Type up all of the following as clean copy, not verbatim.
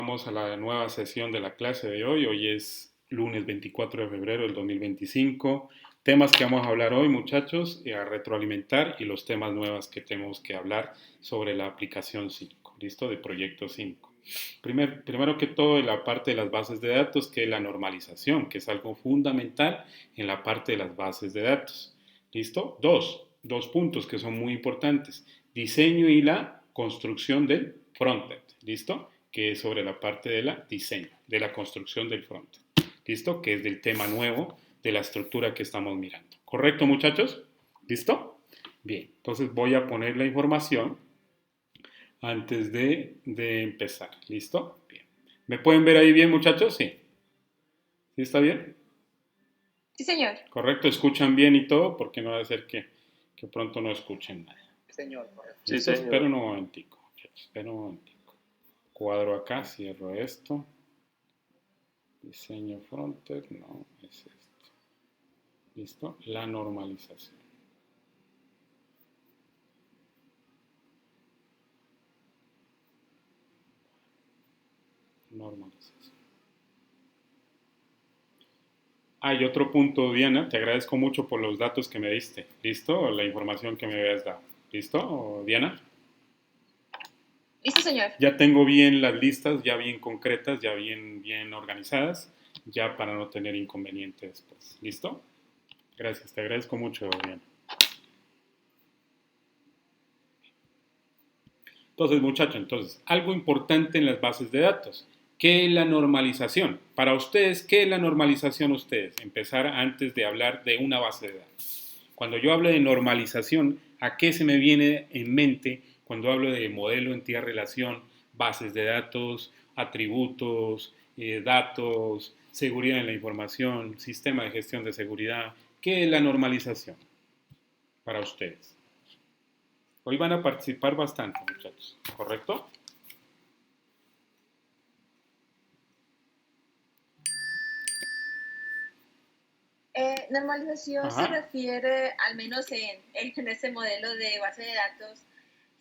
Vamos a la nueva sesión de la clase de hoy. Hoy es lunes 24 de febrero del 2025. Temas que vamos a hablar hoy, muchachos, y a retroalimentar y los temas nuevos que tenemos que hablar sobre la aplicación 5, ¿listo? De proyecto 5. Primero que todo, en la parte de las bases de datos, que es la normalización, que es algo fundamental en la parte de las bases de datos. ¿Listo? Dos puntos que son muy importantes. Diseño y la construcción del frontend. ¿Listo? Que es sobre la parte de la diseño, de la construcción del frontend. ¿Listo? Que es del tema nuevo de la estructura que estamos mirando. ¿Correcto, muchachos? ¿Listo? Bien, entonces voy a poner la información antes de empezar. ¿Listo? Bien. ¿Me pueden ver ahí bien, muchachos? Sí. ¿Sí está bien? Sí, señor. ¿Correcto? ¿Escuchan bien y todo? Porque no va a ser que pronto no escuchen nada. Señor, correcto. ¿Listo? Sí, Espero señor. un momentico, muchachos. Espero un momentico. Cuadro acá, cierro esto. Diseño frontend, no, es esto. ¿Listo? La normalización. Normalización. Y otro punto, Diana, te agradezco mucho por los datos que me diste. ¿Listo? La información que me habías dado. ¿Listo, Diana? Listo, señor. Ya tengo bien las listas, ya bien concretas, ya bien organizadas, ya para no tener inconvenientes después. ¿Listo? Gracias, te agradezco mucho, Diana. Entonces, muchachos, algo importante en las bases de datos. ¿Qué es la normalización? Para ustedes, ¿qué es la normalización ustedes? Empezar antes de hablar de una base de datos. Cuando yo hablo de normalización, ¿a qué se me viene en mente cuando hablo de modelo, entidad, relación, bases de datos, atributos, datos, seguridad en la información, sistema de gestión de seguridad? ¿Qué es la normalización para ustedes? Hoy van a participar bastante, muchachos, ¿correcto? Normalización se Ajá. refiere, al menos en ese modelo de base de datos,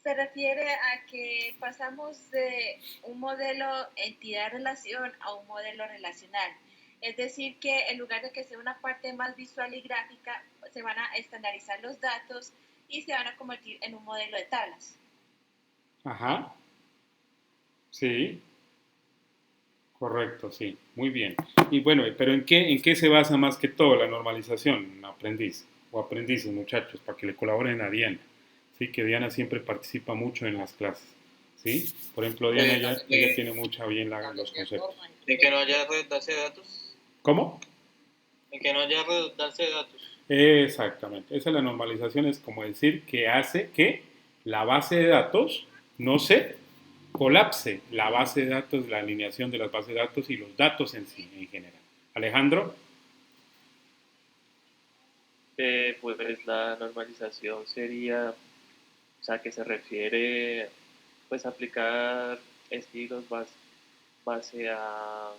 se refiere a que pasamos de un modelo entidad-relación a un modelo relacional. Es decir, que en lugar de que sea una parte más visual y gráfica, se van a estandarizar los datos y se van a convertir en un modelo de tablas. Ajá. Sí. Correcto, sí. Muy bien. Y bueno, pero ¿en qué se basa más que todo la normalización, aprendiz o aprendices, muchachos, para que le colaboren a Diana? Sí, que Diana siempre participa mucho en las clases. ¿Sí? Por ejemplo, Diana ella tiene mucha bien los conceptos. En que no haya redundancia de datos. ¿Cómo? En que no haya redundancia de datos. Exactamente. Esa es la normalización, es como decir que hace que la base de datos no se colapse, la base de datos, la alineación de las bases de datos y los datos en sí, en general. Alejandro. Pues la normalización sería, o sea, que se refiere pues a aplicar estilos base a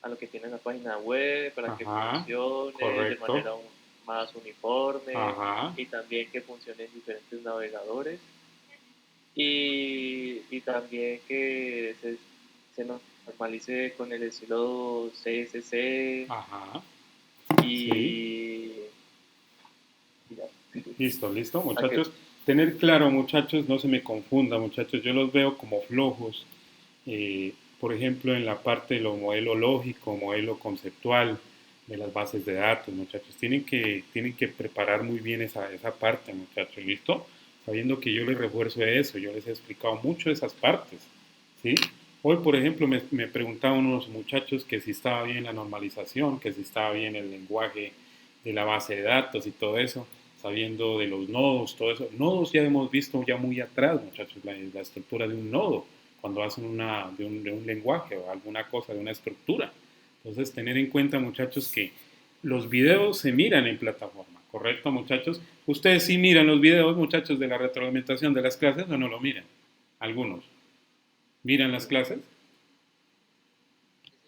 lo que tiene la página web para que Ajá, funcione de correcto. manera más uniforme Ajá, y también que funcione en diferentes navegadores y también que se normalice con el estilo CSS ajá, sí. y, y ya. Listo, listo, Aunque muchachos. Tener claro, muchachos, no se me confunda, muchachos. Yo los veo como flojos. Por ejemplo, en la parte de lo modelo lógico, modelo conceptual de las bases de datos, muchachos. Tienen que preparar muy bien esa parte, muchachos. ¿Listo? Sabiendo que yo les refuerzo eso, yo les he explicado mucho de esas partes. ¿Sí? Hoy, por ejemplo, me preguntaban unos muchachos que si estaba bien la normalización, que si estaba bien el lenguaje de la base de datos y todo eso, sabiendo de los nodos, todo eso. Nodos ya hemos visto ya muy atrás, muchachos, la estructura de un nodo, cuando hacen de un lenguaje o alguna cosa, de una estructura. Entonces, tener en cuenta, muchachos, que los videos se miran en plataforma, ¿correcto, muchachos? Ustedes sí miran los videos, muchachos, de la retroalimentación de las clases o no lo miran. Algunos. ¿Miran las clases?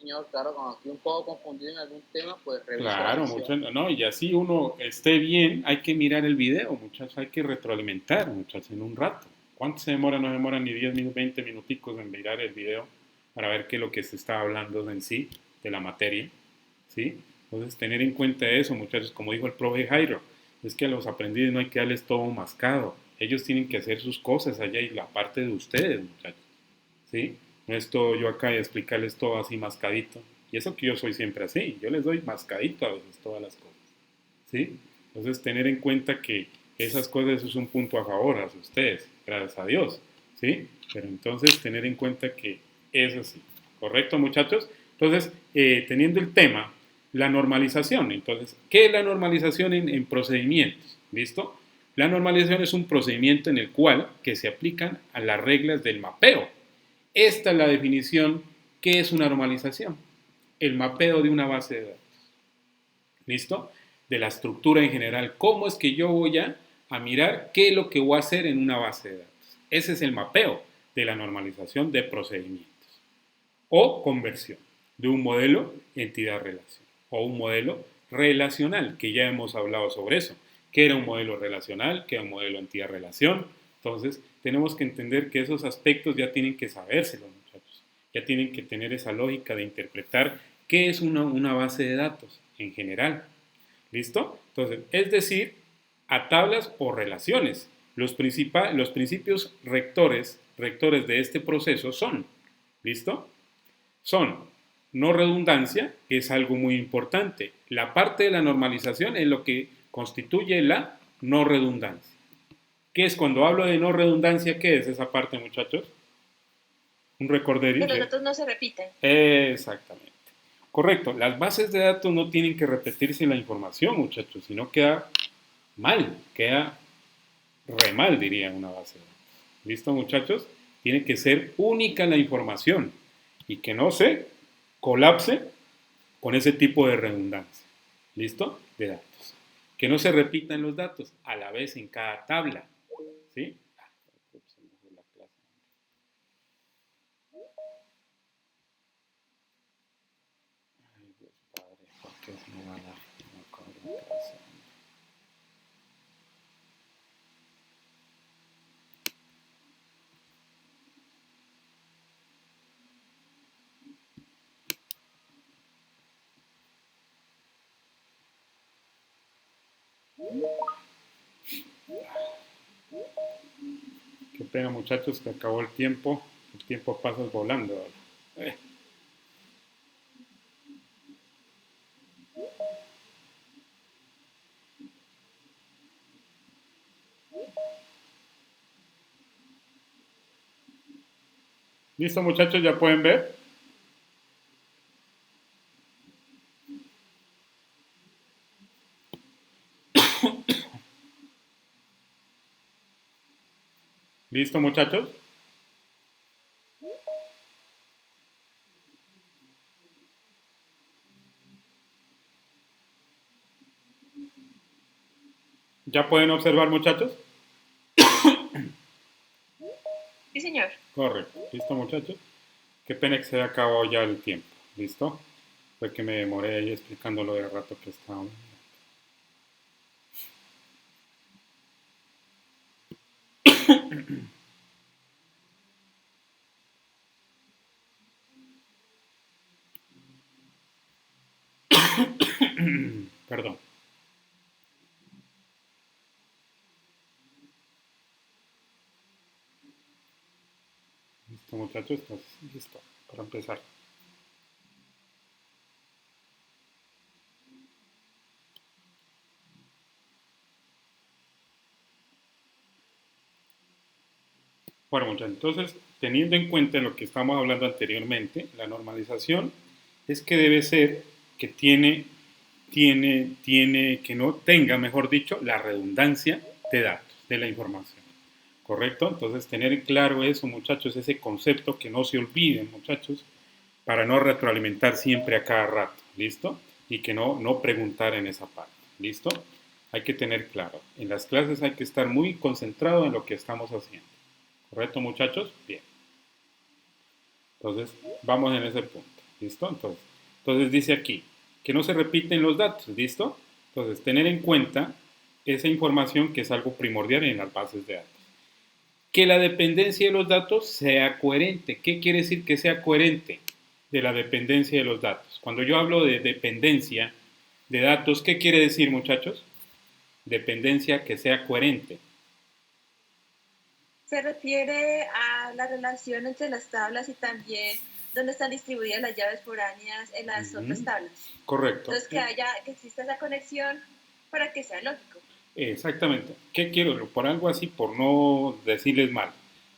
Señor, claro, cuando estoy un poco confundido en algún tema, pues reviso la Claro, sesión. muchachos, no, y así uno esté bien, hay que mirar el video, muchachos, hay que retroalimentar, muchachos, en un rato. ¿Cuánto se demora? No demora ni 10 minutos, 20 minuticos en mirar el video para ver qué es lo que se está hablando en sí de la materia, ¿sí? Entonces, tener en cuenta eso, muchachos, como dijo el profe Jairo, es que a los aprendices no hay que darles todo mascado. Ellos tienen que hacer sus cosas allá y la parte de ustedes, muchachos, ¿sí? No es todo yo acá y explicarles todo así mascadito. Y eso que yo soy siempre así, yo les doy mascadito a veces todas las cosas, ¿sí? Entonces, tener en cuenta que esas cosas es un punto a favor hacia ustedes, gracias a Dios, ¿sí? Pero entonces, tener en cuenta que es así, ¿correcto, muchachos? Entonces, teniendo el tema, la normalización. Entonces, ¿qué es la normalización en procedimientos? ¿Listo? La normalización es un procedimiento en el cual que se aplican a las reglas del mapeo. Esta es la definición. ¿Qué es una normalización? El mapeo de una base de datos. ¿Listo? De la estructura en general. ¿Cómo es que yo voy a mirar qué es lo que voy a hacer en una base de datos? Ese es el mapeo de la normalización de procedimientos. O conversión de un modelo entidad-relación. O un modelo relacional, que ya hemos hablado sobre eso. ¿Qué era un modelo relacional? ¿Qué era un modelo entidad-relación? Entonces, tenemos que entender que esos aspectos ya tienen que sabérselos, muchachos. Ya tienen que tener esa lógica de interpretar qué es una base de datos en general. ¿Listo? Entonces, es decir, a tablas o relaciones. Los principios rectores de este proceso son, ¿listo? Son no redundancia, que es algo muy importante. La parte de la normalización es lo que constituye la no redundancia. ¿Qué es cuando hablo de no redundancia? ¿Qué es esa parte, muchachos? Un recorderis. Que los datos no se repiten. Exactamente. Correcto. Las bases de datos no tienen que repetirse la información, muchachos, sino queda mal, queda re mal, diría una base de datos. ¿Listo, muchachos? Tiene que ser única la información y que no se colapse con ese tipo de redundancia. ¿Listo? De datos. Que no se repitan los datos a la vez en cada tabla. ¿Sí? Ay, Dios Padre, ¿por qué me va a dar? Qué pena, muchachos, que acabó el tiempo. El tiempo pasa volando. ¿Listo, muchachos? ¿Ya pueden ver? ¿Listo, muchachos? ¿Ya pueden observar, muchachos? Sí, señor. Correcto. ¿Listo, muchachos? Qué pena que se haya acabado ya el tiempo. ¿Listo? Fue que me demoré ahí explicando lo de rato que estaba. Perdón. ¿Listo, muchachos? Entonces, listo. Para empezar. Bueno, muchachos, entonces, teniendo en cuenta lo que estamos hablando anteriormente, la normalización es que debe ser que que no tenga, mejor dicho, la redundancia de datos, de la información. ¿Correcto? Entonces, tener claro eso, muchachos, ese concepto, que no se olviden, muchachos, para no retroalimentar siempre a cada rato, ¿listo? Y que no preguntar en esa parte, ¿listo? Hay que tener claro, en las clases hay que estar muy concentrado en lo que estamos haciendo. ¿Correcto, muchachos? Bien. Entonces, vamos en ese punto. ¿Listo? Entonces dice aquí, que no se repiten los datos. ¿Listo? Entonces, tener en cuenta esa información que es algo primordial en las bases de datos. Que la dependencia de los datos sea coherente. ¿Qué quiere decir que sea coherente de la dependencia de los datos? Cuando yo hablo de dependencia de datos, ¿qué quiere decir, muchachos? Dependencia que sea coherente. Se refiere a la relación entre las tablas y también dónde están distribuidas las llaves foráneas en las otras tablas. Correcto. Entonces, que exista esa conexión para que sea lógico. Exactamente. ¿Qué quiero? Por algo así, por no decirles mal.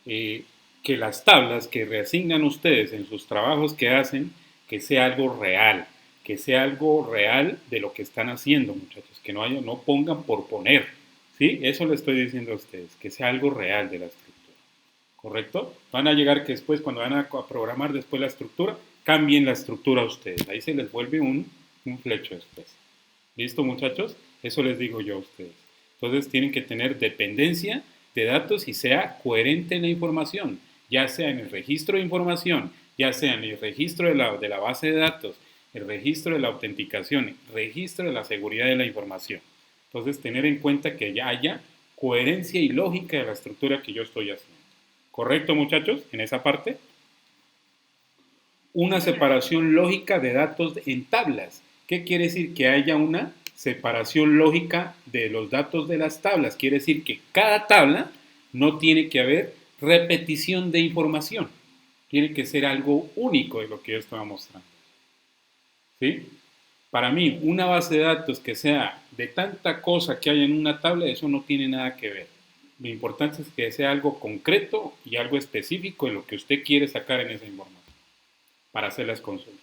Que las tablas que reasignan ustedes en sus trabajos que hacen, que sea algo real, que sea algo real de lo que están haciendo, muchachos, que no pongan por poner, ¿sí? Eso le estoy diciendo a ustedes, que sea algo real de la estructura, ¿correcto? Van a llegar que después, cuando van a programar después la estructura, cambien la estructura a ustedes, ahí se les vuelve un flecho después. ¿Listo, muchachos? Eso les digo yo a ustedes. Entonces tienen que tener dependencia de datos y sea coherente en la información, ya sea en el registro de información, ya sea en el registro de la base de datos, el registro de la autenticación, el registro de la seguridad de la información. Entonces tener en cuenta que ya haya coherencia y lógica de la estructura que yo estoy haciendo. ¿Correcto, muchachos? En esa parte. Una separación lógica de datos en tablas. ¿Qué quiere decir? Que haya una separación lógica de los datos de las tablas. Quiere decir que cada tabla no tiene que haber repetición de información. Tiene que ser algo único de lo que yo estaba mostrando. ¿Sí? Para mí, una base de datos que sea de tanta cosa que hay en una tabla, eso no tiene nada que ver. Lo importante es que sea algo concreto y algo específico de lo que usted quiere sacar en esa información para hacer las consultas.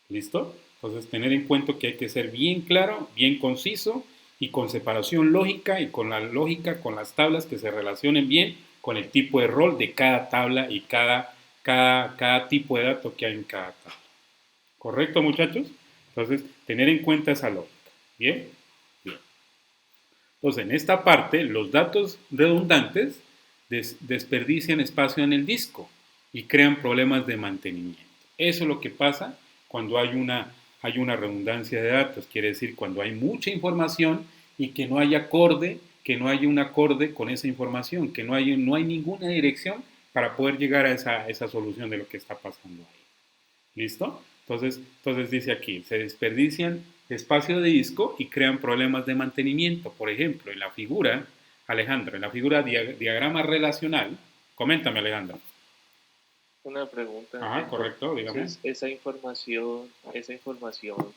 ¿Listo? Entonces, tener en cuenta que hay que ser bien claro, bien conciso y con separación lógica y con la lógica, con las tablas que se relacionen bien con el tipo de rol de cada tabla y cada tipo de dato que hay en cada tabla. ¿Correcto, muchachos? Entonces, tener en cuenta esa lógica. ¿Bien? Bien. Entonces, en esta parte, los datos redundantes desperdician espacio en el disco y crean problemas de mantenimiento. Eso es lo que pasa cuando hay una redundancia de datos. Quiere decir, cuando hay mucha información y que no hay acorde, que no hay un acorde con esa información, que no hay ninguna dirección para poder llegar a esa solución de lo que está pasando ahí. ¿Listo? Entonces dice aquí, se desperdician espacio de disco y crean problemas de mantenimiento. Por ejemplo, en la figura, Alejandro, en la figura diagrama relacional, coméntame, Alejandro. Una pregunta. Ajá, correcto, dígame. Entonces, esa información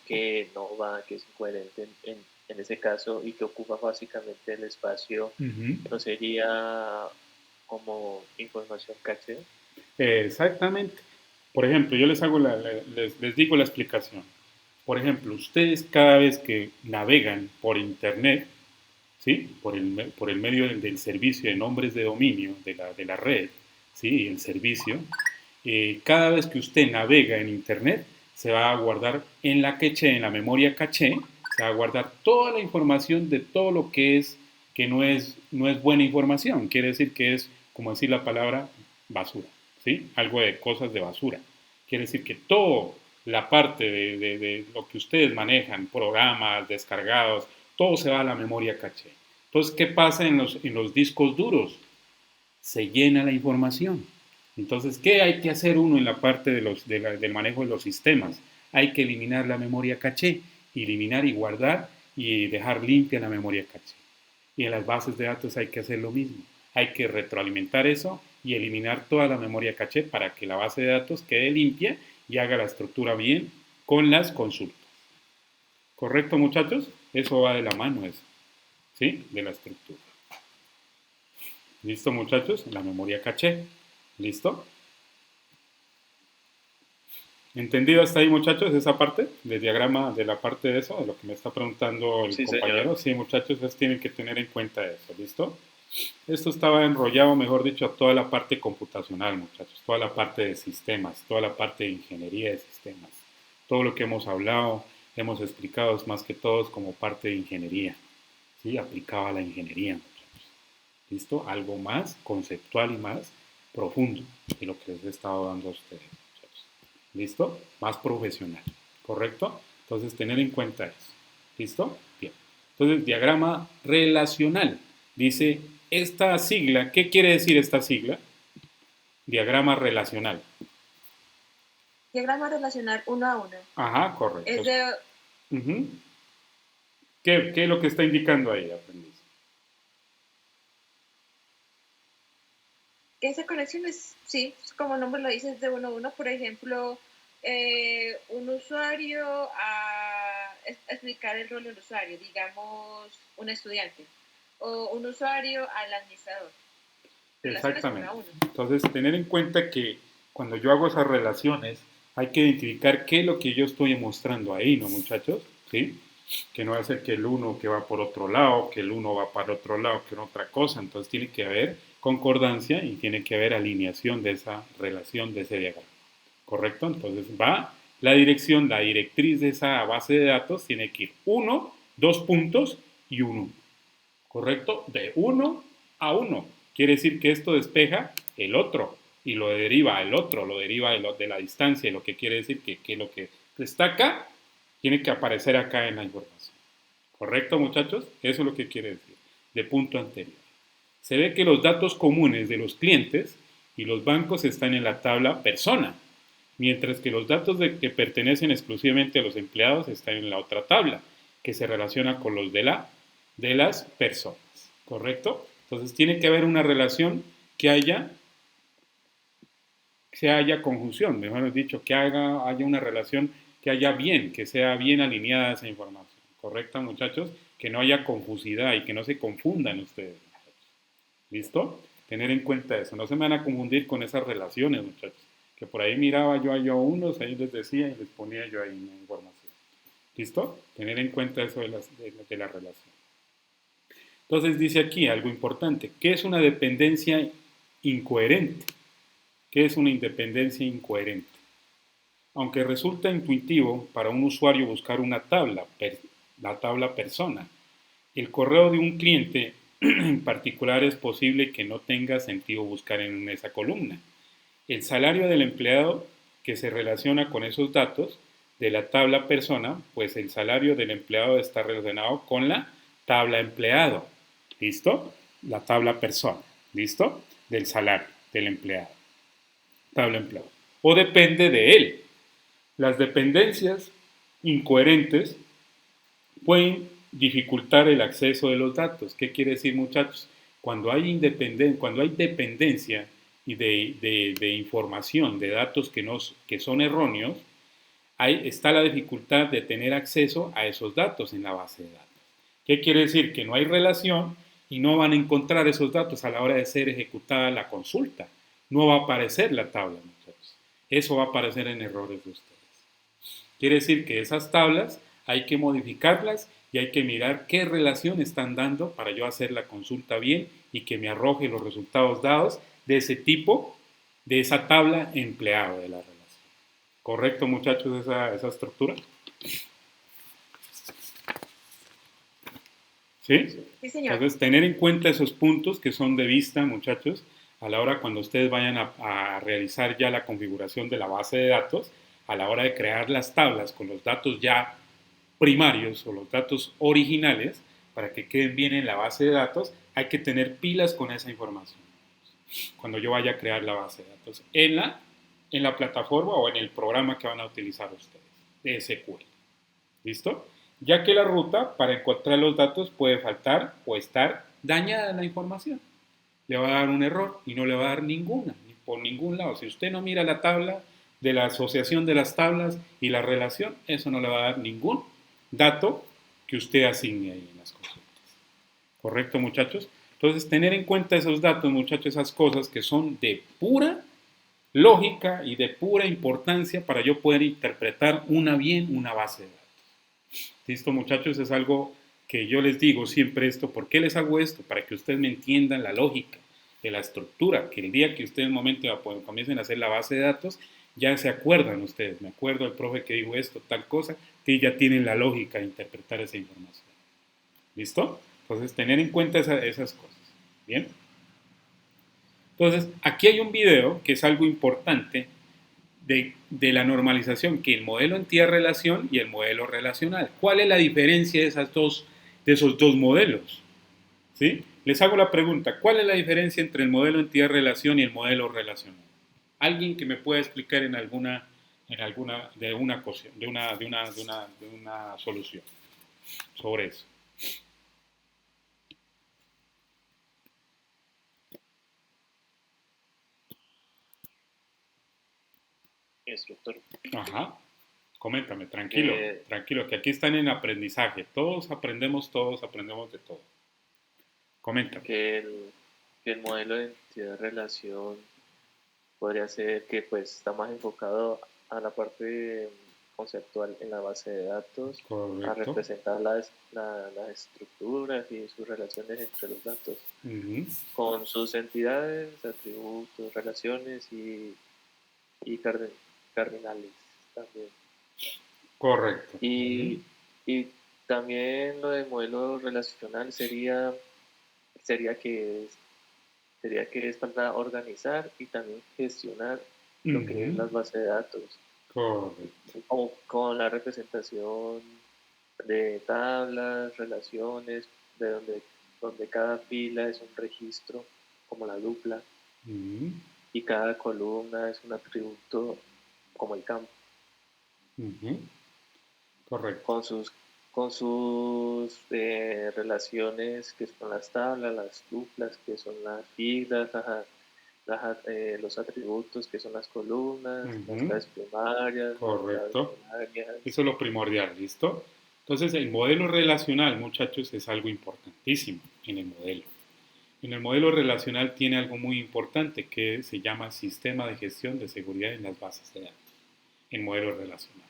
que no va, que es incoherente en ese caso y que ocupa básicamente el espacio, ¿no sería como información caché? Exactamente. Por ejemplo, yo les digo la explicación. Por ejemplo, ustedes cada vez que navegan por Internet, ¿sí? por el medio del servicio de nombres de dominio de la red, ¿sí? El servicio, cada vez que usted navega en Internet, se va a guardar en la caché, en la memoria caché, se va a guardar toda la información de todo lo que no es buena información. Quiere decir que es, como decir la palabra, basura, ¿sí? Algo de cosas de basura. Quiere decir que toda la parte de lo que ustedes manejan, programas, descargados, todo se va a la memoria caché. Entonces, ¿qué pasa en los discos duros? Se llena la información. Entonces, ¿qué hay que hacer uno en la parte del manejo de los sistemas? Hay que eliminar la memoria caché, eliminar y guardar y dejar limpia la memoria caché. Y en las bases de datos hay que hacer lo mismo. Hay que retroalimentar eso y eliminar toda la memoria caché para que la base de datos quede limpia y haga la estructura bien con las consultas. ¿Correcto, muchachos? Eso va de la mano, eso. ¿Sí? De la estructura. ¿Listo, muchachos? La memoria caché. ¿Listo? ¿Entendido hasta ahí, muchachos, esa parte del diagrama, de la parte de eso, de lo que me está preguntando el compañero? Señor. Sí, muchachos, ustedes tienen que tener en cuenta eso, ¿listo? Esto estaba enrollado, mejor dicho, a toda la parte computacional, muchachos, toda la parte de sistemas, toda la parte de ingeniería de sistemas. Todo lo que hemos hablado, hemos explicado, es más que todo es como parte de ingeniería, ¿sí? Aplicado a la ingeniería, muchachos. ¿Listo? Algo más conceptual y más profundo de lo que les he estado dando a ustedes, muchachos. ¿Listo? Más profesional, ¿correcto? Entonces, tener en cuenta eso. ¿Listo? Bien. Entonces, diagrama relacional. Dice esta sigla, ¿qué quiere decir esta sigla? Diagrama relacional. Diagrama relacional uno a uno. Ajá, correcto. Es de, Ujú. ¿Qué es lo que está indicando ahí, aprendiz? que esa conexión es, sí, como el nombre lo dice, es de uno a uno. Por ejemplo, un usuario a explicar el rol del usuario, digamos, un estudiante, o un usuario al administrador. Relaciones uno Exactamente. a uno. Entonces, tener en cuenta que cuando yo hago esas relaciones, hay que identificar qué es lo que yo estoy mostrando ahí, ¿no, muchachos? ¿Sí? Que no va a ser que el uno que va por otro lado, que el uno va para otro lado, que en otra cosa. Entonces, tiene que haber concordancia y tiene que haber alineación de esa relación, de ese diagrama. ¿Correcto? Entonces, va la dirección, la directriz de esa base de datos tiene que ir 1, 2 puntos y un 1. ¿Correcto? De 1 a 1. Quiere decir que esto despeja el otro y lo deriva el otro, lo deriva de la distancia, lo que quiere decir que lo que destaca tiene que aparecer acá en la información. ¿Correcto, muchachos? Eso es lo que quiere decir, de punto anterior. Se ve que los datos comunes de los clientes y los bancos están en la tabla persona, mientras que los datos que pertenecen exclusivamente a los empleados están en la otra tabla, que se relaciona con los de las personas, ¿correcto? Entonces tiene que haber una relación que haya conjunción, mejor dicho, que haya una relación que haya bien, que sea bien alineada esa información, ¿correcto, muchachos? Que no haya confusidad y que no se confundan ustedes, muchachos. ¿Listo? Tener en cuenta eso, no se me van a confundir con esas relaciones, muchachos, que por ahí miraba yo a unos, ahí les decía y les ponía yo ahí una información. ¿Listo? Tener en cuenta eso de la relación. Entonces dice aquí algo importante. ¿Qué es una dependencia incoherente? ¿Qué es una independencia incoherente? Aunque resulta intuitivo para un usuario buscar una tabla, la tabla persona, el correo de un cliente en particular es posible que no tenga sentido buscar en esa columna. El salario del empleado que se relaciona con esos datos de la tabla persona, pues el salario del empleado está relacionado con la tabla empleado. ¿Listo? La tabla persona. ¿Listo? Del salario del empleado. Tabla empleado. O depende de él. Las dependencias incoherentes pueden dificultar el acceso de los datos. ¿Qué quiere decir, muchachos? Cuando hay dependencia y de información, de datos que son erróneos, ahí está la dificultad de tener acceso a esos datos en la base de datos. ¿Qué quiere decir? Que no hay relación y no van a encontrar esos datos a la hora de ser ejecutada la consulta. No va a aparecer la tabla, muchachos. Eso va a aparecer en errores de ustedes. Quiere decir que esas tablas hay que modificarlas y hay que mirar qué relación están dando para yo hacer la consulta bien y que me arroje los resultados dados de ese tipo, de esa tabla empleado de la relación. ¿Correcto, muchachos, esa estructura? ¿Sí? Sí, señor. Entonces, tener en cuenta esos puntos que son de vista, muchachos, a la hora cuando ustedes vayan a realizar ya la configuración de la base de datos, a la hora de crear las tablas con los datos ya primarios o los datos originales, para que queden bien en la base de datos, hay que tener pilas con esa información. Cuando yo vaya a crear la base de datos en la plataforma o en el programa que van a utilizar ustedes, de SQL. ¿Listo? Ya que la ruta para encontrar los datos puede faltar o estar dañada la información. Le va a dar un error y no le va a dar ninguna, ni por ningún lado. Si usted no mira la tabla de la asociación de las tablas y la relación, eso no le va a dar ningún dato que usted asigne ahí en las consultas. ¿Correcto, muchachos? Entonces, tener en cuenta esos datos, muchachos, esas cosas que son de pura lógica y de pura importancia para yo poder interpretar una base de datos. ¿Listo, muchachos? Es algo que yo les digo siempre esto. ¿Por qué les hago esto? Para que ustedes me entiendan la lógica de la estructura, que el día que ustedes en un momento comiencen a hacer la base de datos, ya se acuerdan ustedes. Me acuerdo del profe que dijo esto, tal cosa, que ya tienen la lógica de interpretar esa información. ¿Listo? Entonces, tener en cuenta esas cosas. ¿Bien? Entonces, aquí hay un video que es algo importante de la normalización, que el modelo entidad-relación y el modelo relacional. ¿Cuál es la diferencia de esos dos modelos? ¿Sí? Les hago la pregunta, ¿cuál es la diferencia entre el modelo entidad-relación y el modelo relacional? Alguien que me pueda explicar de una cosa, de una solución sobre eso. Instructor. Ajá. Coméntame, tranquilo, Eh, tranquilo, que aquí están en aprendizaje. Todos aprendemos de todo. Coméntame. que el modelo de entidad-relación podría ser que pues está más enfocado a la parte conceptual en la base de datos, a Correcto. representar las estructuras y sus relaciones entre los datos, Ujú. con sus entidades, atributos, relaciones y cardinales también. Correcto. Ujú. Y también lo del modelo relacional sería que es, sería que es para organizar y también gestionar lo que es Ujú. las bases de datos, Correcto. como con la representación de tablas, relaciones, donde cada fila es un registro, como la dupla, Ujú. y cada columna es un atributo, como el campo, Ujú. Correcto. con sus relaciones que son las tablas, las duplas que son las filas, los atributos que son las columnas, las Ujú. claves primarias, las claves Correcto. secundarias. Eso es lo primordial, ¿listo? Entonces, el modelo relacional, muchachos, es algo importantísimo en el modelo. En el modelo relacional tiene algo muy importante que se llama sistema de gestión de seguridad en las bases de datos, en modelo relacional,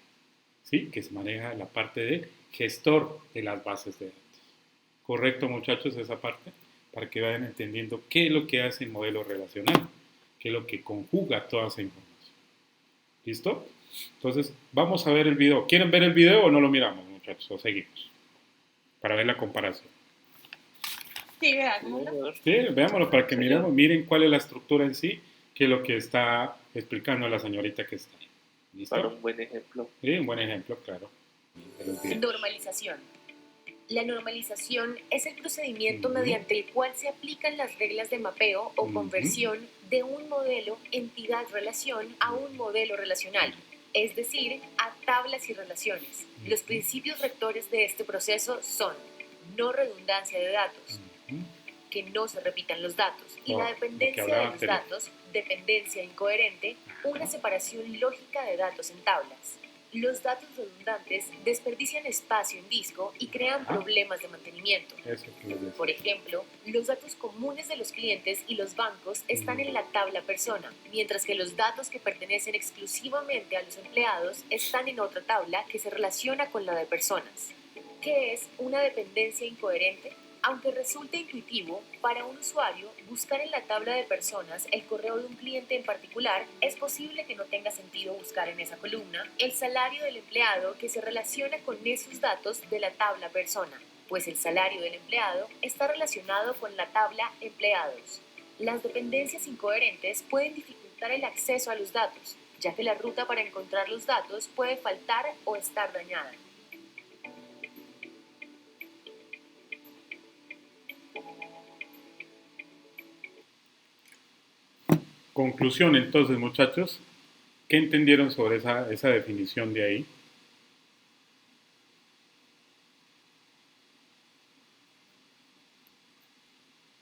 ¿sí? Que se maneja la parte de gestor de las bases de datos. ¿Correcto, muchachos, esa parte? Para que vayan entendiendo qué es lo que hace el modelo relacional, qué es lo que conjuga toda esa información. ¿Listo? Entonces, vamos a ver el video. ¿Quieren ver el video o no lo miramos, muchachos? O seguimos para ver la comparación. Sí, Sí, veámoslo. señor. Sí, veámoslo para que Sería miremos, miren cuál es la estructura en sí, que es lo que está explicando la señorita que está ahí. para ¿Listo? un buen ejemplo. Sí, un buen ejemplo, claro. De los videos. Normalización. La normalización es el procedimiento Ujú. mediante el cual se aplican las reglas de mapeo o Ujú. conversión de un modelo entidad-relación a un modelo relacional, es decir, a tablas y relaciones. Los principios rectores de este proceso son no redundancia de datos, Ujú. que no se repitan los datos, y la Lo que dependencia hablaba de los anterior. datos, dependencia incoherente, una separación lógica de datos en tablas. Los datos redundantes desperdician espacio en disco y crean Ajá. problemas de mantenimiento. Eso que les decía. Por ejemplo, los datos comunes de los clientes y los bancos están en la tabla persona, mientras que los datos que pertenecen exclusivamente a los empleados están en otra tabla que se relaciona con la de personas. ¿Qué es una dependencia incoherente? Aunque resulte intuitivo, para un usuario, buscar en la tabla de personas el correo de un cliente en particular, es posible que no tenga sentido buscar en esa columna el salario del empleado que se relaciona con esos datos de la tabla persona, pues el salario del empleado está relacionado con la tabla empleados. Las dependencias incoherentes pueden dificultar el acceso a los datos, ya que la ruta para encontrar los datos puede faltar o estar dañada. Conclusión, entonces, muchachos, ¿qué entendieron sobre esa definición de ahí?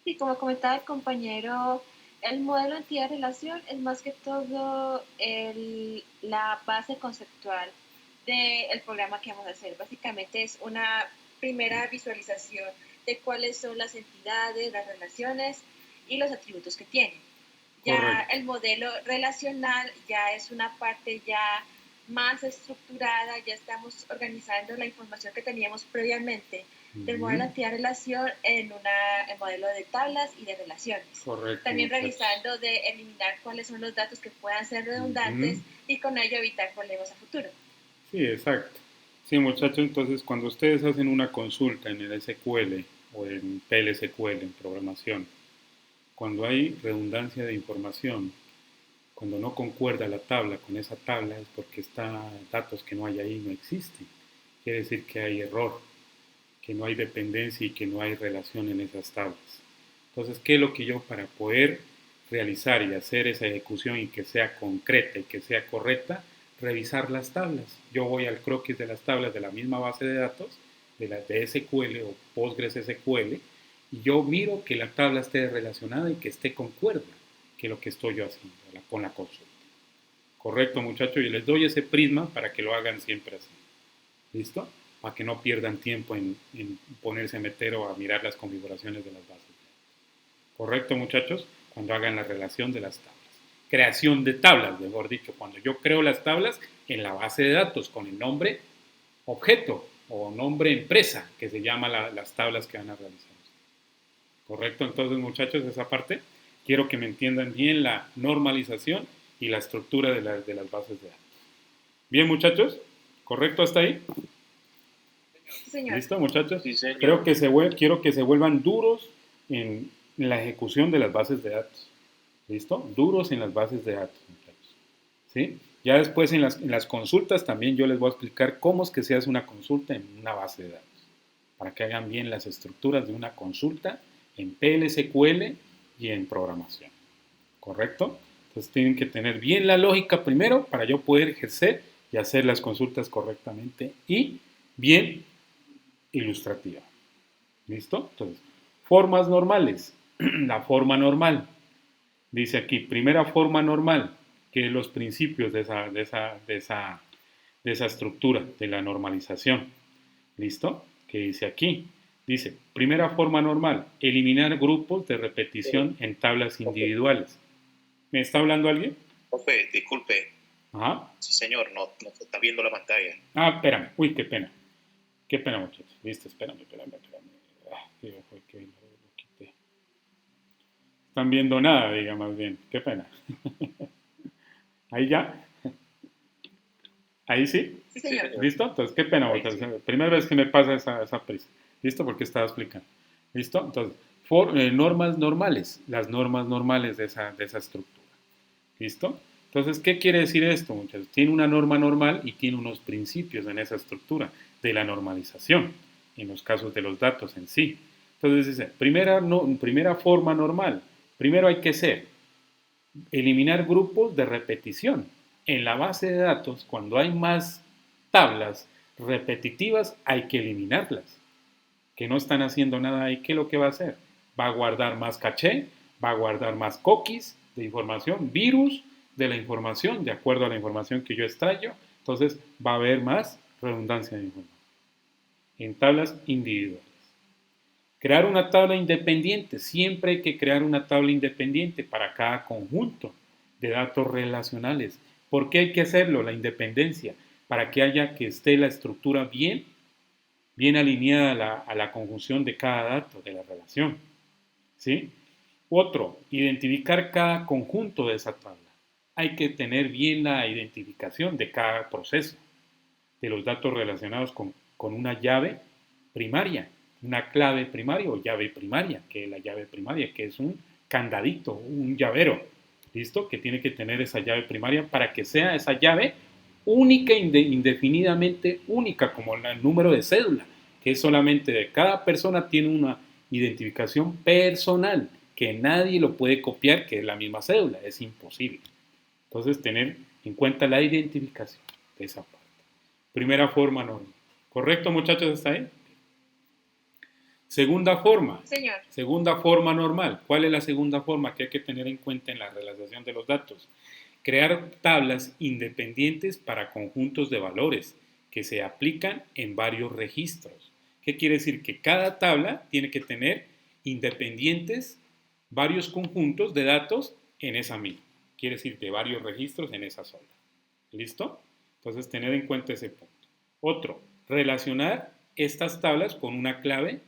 Y como comentaba el compañero, el modelo de entidad-relación es más que todo la base conceptual del programa que vamos a hacer. Básicamente es una primera visualización de cuáles son las entidades, las relaciones y los atributos que tienen. Ya Correcto. el modelo relacional ya es una parte ya más estructurada, ya estamos organizando la información que teníamos previamente del modelo de entidad-relación en el modelo de tablas y de relaciones. Correcto, También muchachos. revisando de eliminar cuáles son los datos que puedan ser redundantes y con ello evitar problemas a futuro. Sí, exacto. Sí, muchachos, entonces cuando ustedes hacen una consulta en el SQL o en PLSQL, en programación, cuando hay redundancia de información, cuando no concuerda la tabla con esa tabla es porque datos que no hay ahí no existen. Quiere decir que hay error, que no hay dependencia y que no hay relación en esas tablas. Entonces, ¿qué es lo que yo para poder realizar y hacer esa ejecución y que sea concreta y que sea correcta? Revisar las tablas. Yo voy al croquis de las tablas de la misma base de datos, de SQL o Postgres SQL, y yo miro que la tabla esté relacionada y que esté concuerda que lo que estoy yo haciendo con la consulta. Correcto, muchachos, y les doy ese prisma para que lo hagan siempre así. ¿Listo? Para que no pierdan tiempo en ponerse a meter o a mirar las configuraciones de las bases. Correcto, muchachos, cuando hagan la relación de las tablas. Creación de tablas, mejor dicho, cuando yo creo las tablas en la base de datos con el nombre objeto o nombre empresa, que se llama las tablas que van a realizar. Correcto, entonces, muchachos, esa parte, quiero que me entiendan bien la normalización y la estructura de las bases de datos. Bien, muchachos, ¿correcto hasta ahí? Sí, señor. ¿Listo, muchachos? Sí, señor. Quiero que se vuelvan duros en la ejecución de las bases de datos. ¿Listo? Duros en las bases de datos, muchachos. ¿Sí? Ya después en las consultas también yo les voy a explicar cómo es que se hace una consulta en una base de datos. Para que hagan bien las estructuras de una consulta en PL/SQL y en programación. ¿Correcto? Entonces tienen que tener bien la lógica primero para yo poder ejercer y hacer las consultas correctamente y bien ilustrativa. ¿Listo? Entonces, formas normales. La forma normal. Dice aquí, primera forma normal, que es los principios de esa estructura, de la normalización. ¿Listo? Que dice aquí. Dice, primera forma normal, eliminar grupos de repetición en tablas individuales. ¿Me está hablando alguien? Profe, disculpe. Ajá. Sí, señor, no se está viendo la pantalla. Ah, espérame. Uy, qué pena. Qué pena, muchachos. Listo, espérame. Fue que lo quité. Están viendo nada, diga más bien. Qué pena. Ahí ya. Ahí sí. Sí, señor. ¿Listo? Entonces, qué pena, muchachos. Primera vez que me pasa esa prisa. ¿Listo? Porque estaba explicando. ¿Listo? Entonces, normas normales. Las normas normales de esa estructura. ¿Listo? Entonces, ¿qué quiere decir esto, muchachos? Tiene una norma normal y tiene unos principios en esa estructura de la normalización, en los casos de los datos en sí. Entonces, dice, primera forma normal. Primero hay que eliminar grupos de repetición. En la base de datos, cuando hay más tablas repetitivas, hay que eliminarlas. Que no están haciendo nada ahí, ¿qué es lo que va a hacer? Va a guardar más caché, va a guardar más cookies de información, virus de la información, de acuerdo a la información que yo extraigo. Entonces, va a haber más redundancia de información. En tablas individuales. Crear una tabla independiente. Siempre hay que crear una tabla independiente para cada conjunto de datos relacionales. ¿Por qué hay que hacerlo? La independencia. Para que esté la estructura bien alineada a la conjunción de cada dato de la relación. ¿Sí? Otro, identificar cada conjunto de esa tabla. Hay que tener bien la identificación de cada proceso, de los datos relacionados con una llave primaria, una clave primaria o llave primaria, que es la llave primaria, que es un candadito, un llavero, ¿listo? Que tiene que tener esa llave primaria para que sea esa llave única, indefinidamente única, como el número de cédula, que es solamente de cada persona, tiene una identificación personal, que nadie lo puede copiar, que es la misma cédula, es imposible. Entonces, tener en cuenta la identificación de esa parte. Primera forma normal. ¿Correcto, muchachos, hasta ahí? Segunda forma. Señor. Segunda forma normal. ¿Cuál es la segunda forma que hay que tener en cuenta en la realización de los datos? Crear tablas independientes para conjuntos de valores que se aplican en varios registros. ¿Qué quiere decir? Que cada tabla tiene que tener independientes varios conjuntos de datos en esa misma. Quiere decir de varios registros en esa sola. ¿Listo? Entonces, tener en cuenta ese punto. Otro, relacionar estas tablas con una clave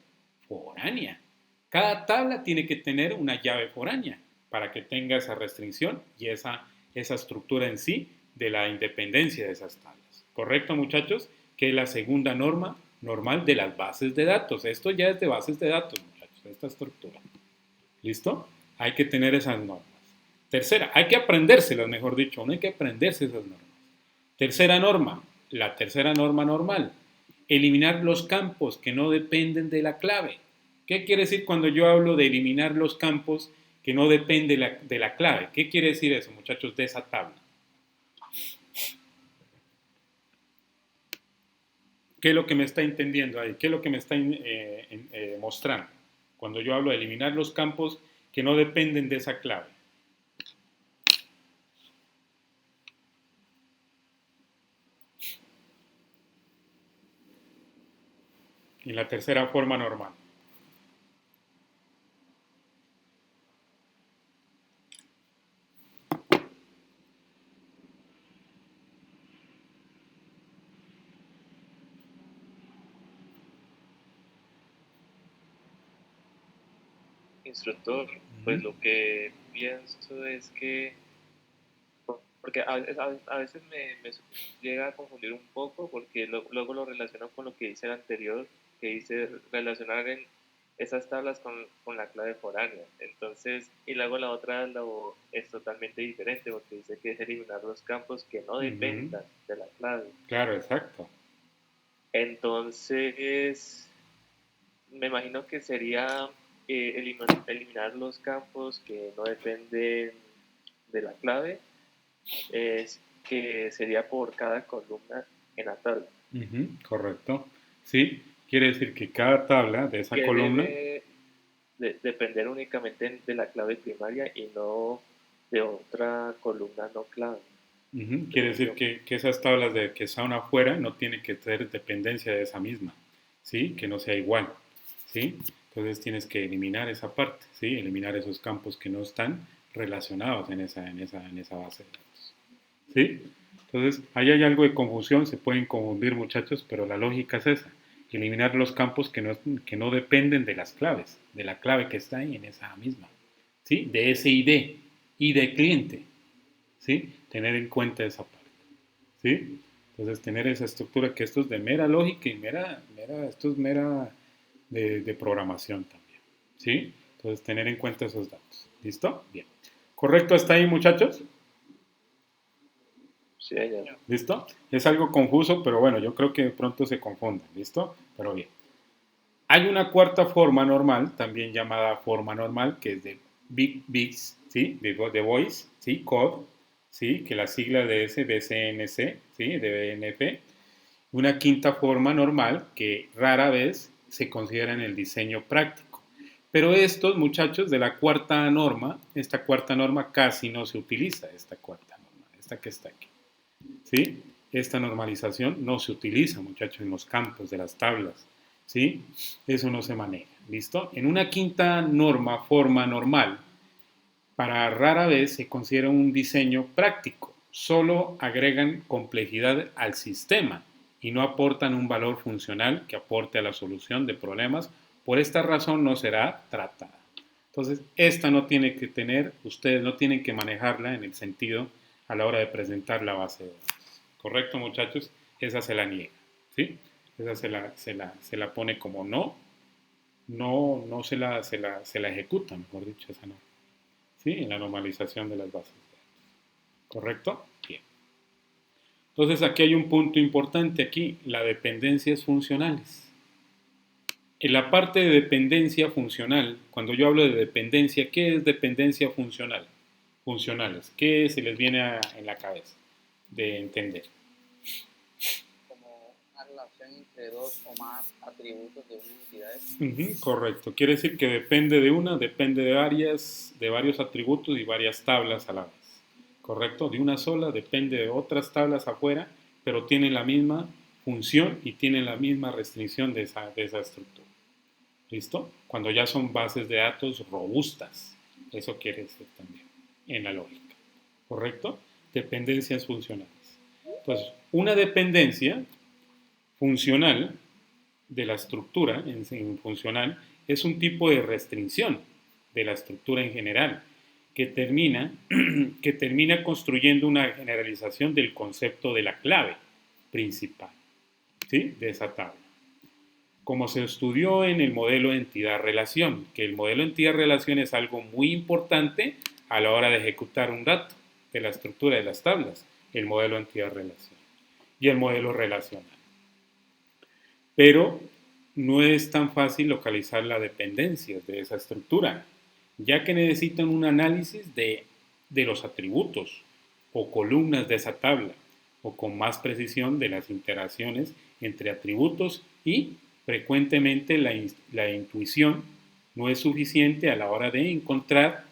foránea. Cada tabla tiene que tener una llave foránea para que tenga esa restricción y esa estructura en sí de la independencia de esas tablas. ¿Correcto, muchachos? Que es la segunda norma normal de las bases de datos. Esto ya es de bases de datos, muchachos, esta estructura. ¿Listo? Hay que tener esas normas. Tercera, hay que aprendérselas, mejor dicho, no hay que aprenderse esas normas. Tercera norma, la tercera norma normal. Eliminar los campos que no dependen de la clave. ¿Qué quiere decir cuando yo hablo de eliminar los campos que no dependen de la clave? ¿Qué quiere decir eso, muchachos, de esa tabla? ¿Qué es lo que me está entendiendo ahí? ¿Qué es lo que me está mostrando? Cuando yo hablo de eliminar los campos que no dependen de esa clave. En la tercera forma normal. Instructor, pues lo que pienso es que, porque a veces me llega a confundir un poco, porque luego lo relaciono con lo que dice el anterior, que dice relacionar en esas tablas con la clave foránea. Entonces, y luego la otra es totalmente diferente, porque dice que es eliminar los campos que no dependan de la clave. Claro, exacto. Entonces, me imagino que sería eliminar los campos que no dependen de la clave, que sería por cada columna en la tabla. Correcto. Sí, quiere decir que cada tabla de esa columna debe depender únicamente de la clave primaria y no de otra columna no clave. Quiere decir que esas tablas de que están afuera no tienen que tener dependencia de esa misma, ¿sí? Que no sea igual, ¿sí? Entonces tienes que eliminar esa parte, ¿sí? Eliminar esos campos que no están relacionados en esa base de datos, ¿sí? Entonces, ahí hay algo de confusión, se pueden confundir, muchachos, pero la lógica es esa: eliminar los campos que no dependen de las claves, de la clave que está ahí en esa misma, ¿sí? De ese ID cliente, ¿sí? Tener en cuenta esa parte, ¿sí? Entonces, tener esa estructura, que esto es de mera lógica y esto es mera de programación también, ¿sí? Entonces, tener en cuenta esos datos. ¿Listo? Bien. ¿Correcto hasta ahí, muchachos? Sí, señor. ¿Listo? Es algo confuso, pero bueno, yo creo que de pronto se confunden. ¿Listo? Pero bien. Hay una cuarta forma normal, también llamada forma normal, que es de bits, ¿sí? De voice, ¿sí? Code, ¿sí? Que la sigla de ese BCNC, ¿sí? De BNF. Una quinta forma normal que rara vez se considera en el diseño práctico. Pero estos, muchachos, de la cuarta norma, esta cuarta norma casi no se utiliza, esta cuarta norma, esta que está aquí, ¿sí? Esta normalización no se utiliza, muchachos, en los campos de las tablas, ¿sí? Eso no se maneja, ¿listo? En una quinta norma, forma normal, para rara vez se considera un diseño práctico. Solo agregan complejidad al sistema y no aportan un valor funcional que aporte a la solución de problemas. Por esta razón no será tratada. Entonces, esta no tiene que tener, ustedes no tienen que manejarla en el sentido a la hora de presentar la base de datos. ¿Correcto, muchachos? Esa se la niega, ¿sí? Esa se la pone como no se la ejecuta, mejor dicho, esa no. ¿Sí? En la normalización de las bases de datos. ¿Correcto? Bien. Entonces aquí hay un punto importante aquí, las dependencias funcionales. En la parte de dependencia funcional, cuando yo hablo de dependencia, ¿qué es dependencia funcional? Funcionales, ¿qué se les viene en la cabeza de entender? Como una relación entre dos o más atributos de una entidad. Correcto, quiere decir que depende de varios atributos y varias tablas a la vez. ¿Correcto? De una sola depende de otras tablas afuera, pero tienen la misma función y tienen la misma restricción de esa estructura. ¿Listo? Cuando ya son bases de datos robustas, eso quiere decir también en la lógica. ¿Correcto? Dependencias funcionales. Entonces, una dependencia funcional de la estructura en funcional es un tipo de restricción de la estructura en general que termina construyendo una generalización del concepto de la clave principal, ¿sí? De esa tabla. Como se estudió en el modelo entidad-relación, que el modelo entidad-relación es algo muy importante a la hora de ejecutar un dato de la estructura de las tablas, el modelo entidad-relación y el modelo relacional. Pero no es tan fácil localizar las dependencias de esa estructura, ya que necesitan un análisis de los atributos o columnas de esa tabla, o con más precisión de las interacciones entre atributos y frecuentemente la intuición no es suficiente a la hora de encontrar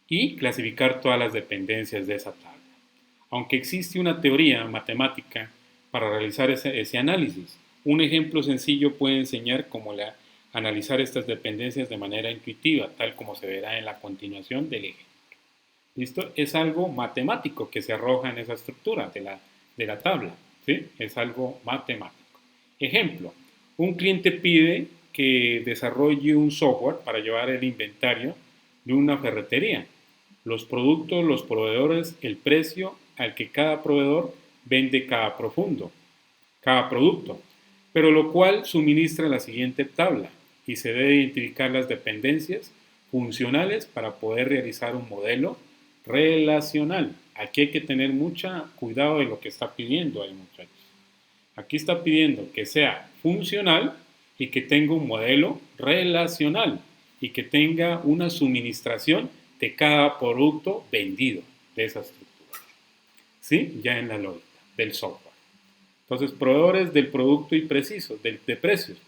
y clasificar todas las dependencias de esa tabla. Aunque existe una teoría matemática para realizar ese análisis, un ejemplo sencillo puede enseñar cómo analizar estas dependencias de manera intuitiva, tal como se verá en la continuación del ejemplo. ¿Listo? Es algo matemático que se arroja en esa estructura de la tabla. ¿Sí? Es algo matemático. Ejemplo, un cliente pide que desarrolle un software para llevar el inventario de una ferretería, los productos, los proveedores, el precio al que cada proveedor vende cada producto, pero lo cual suministra la siguiente tabla y se debe identificar las dependencias funcionales para poder realizar un modelo relacional. Aquí hay que tener mucho cuidado de lo que está pidiendo ahí, muchachos. Aquí está pidiendo que sea funcional y que tenga un modelo relacional y que tenga una suministración de cada producto vendido de esa estructura. ¿Sí? Ya en la lógica del software. Entonces, proveedores del producto y precisos, de precios,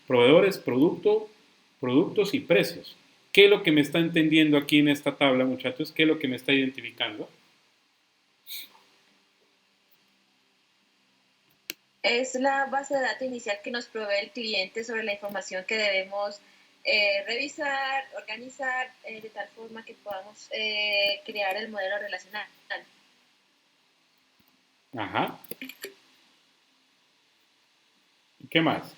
proveedores, productos y precios. ¿Qué es lo que me está entendiendo aquí en esta tabla, muchachos? ¿Qué es lo que me está identificando? Es la base de datos inicial que nos provee el cliente sobre la información que debemos revisar, organizar, de tal forma que podamos crear el modelo relacional. Ajá. ¿Qué más?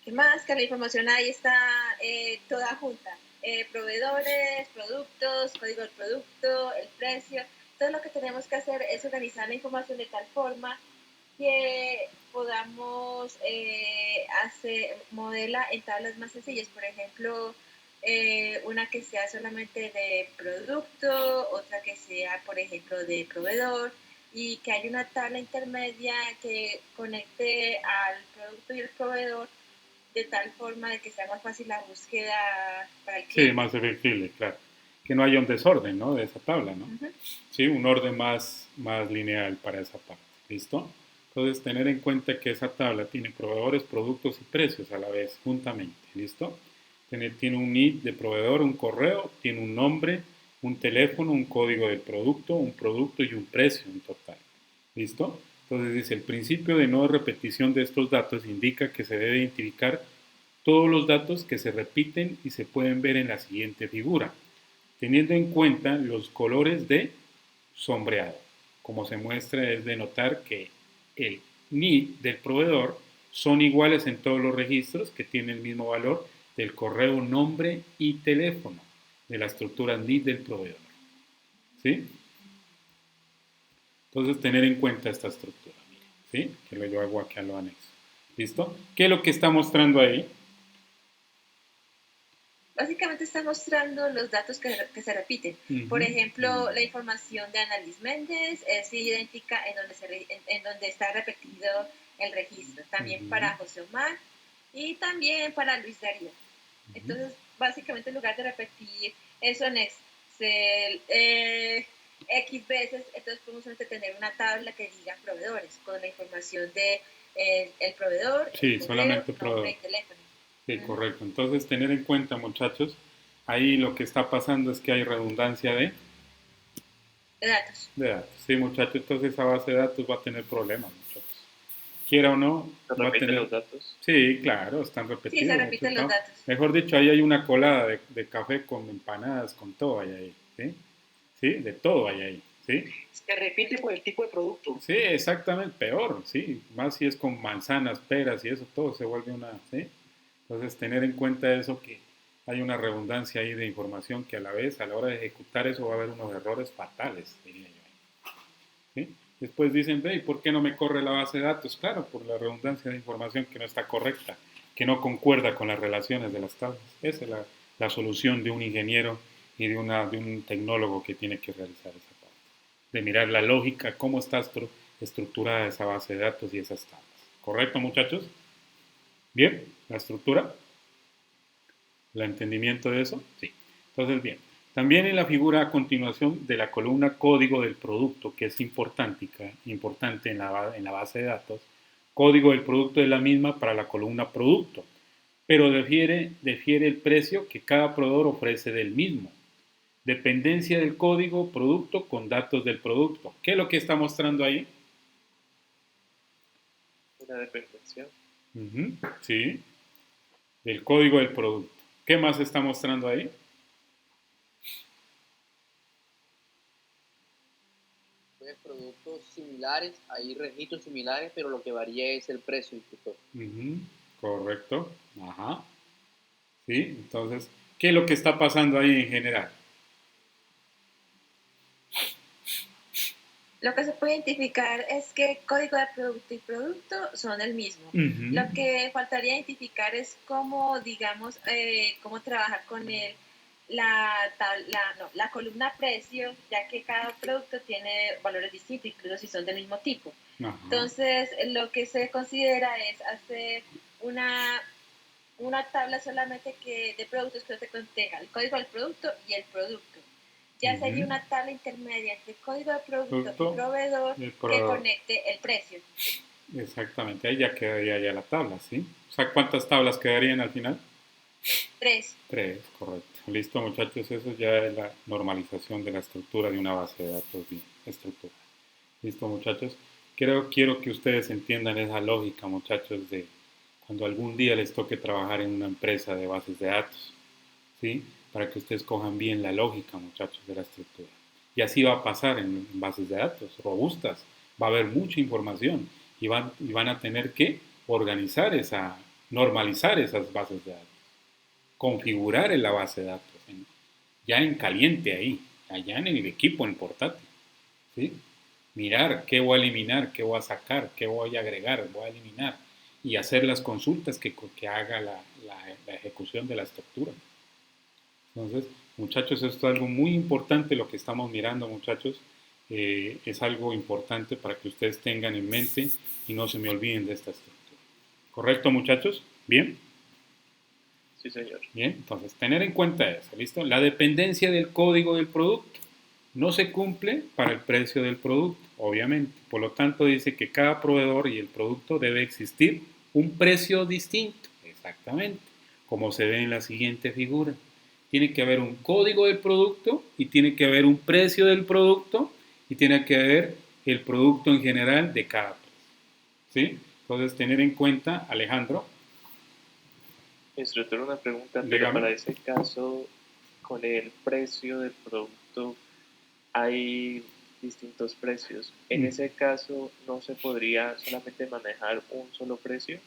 ¿Qué más? Que la información ahí está toda junta. Proveedores, productos, código del producto, el precio. Todo lo que tenemos que hacer es organizar la información de tal forma que podamos modelar en tablas más sencillas. Por ejemplo, una que sea solamente de producto, otra que sea, por ejemplo, de proveedor, y que haya una tabla intermedia que conecte al producto y el proveedor de tal forma de que sea más fácil la búsqueda para el cliente. Sí, más efectivo, claro. Que no haya un desorden, ¿no? De esa tabla, ¿no? Sí, un orden más lineal para esa parte. ¿Listo? Entonces, tener en cuenta que esa tabla tiene proveedores, productos y precios a la vez, juntamente. ¿Listo? Tiene un NID de proveedor, un correo, tiene un nombre, un teléfono, un código del producto, un producto y un precio en total. ¿Listo? Entonces dice, el principio de no repetición de estos datos indica que se debe identificar todos los datos que se repiten y se pueden ver en la siguiente figura, teniendo en cuenta los colores de sombreado. Como se muestra es de notar que el NID del proveedor son iguales en todos los registros que tienen el mismo valor del correo, nombre y teléfono de la estructura NID del proveedor. ¿Sí? Entonces, tener en cuenta esta estructura. ¿Sí? Que lo yo hago aquí a lo anexo. ¿Listo? ¿Qué es lo que está mostrando ahí? Básicamente está mostrando los datos que se repiten. Por ejemplo, la información de Annalise Méndez es idéntica en donde está repetido el registro. También para José Omar y también para Luis Darío. Entonces, básicamente en lugar de repetir eso en Excel X veces, entonces podemos tener una tabla que diga proveedores con la información de el proveedor, sí, el correo, solamente nombre proveedor. y teléfono. Sí, correcto. Entonces, tener en cuenta, muchachos, ahí lo que está pasando es que hay redundancia de datos. De datos. Sí, muchachos, entonces esa base de datos va a tener problemas, muchachos. Quiera o no, ¿Se va a repiten tener... los datos? Sí, claro, están repetidos. Sí, se repiten los datos. Mejor dicho, ahí hay una colada de café con empanadas, con todo ahí, ¿sí? Sí, de todo ahí, ¿sí? Se repite por el tipo de producto. Sí, exactamente, peor, sí. Más si es con manzanas, peras y eso, todo se vuelve una, ¿sí? Entonces, tener en cuenta eso, que hay una redundancia ahí de información que a la vez, a la hora de ejecutar eso, va a haber unos errores fatales, diría yo. ¿Sí? Después dicen, ¿y por qué no me corre la base de datos? Claro, por la redundancia de información que no está correcta, que no concuerda con las relaciones de las tablas. Esa es la solución de un ingeniero y de un tecnólogo que tiene que realizar esa parte. De mirar la lógica, cómo está estructurada esa base de datos y esas tablas. ¿Correcto, muchachos? Bien, la estructura. ¿El entendimiento de eso? Sí. Entonces, bien. También en la figura a continuación de la columna código del producto, que es importante en la base de datos, código del producto es la misma para la columna producto, pero difiere el precio que cada proveedor ofrece del mismo. Dependencia del código producto con datos del producto. ¿Qué es lo que está mostrando ahí? Una dependencia. Sí, del código del producto. ¿Qué más está mostrando ahí? Productos similares, hay registros similares, pero lo que varía es el precio, instructor. Correcto. Ajá. Sí, entonces, ¿qué es lo que está pasando ahí en general? Lo que se puede identificar es que código de producto y producto son el mismo. Lo que faltaría identificar es cómo, digamos, cómo trabajar con la columna precio, ya que cada producto tiene valores distintos, incluso si son del mismo tipo. Ajá. Entonces, lo que se considera es hacer una tabla solamente de productos que te contenga el código del producto y el producto. Ya sería una tabla intermedia entre código de producto y proveedor que conecte el precio. Exactamente, ahí ya quedaría ya la tabla, ¿sí? O sea, ¿cuántas tablas quedarían al final? 3. 3, correcto. Listo, muchachos, eso ya es la normalización de la estructura de una base de datos bien estructurada. Listo, muchachos. Quiero que ustedes entiendan esa lógica, muchachos, de cuando algún día les toque trabajar en una empresa de bases de datos, ¿sí? Para que ustedes cojan bien la lógica, muchachos, de la estructura. Y así va a pasar en bases de datos robustas. Va a haber mucha información y van a tener que normalizar esas bases de datos, configurar en la base de datos, ya en caliente ahí, allá en el equipo, en portátil, ¿sí? Mirar qué voy a eliminar, qué voy a sacar, qué voy a agregar, voy a eliminar y hacer las consultas que haga la ejecución de la estructura. Entonces, muchachos, esto es algo muy importante lo que estamos mirando, muchachos. Es algo importante para que ustedes tengan en mente y no se me olviden de esta estructura. ¿Correcto, muchachos? ¿Bien? Sí, señor. Bien, entonces, tener en cuenta eso, ¿listo? La dependencia del código del producto no se cumple para el precio del producto, obviamente. Por lo tanto, dice que cada proveedor y el producto debe existir un precio distinto, exactamente, como se ve en la siguiente figura. Tiene que haber un código del producto y tiene que haber un precio del producto y tiene que haber el producto en general de cada precio. ¿Sí? Entonces, tener en cuenta, Alejandro. Instructor, una pregunta, pero Dígame. para ese caso, con el precio del producto hay distintos precios. En ese caso, ¿no se podría solamente manejar un solo precio?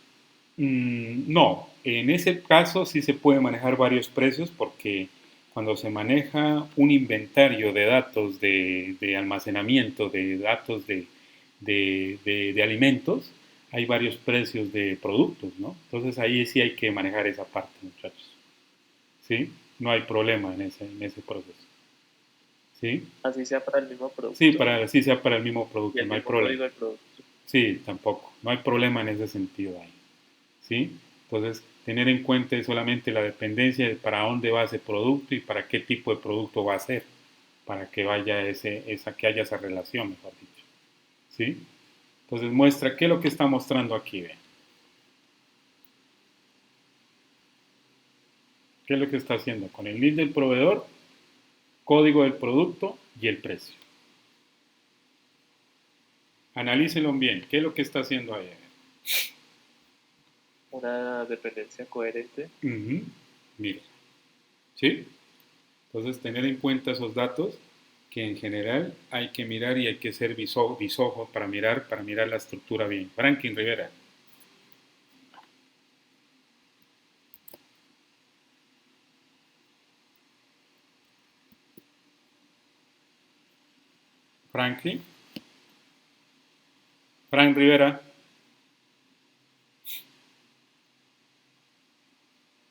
No, en ese caso sí se puede manejar varios precios porque cuando se maneja un inventario de datos de almacenamiento, de datos de alimentos, hay varios precios de productos, ¿no? Entonces ahí sí hay que manejar esa parte, muchachos. ¿Sí? No hay problema en ese proceso. ¿Sí? Así sea para el mismo producto. Sí, así sea para el mismo Y producto, el no hay mismo problema. código del producto. Sí, tampoco. No hay problema en ese sentido ahí. ¿Sí? Entonces, tener en cuenta solamente la dependencia de para dónde va ese producto y para qué tipo de producto va a ser, para que vaya que haya esa relación, mejor dicho. ¿Sí? Entonces, muestra qué es lo que está mostrando aquí, vean. ¿Qué es lo que está haciendo? Con el NID del proveedor, código del producto y el precio. Analícenlo bien. ¿Qué es lo que está haciendo ahí? Una dependencia coherente. Mira. ¿Sí? Entonces, tener en cuenta esos datos que en general hay que mirar y hay que ser bisojo para mirar la estructura bien. Franklin Rivera. Franklin. Frank Rivera.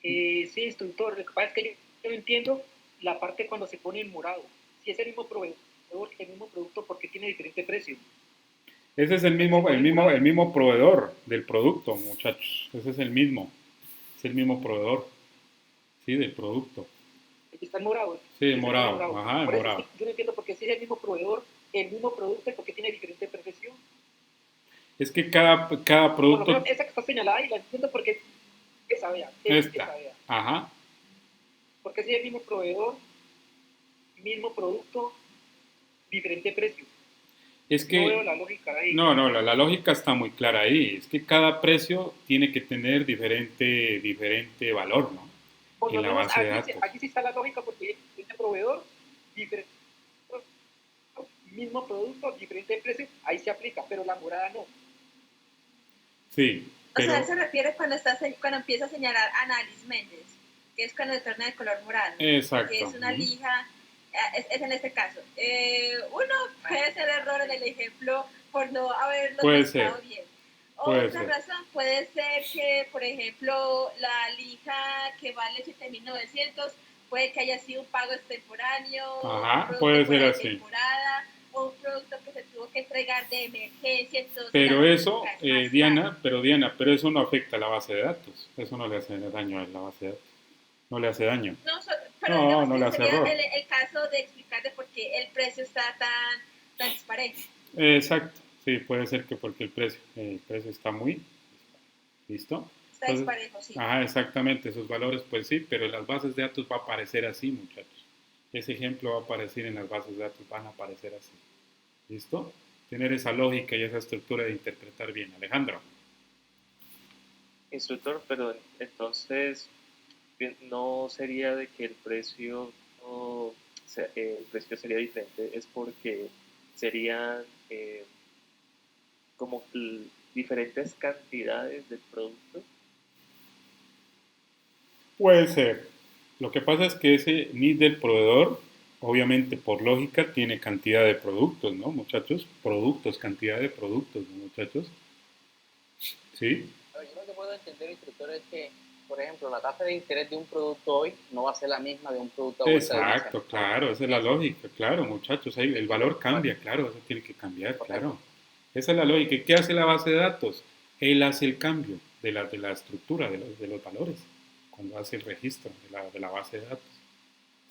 Sí, instructor, lo que pasa es que yo no entiendo la parte cuando se pone en morado. Si es el mismo proveedor, el mismo producto, ¿por qué tiene diferente precio? Ese es el mismo proveedor del producto, muchachos. Ese es el mismo proveedor, sí, del producto. Aquí está en morado. Sí, Aquí está en morado, ajá, Por eso morado. es que yo no entiendo por qué si es el mismo proveedor, el mismo producto, porque tiene diferente profesión. Es que cada Por lo producto menos esa que está señalada y la entiendo porque esa vea, esa está, vea. ajá. Porque si es el mismo proveedor, mismo producto, diferente precio. Es No veo que, la lógica ahí. no, la lógica está muy clara ahí. Es que cada precio tiene que tener diferente valor, ¿no? Por En lo la menos base de datos. aquí sí está la lógica porque este proveedor, diferente, mismo producto, diferente precio, ahí se aplica, pero la morada no. Sí, O sea, pero él se refiere cuando empieza a señalar Annalise Méndez, que es cuando se torna de color morado, que exacto. es una lija, es en este caso. Uno puede hacer error en el ejemplo por no haberlo Puede mezclado ser, bien. puede Otra ser. razón puede ser que, por ejemplo, la lija que vale 7.900 puede que haya sido un pago extemporáneo, un Ajá, producto puede ser fuera de así. temporada, o un producto que se tuvo que entregar de emergencia, entonces la Pero eso, lógica es más cara. Diana, pero eso no afecta a la base de datos. Eso no le hace daño a la base de datos. No le hace daño. No, pero No, digamos no que le ese hace sería error. el caso de explicar de por qué el precio está tan disparejo. Exacto. Sí, puede ser que porque el precio está muy, ¿listo? Está Entonces, disparejo, sí. ajá, exactamente, esos valores, pues sí, pero en las bases de datos va a aparecer así, muchachos. Ese ejemplo va a aparecer en las bases de datos, van a aparecer así. ¿Listo? Tener esa lógica y esa estructura de interpretar bien. Alejandro. Instructor, pero entonces no sería de que el precio, el precio sería diferente, es porque serían como diferentes cantidades de producto. Puede ser. Lo que pasa es que ese need del proveedor, obviamente por lógica, tiene cantidad de productos, ¿no, muchachos? Productos, cantidad de productos, ¿no, muchachos? ¿Sí? Pero yo lo que puedo entender, instructor, es que, por ejemplo, la tasa de interés de un producto hoy no va a ser la misma de un producto a vuelta de una Exacto, semana. claro, esa es la lógica, claro, muchachos. Ahí el valor cambia, claro, eso tiene que cambiar, claro. Esa es la lógica. ¿Y qué hace la base de datos? Él hace el cambio de la estructura, de los valores, cuando hace el registro de la base de datos.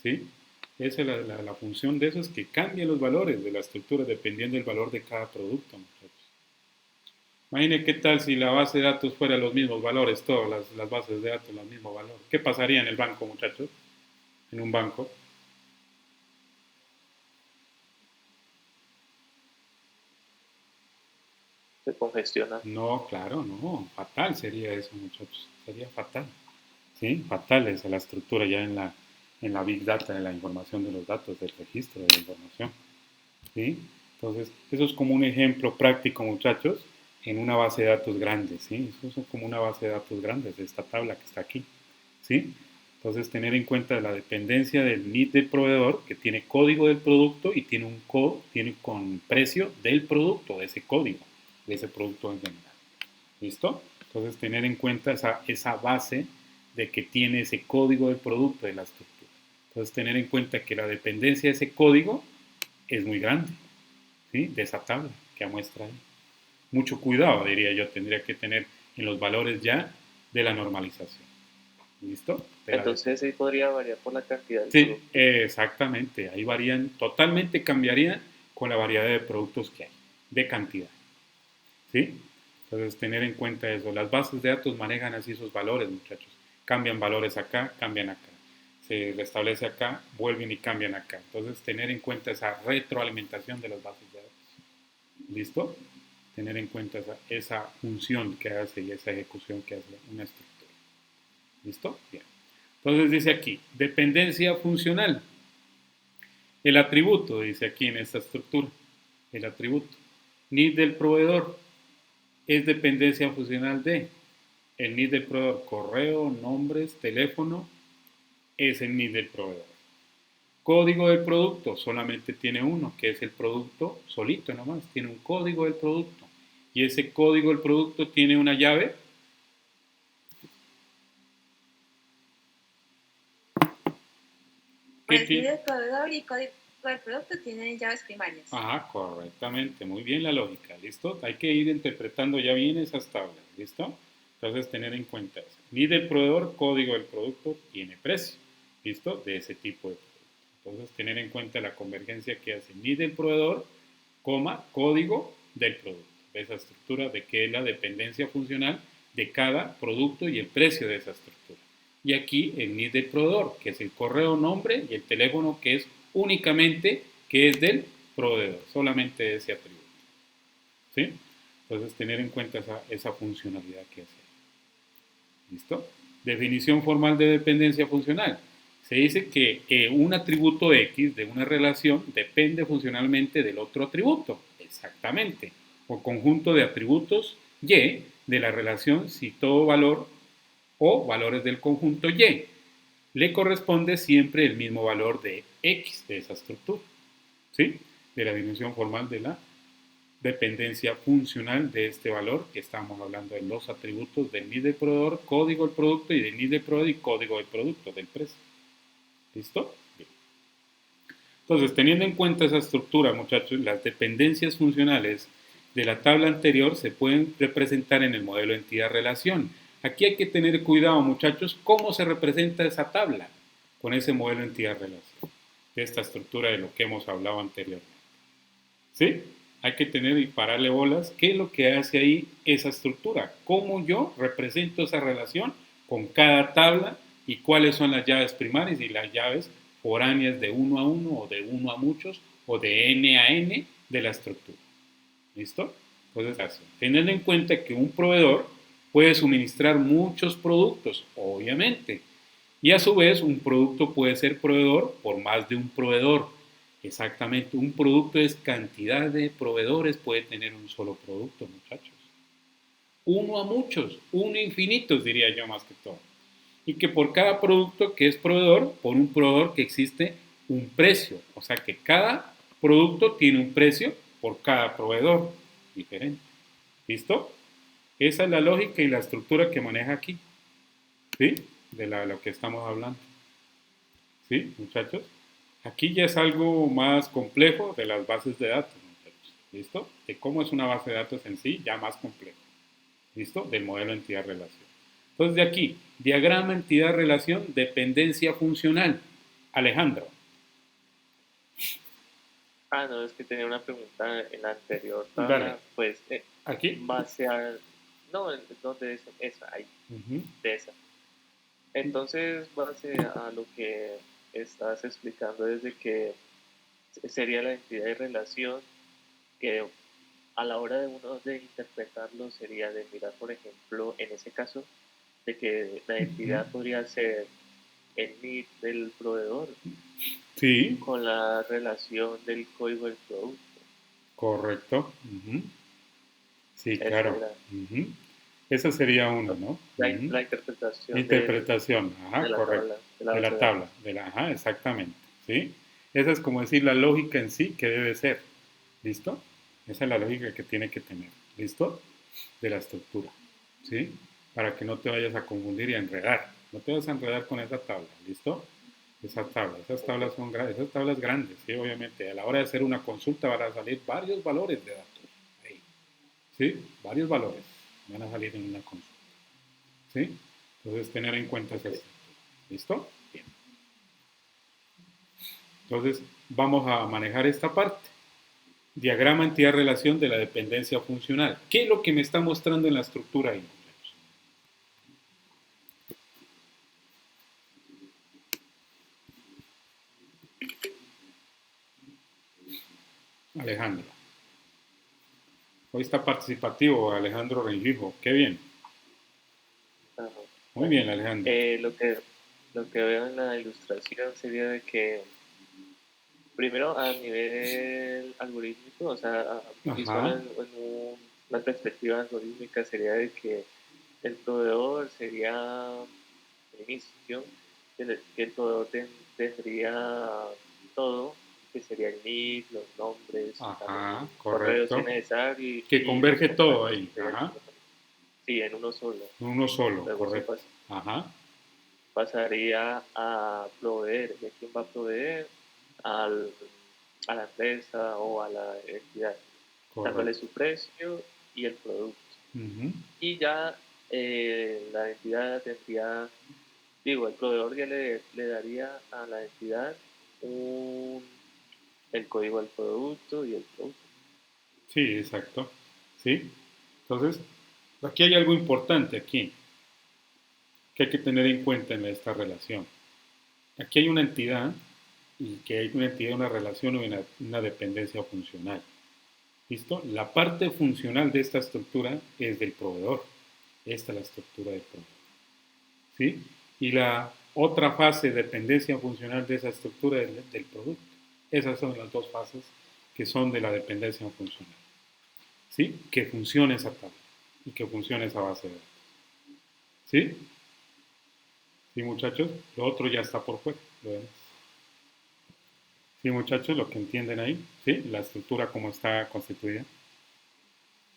¿Sí? Esa es la función de eso, es que cambie los valores de la estructura dependiendo del valor de cada producto, muchachos. Imagine qué tal si la base de datos fuera los mismos valores, todas las bases de datos, los mismos valores. ¿Qué pasaría en el banco, muchachos? En un banco. Se congestiona. No, claro, no. Fatal sería eso, muchachos. Sería fatal. ¿Sí? Fatal es la estructura ya en la Big Data, en la información de los datos, del registro de la información. ¿Sí? Entonces, eso es como un ejemplo práctico, muchachos, en una base de datos grande, ¿sí? Eso es como una base de datos grande, esta tabla que está aquí, ¿sí? Entonces, tener en cuenta la dependencia del NID del proveedor, que tiene código del producto y tiene con precio del producto, de ese código, de ese producto en general. ¿Listo? Entonces, tener en cuenta esa base de que tiene ese código del producto de la estructura. Entonces, tener en cuenta que la dependencia de ese código es muy grande, ¿sí? De esa tabla que muestra ahí. Mucho cuidado, diría yo, tendría que tener en los valores ya de la normalización. ¿Listo? Entonces sí podría variar por la cantidad de Sí, producto. exactamente. Ahí varían, totalmente cambiarían con la variedad de productos que hay, de cantidad. ¿Sí? Entonces, tener en cuenta eso. Las bases de datos manejan así esos valores, muchachos. Cambian valores acá, cambian acá. Se restablece acá, vuelven y cambian acá. Entonces, tener en cuenta esa retroalimentación de las bases de datos. ¿Listo? Tener en cuenta esa función que hace y esa ejecución que hace una estructura. ¿Listo? Bien. Entonces dice aquí, dependencia funcional. El atributo, dice aquí en esta estructura, el atributo. Need del proveedor es dependencia funcional de el need del proveedor, correo, nombres, teléfono, es el need del proveedor. Código del producto, solamente tiene uno, que es el producto solito nomás, tiene un código del producto. Y ese código del producto tiene una llave. ¿Qué Pues ni tiene? del proveedor y código. o el producto tienen llaves primarias. Ajá, correctamente, muy bien la lógica, ¿listo? Hay que ir interpretando ya bien esas tablas, ¿listo? Entonces, tener en cuenta eso. Ni del proveedor, código del producto, tiene precio, ¿listo? De ese tipo de producto. Entonces, tener en cuenta la convergencia que hace ni del proveedor, coma, código del producto. Esa estructura de qué es la dependencia funcional de cada producto y el precio de esa estructura. Y aquí el NID del proveedor, que es el correo, nombre y el teléfono, que es únicamente que es del proveedor, solamente ese atributo. ¿Sí? Entonces, tener en cuenta esa funcionalidad que hace. ¿Listo? Definición formal de dependencia funcional. Se dice que un atributo X de una relación depende funcionalmente del otro atributo. Exactamente. O conjunto de atributos Y de la relación si todo valor o valores del conjunto Y le corresponde siempre el mismo valor de X de esa estructura. ¿Sí? De la definición formal de la dependencia funcional de este valor que estamos hablando de los atributos del NID del proveedor, código del producto y del NID del proveedor y código del producto, del precio. ¿Listo? Bien. Entonces, teniendo en cuenta esa estructura, muchachos, las dependencias funcionales de la tabla anterior se pueden representar en el modelo entidad-relación. Aquí hay que tener cuidado, muchachos, cómo se representa esa tabla con ese modelo entidad-relación, de esta estructura de lo que hemos hablado anteriormente. ¿Sí? Hay que tener y pararle bolas qué es lo que hace ahí esa estructura, cómo yo represento esa relación con cada tabla y cuáles son las llaves primarias y las llaves foráneas de uno a uno o de uno a muchos o de n a n de la estructura. ¿Listo? Entonces, así. Teniendo en cuenta que un proveedor puede suministrar muchos productos, obviamente, y a su vez un producto puede ser proveedor por más de un proveedor. Exactamente, un producto es cantidad de proveedores, puede tener un solo producto, muchachos. Uno a muchos, uno a infinitos, diría yo más que todo. Y que por cada producto que es proveedor, por un proveedor que existe un precio. O sea que cada producto tiene un precio por cada proveedor diferente. ¿Listo? Esa es la lógica y la estructura que maneja aquí. ¿Sí? De lo que estamos hablando. ¿Sí, muchachos? Aquí ya es algo más complejo de las bases de datos, muchachos. ¿Listo? De cómo es una base de datos en sí, ya más complejo. ¿Listo? Del modelo entidad-relación. Entonces, de aquí, diagrama entidad-relación, dependencia funcional. Alejandro. No, es que tenía una pregunta en la anterior Dale. tabla, pues, ¿Aquí? base a... No, no de esa, ahí, de esa. Entonces, base a lo que estás explicando desde que sería la entidad de relación, que a la hora de uno de interpretarlo sería de mirar, por ejemplo, en ese caso, de que la entidad podría ser el NID del proveedor Sí, con la relación del código del producto. correcto. Sí, Eso claro. era Esa sería una, ¿no? la interpretación Interpretación, ajá, de la correcto. tabla, De la base de tabla, ajá, exactamente. ¿Sí? Esa es como decir la lógica en sí que debe ser. ¿Listo? Esa es la lógica que tiene que tener. ¿Listo? De la estructura. ¿Sí? Para que no te vayas a confundir y a enredar. No te vas a enredar con esa tabla. ¿Listo? Esas tablas son esas tablas grandes, ¿sí? Obviamente. A la hora de hacer una consulta van a salir varios valores de datos. Ahí. ¿Sí? Varios valores van a salir en una consulta. ¿Sí? Entonces, tener en cuenta esa estructura. ¿Listo? Bien. Entonces, vamos a manejar esta parte. Diagrama entidad-relación de la dependencia funcional. ¿Qué es lo que me está mostrando en la estructura ahí? Alejandro. Hoy está participativo Alejandro Rengifo. Qué bien. Ajá. Muy bien, Alejandro. Lo que veo en la ilustración sería de que primero a nivel algorítmico, o sea, visual una perspectiva algorítmica sería de que el proveedor sería el inicio, que el proveedor tendría todo, que sería el NID, los nombres, correos si correcto. necesario. Que converge todo ahí. Sí, en uno solo. Uno solo, Luego correcto. Ajá. Pasaría a proveer. ¿Y a quién va a proveer? Al a la empresa o a la entidad, dándole Correcto. su precio y el producto. Ujú. Y ya la entidad tendría, digo, el proveedor ya le daría a la entidad el código del producto y el producto. Sí, exacto. ¿Sí? Entonces, aquí hay algo importante aquí que hay que tener en cuenta en esta relación. Aquí hay una entidad y que hay una entidad, una relación o una dependencia funcional. ¿Listo? La parte funcional de esta estructura es del proveedor. Esta es la estructura del proveedor. ¿Sí? Y la otra fase de dependencia funcional de esa estructura es del producto. Esas son las dos fases que son de la dependencia funcional. ¿Sí? Que funcione esa tabla y que funcione esa base de datos. ¿Sí? ¿Sí, muchachos? Lo otro ya está por fuera. Lo demás. ¿Sí, muchachos? Lo que entienden ahí. ¿Sí? La estructura como está constituida.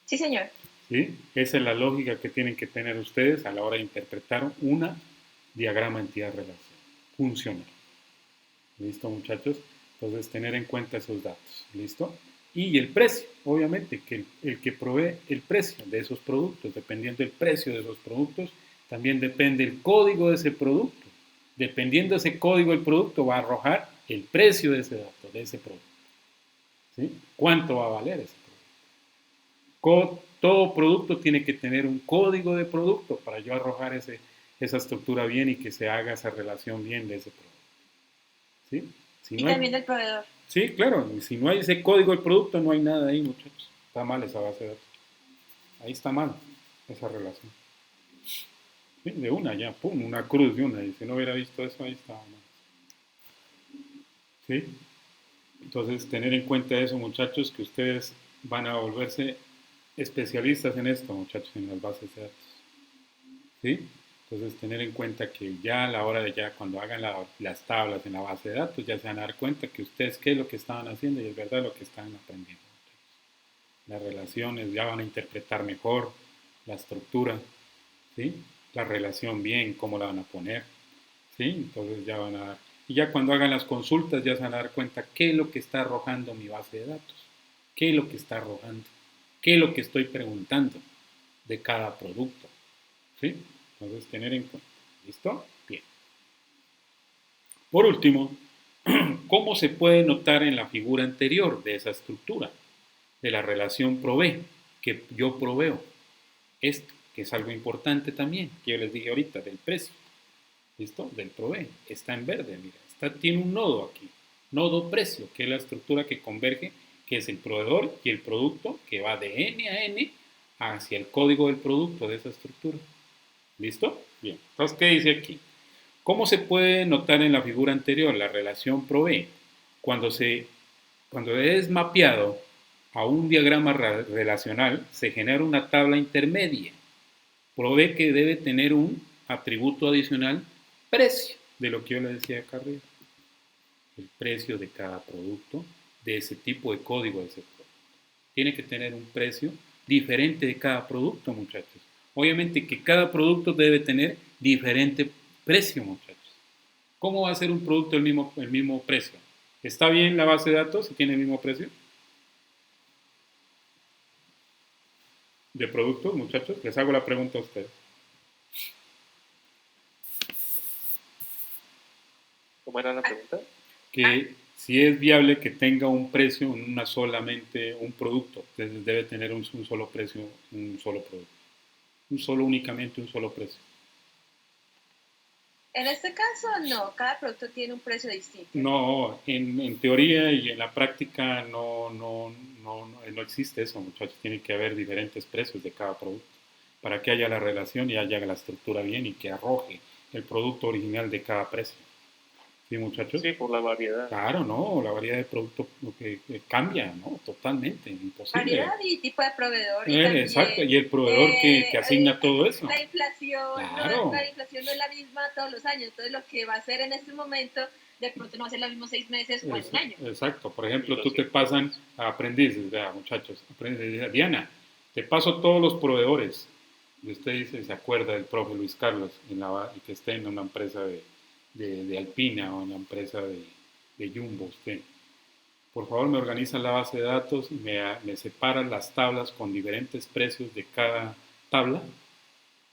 Sí, señor. ¿Sí? Esa es la lógica que tienen que tener ustedes a la hora de interpretar una diagrama entidad-relación funcional. ¿Listo, muchachos? Entonces, tener en cuenta esos datos. ¿Listo? Y el precio, obviamente, que el que provee el precio de esos productos, dependiendo del precio de esos productos, también depende el código de ese producto. Dependiendo de ese código del producto, va a arrojar el precio de ese dato, de ese producto. ¿Sí? ¿Cuánto va a valer ese producto? Todo producto tiene que tener un código de producto para yo arrojar esa estructura bien y que se haga esa relación bien de ese producto. ¿Sí? Si Y no hay, también del proveedor. sí, claro, y si no hay ese código del producto, no hay nada ahí, muchachos. Está mal esa base de datos. Ahí está mal esa relación. Sí, de una ya, pum, una cruz de una. Y si no hubiera visto eso, ahí estaba mal. ¿Sí? Entonces, tener en cuenta eso, muchachos, que ustedes van a volverse especialistas en esto, muchachos, en las bases de datos. ¿Sí? Entonces, tener en cuenta que ya a la hora de ya, cuando hagan las tablas en la base de datos, ya se van a dar cuenta que ustedes qué es lo que estaban haciendo y es verdad lo que están aprendiendo. Las relaciones ya van a interpretar mejor la estructura, ¿sí? La relación bien, cómo la van a poner, ¿sí? Entonces ya van a dar. Y ya cuando hagan las consultas ya se van a dar cuenta qué es lo que está arrojando mi base de datos, qué es lo que está arrojando, qué es lo que estoy preguntando de cada producto, ¿sí? Entonces tener en cuenta. ¿Listo? Bien. Por último, ¿cómo se puede notar en la figura anterior de esa estructura, de la relación provee, que yo proveo? Esto, que es algo importante también, que yo les dije ahorita, del precio. ¿Listo? Del provee. Está en verde, mira. Tiene un nodo aquí. Nodo precio, que es la estructura que converge, que es el proveedor y el producto, que va de N a N hacia el código del producto de esa estructura. ¿Listo? Bien. Entonces, ¿qué dice aquí? ¿Cómo se puede notar en la figura anterior la relación provee? Cuando es mapeado a un diagrama relacional, se genera una tabla intermedia. Provee que debe tener un atributo adicional, precio, de lo que yo le decía acá arriba. El precio de cada producto, de ese tipo de código de ese producto. Tiene que tener un precio diferente de cada producto, muchachos. Obviamente que cada producto debe tener diferente precio, muchachos. ¿Cómo va a ser un producto el mismo precio? ¿Está bien la base de datos si tiene el mismo precio? ¿De productos, muchachos? Les hago la pregunta a ustedes. ¿Cómo era la pregunta? Que si es viable que tenga un precio en una solamente un producto, debe tener un solo precio, un solo producto, únicamente un solo precio. En este caso, no. Cada producto tiene un precio distinto. No, en teoría y en la práctica no existe eso, muchachos. Tiene que haber diferentes precios de cada producto para que haya la relación y haya la estructura bien y que arroje el producto original de cada precio. ¿Sí, muchachos? Sí, por la variedad. Claro, no, la variedad de productos que cambia, ¿no? Totalmente, imposible. Variedad y tipo de proveedor. Y también, Exacto, y el proveedor que asigna todo eso. La inflación, Claro. la inflación no es la misma todos los años. Entonces, lo que va a ser en este momento, de pronto no va a ser lo mismo 6 meses o en un año. Exacto, por ejemplo, tú te pasan a aprendices, vea, muchachos, Diana, te paso todos los proveedores. Y usted dice, se acuerda del profe Luis Carlos, y que esté en una empresa de Alpina o en la empresa de Jumbo, usted. por favor me organizan la base de datos y me separan las tablas con diferentes precios de cada tabla,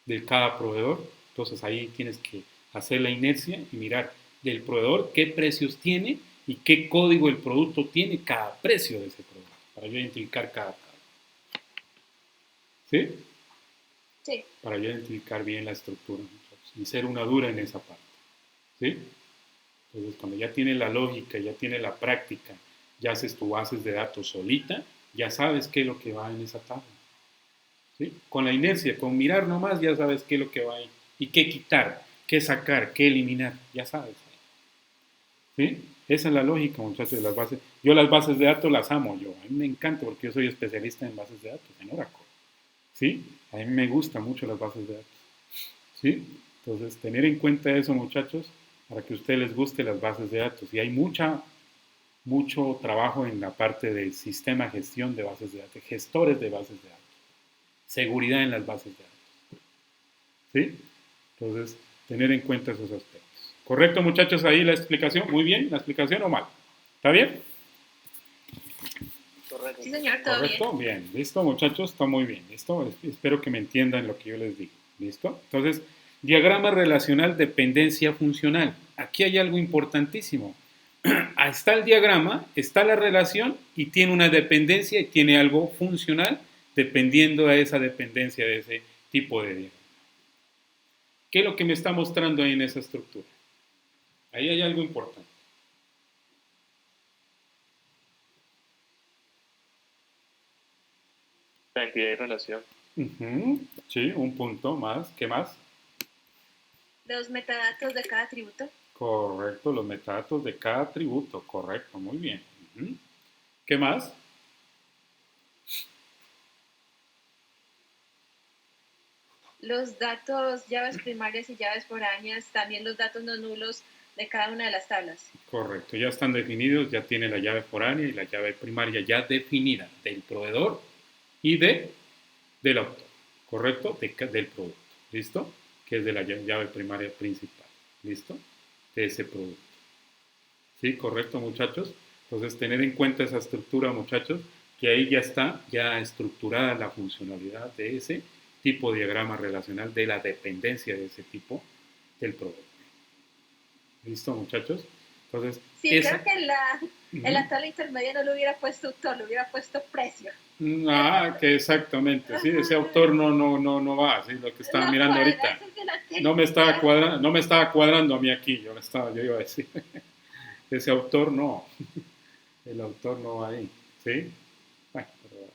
de cada proveedor. Entonces ahí tienes que hacer la inercia y mirar del proveedor qué precios tiene y qué código el producto tiene cada precio de ese producto, para yo identificar cada tabla. ¿Sí? Sí. Para yo identificar bien la estructura, muchachos, y ser una dura en esa parte. ¿Sí? Entonces, cuando ya tienes la lógica, ya tienes la práctica, ya haces tu bases de datos solita, ya sabes qué es lo que va en esa tabla. ¿Sí? Con la inercia, con mirar nomás, ya sabes qué es lo que va ahí. Y qué quitar, qué sacar, qué eliminar, ya sabes. ¿Sí? Esa es la lógica, muchachos, de las bases. Yo las bases de datos las amo yo. A mí me encanta porque yo soy especialista en bases de datos, en Oracle. ¿Sí? A mí me gustan mucho las bases de datos. ¿Sí? Entonces, tener en cuenta eso, muchachos, para que a ustedes les guste las bases de datos. Y hay mucho trabajo en la parte del sistema de gestión de bases de datos, gestores de bases de datos, seguridad en las bases de datos. ¿Sí? Entonces, tener en cuenta esos aspectos. ¿Correcto, muchachos, ahí la explicación? ¿Muy bien? ¿La explicación o mal? ¿Está bien? Correcto. Sí, señor, todo ¿Correcto? bien. Bien. ¿Listo, muchachos? Está muy bien. ¿Listo? Espero que me entiendan lo que yo les digo. ¿Listo? Entonces, diagrama relacional dependencia funcional. Aquí hay algo importantísimo. Está el diagrama, está la relación y tiene una dependencia y tiene algo funcional dependiendo de esa dependencia de ese tipo de diagrama. ¿Qué es lo que me está mostrando ahí en esa estructura? Ahí hay algo importante. La entidad de relación. Sí, un punto más. ¿Qué más? Los metadatos de cada atributo. Correcto, los metadatos de cada atributo. Correcto, muy bien. ¿Qué más? Los datos, llaves primarias y llaves foráneas, también los datos no nulos de cada una de las tablas. Correcto, ya están definidos, ya tiene la llave foránea y la llave primaria ya definida del proveedor y del autor, ¿correcto? Del producto, ¿listo? Que es de la llave primaria principal, ¿listo? De ese producto. ¿Sí? ¿Correcto, muchachos? Entonces, tener en cuenta esa estructura, muchachos, que ahí ya está ya estructurada la funcionalidad de ese tipo de diagrama relacional, de la dependencia de ese tipo del producto. ¿Listo, muchachos? Entonces, Sí, esa, creo que en la tabla intermedia no le hubiera puesto autor, le hubiera puesto precio. que exactamente, sí, ese autor no va, ¿sí? Lo que estaba No mirando cuadra, ahorita, ese es el anterior. no me estaba cuadrando a mí aquí, yo iba a decir, ese autor no, el autor no va ahí, ¿sí? Bueno, pero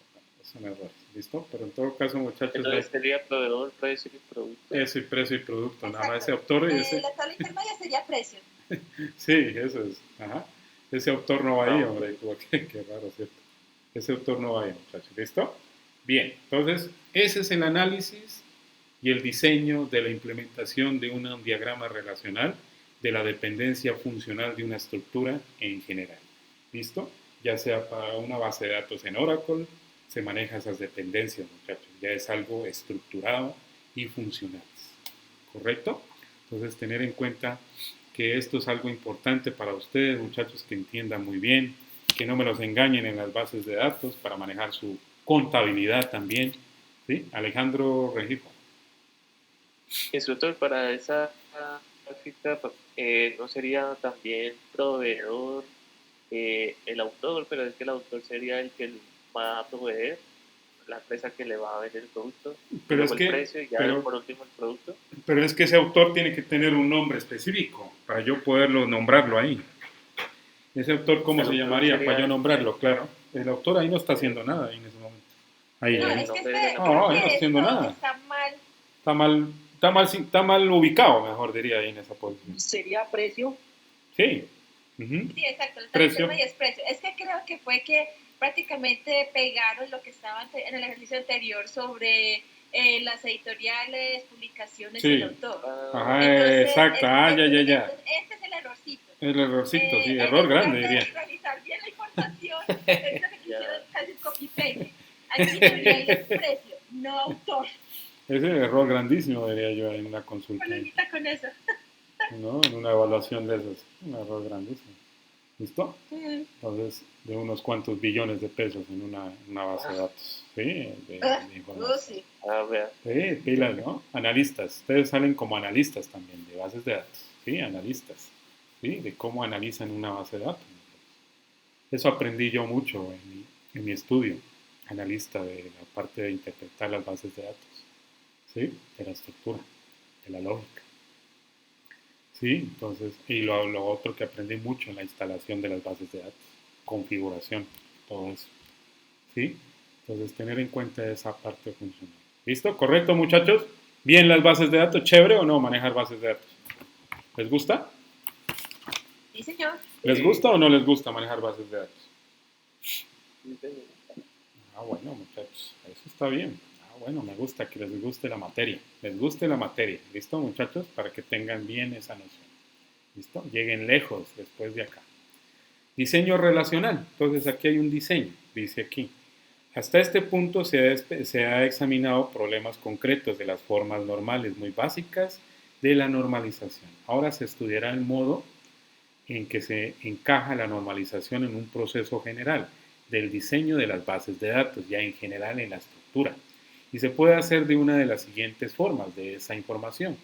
son errores, ¿listo? Pero en todo caso, muchachos, Entonces sería proveedor, precio y producto. eso y precio y producto, nada más ese Exacto. autor y ese, La tabla intermedia sería precio. sí, eso es, ajá, ese autor no va ahí, Ah, hombre, qué raro, ¿cierto? Ese autor no va ahí, muchachos, ¿listo? Bien, entonces, ese es el análisis y el diseño de la implementación de un diagrama relacional de la dependencia funcional de una estructura en general. ¿Listo? Ya sea para una base de datos en Oracle, se maneja esas dependencias, muchachos. Ya es algo estructurado y funcional. ¿Correcto? Entonces, tener en cuenta que esto es algo importante para ustedes, muchachos, que entiendan muy bien, que no me los engañen en las bases de datos para manejar su contabilidad también. ¿Sí? Alejandro Regifo. instructor, para esa gráfica, ¿no sería también proveedor el autor? Pero es que el autor sería el que va a proveer, la empresa que le va a vender el producto, Pero luego es el que, precio y ya pero, por último el producto. pero es que ese autor tiene que tener un nombre específico para yo poderlo nombrarlo ahí. Ese autor, ¿cómo El se autor llamaría para sería yo nombrarlo? Claro. El autor ahí no está haciendo nada ahí en ese momento. Ahí, No, el ahí. es que nombre de la creo No, ahí no está que haciendo esto nada. está mal. Está mal ubicado, mejor diría ahí en esa posición. Sería precio. Sí. Ujú. Sí, exacto, el Precio. intermedio es precio. Es que creo que fue que prácticamente pegaron lo que estaba en el ejercicio anterior sobre las editoriales, publicaciones Sí. y el autor. Ajá, Entonces, exacto. Ya. entonces, este es el errorcito. El errorcito, sí, En error lugar grande de diría. revisar bien la información, es lo que quisieron casi copy-paste. Aquí debería ir precio, no autor. Ese es el error grandísimo, diría yo, en una consulta. Problemita con eso. ¿No? En una evaluación de esos. Un error grandísimo. ¿Listo? Sí. Entonces, de unos cuantos billones de pesos en una base de datos, ¿sí? De información. Sí. A ver, Sí, pilas, ¿no? Analistas. Ustedes salen como analistas también de bases de datos, ¿sí? Analistas, ¿sí? De cómo analizan una base de datos. Eso aprendí yo mucho en mi estudio, analista de la parte de interpretar las bases de datos, ¿sí? De la estructura, de la lógica. Sí, entonces, y lo otro que aprendí mucho en la instalación de las bases de datos, configuración, todo eso. ¿Sí? Entonces, tener en cuenta esa parte funcional. ¿Listo? ¿Correcto, muchachos? ¿Bien las bases de datos? ¿Chévere o no manejar bases de datos? ¿Les gusta? Sí, señor. ¿Les gusta o no les gusta manejar bases de datos? Ah, bueno, muchachos, eso está bien. Ah, bueno, me gusta que les guste la materia. Les guste la materia. ¿Listo, muchachos? Para que tengan bien esa noción. ¿Listo? Lleguen lejos después de acá. Diseño relacional. Entonces aquí hay un diseño, dice aquí. Hasta este punto se ha examinado problemas concretos de las formas normales muy básicas de la normalización. Ahora se estudiará el modo en que se encaja la normalización en un proceso general del diseño de las bases de datos, ya en general en la estructura. Y se puede hacer de una de las siguientes formas de esa información.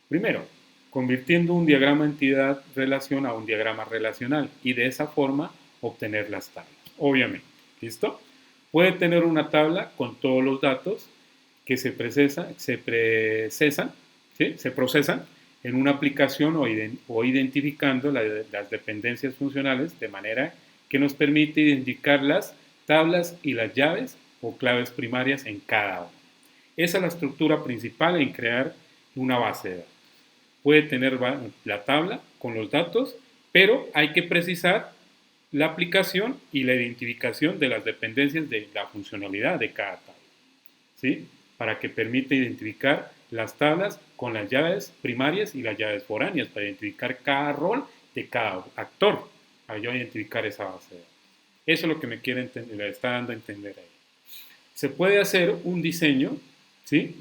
Primero, convirtiendo un diagrama entidad-relación a un diagrama relacional y de esa forma obtener las tablas. Obviamente, ¿listo? Puede tener una tabla con todos los datos que se procesan en una aplicación o identificando las dependencias funcionales de manera que nos permite identificar las tablas y las llaves o claves primarias en cada una. Esa es la estructura principal en crear una base de datos. Puede tener la tabla con los datos, pero hay que precisar la aplicación y la identificación de las dependencias de la funcionalidad de cada tabla, ¿sí? Para que permita identificar las tablas con las llaves primarias y las llaves foráneas, para identificar cada rol de cada actor, para yo identificar esa base de datos. Eso es lo que le está dando a entender ahí. Se puede hacer un diseño, ¿sí?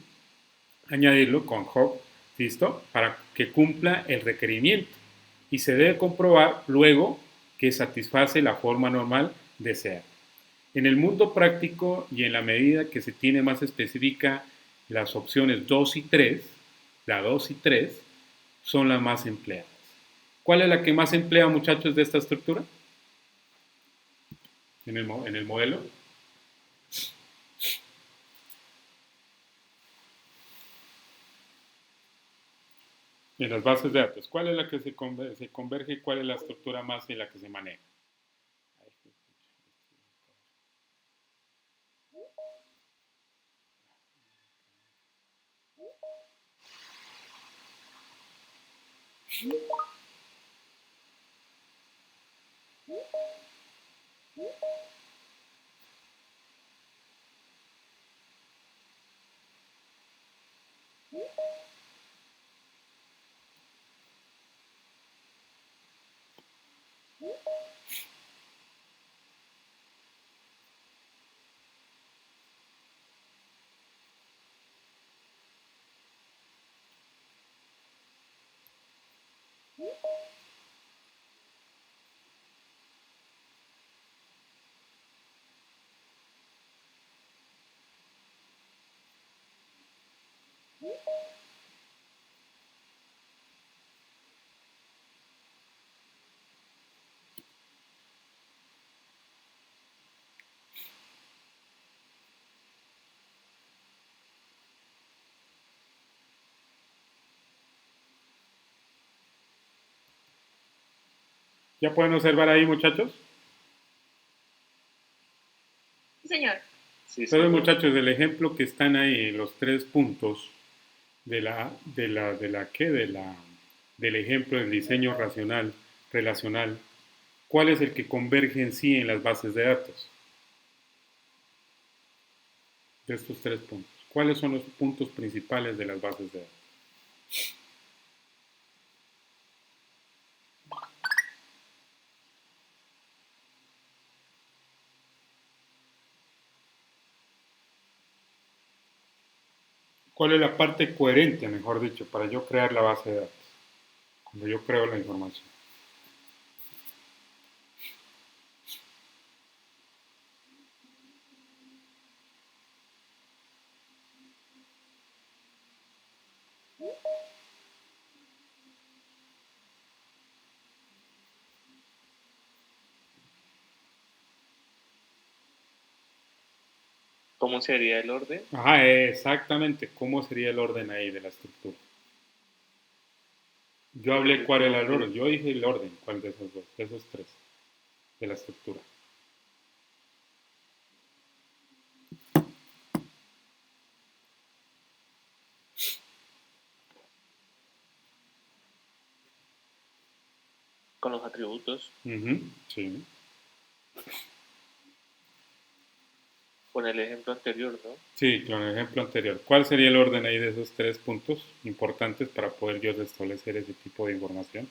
Añadirlo con hub, ¿listo? Para que cumpla el requerimiento y se debe comprobar luego que satisface la forma normal deseada. En el mundo práctico y en la medida que se tiene más específica, las opciones 2 y 3, la 2 y 3, son las más empleadas. ¿Cuál es la que más emplea, muchachos, de esta estructura? En el modelo. En las bases de datos. ¿Cuál es la que se converge y cuál es la estructura más en la que se maneja? ¿Ya pueden observar ahí, muchachos? Sí, señor. sí, Entonces, señor. muchachos, el ejemplo que están ahí, los 3 puntos del ejemplo del diseño relacional, ¿cuál es el que converge en sí en las bases de datos? De estos 3 puntos. ¿Cuáles son los puntos principales de las bases de datos? ¿Cuál es la parte coherente, mejor dicho, para yo crear la base de datos? Cuando yo creo la información. ¿Cómo sería el orden? Ajá, exactamente. ¿Cómo sería el orden ahí de la estructura? Yo hablé cuál era el orden. Yo dije el orden. ¿Cuál de esos dos? De esos tres. De la estructura. Con los atributos, Ujú, sí. con el ejemplo anterior, ¿no? Sí, con el ejemplo anterior. ¿Cuál sería el orden ahí de esos tres puntos importantes para poder yo restablecer ese tipo de información?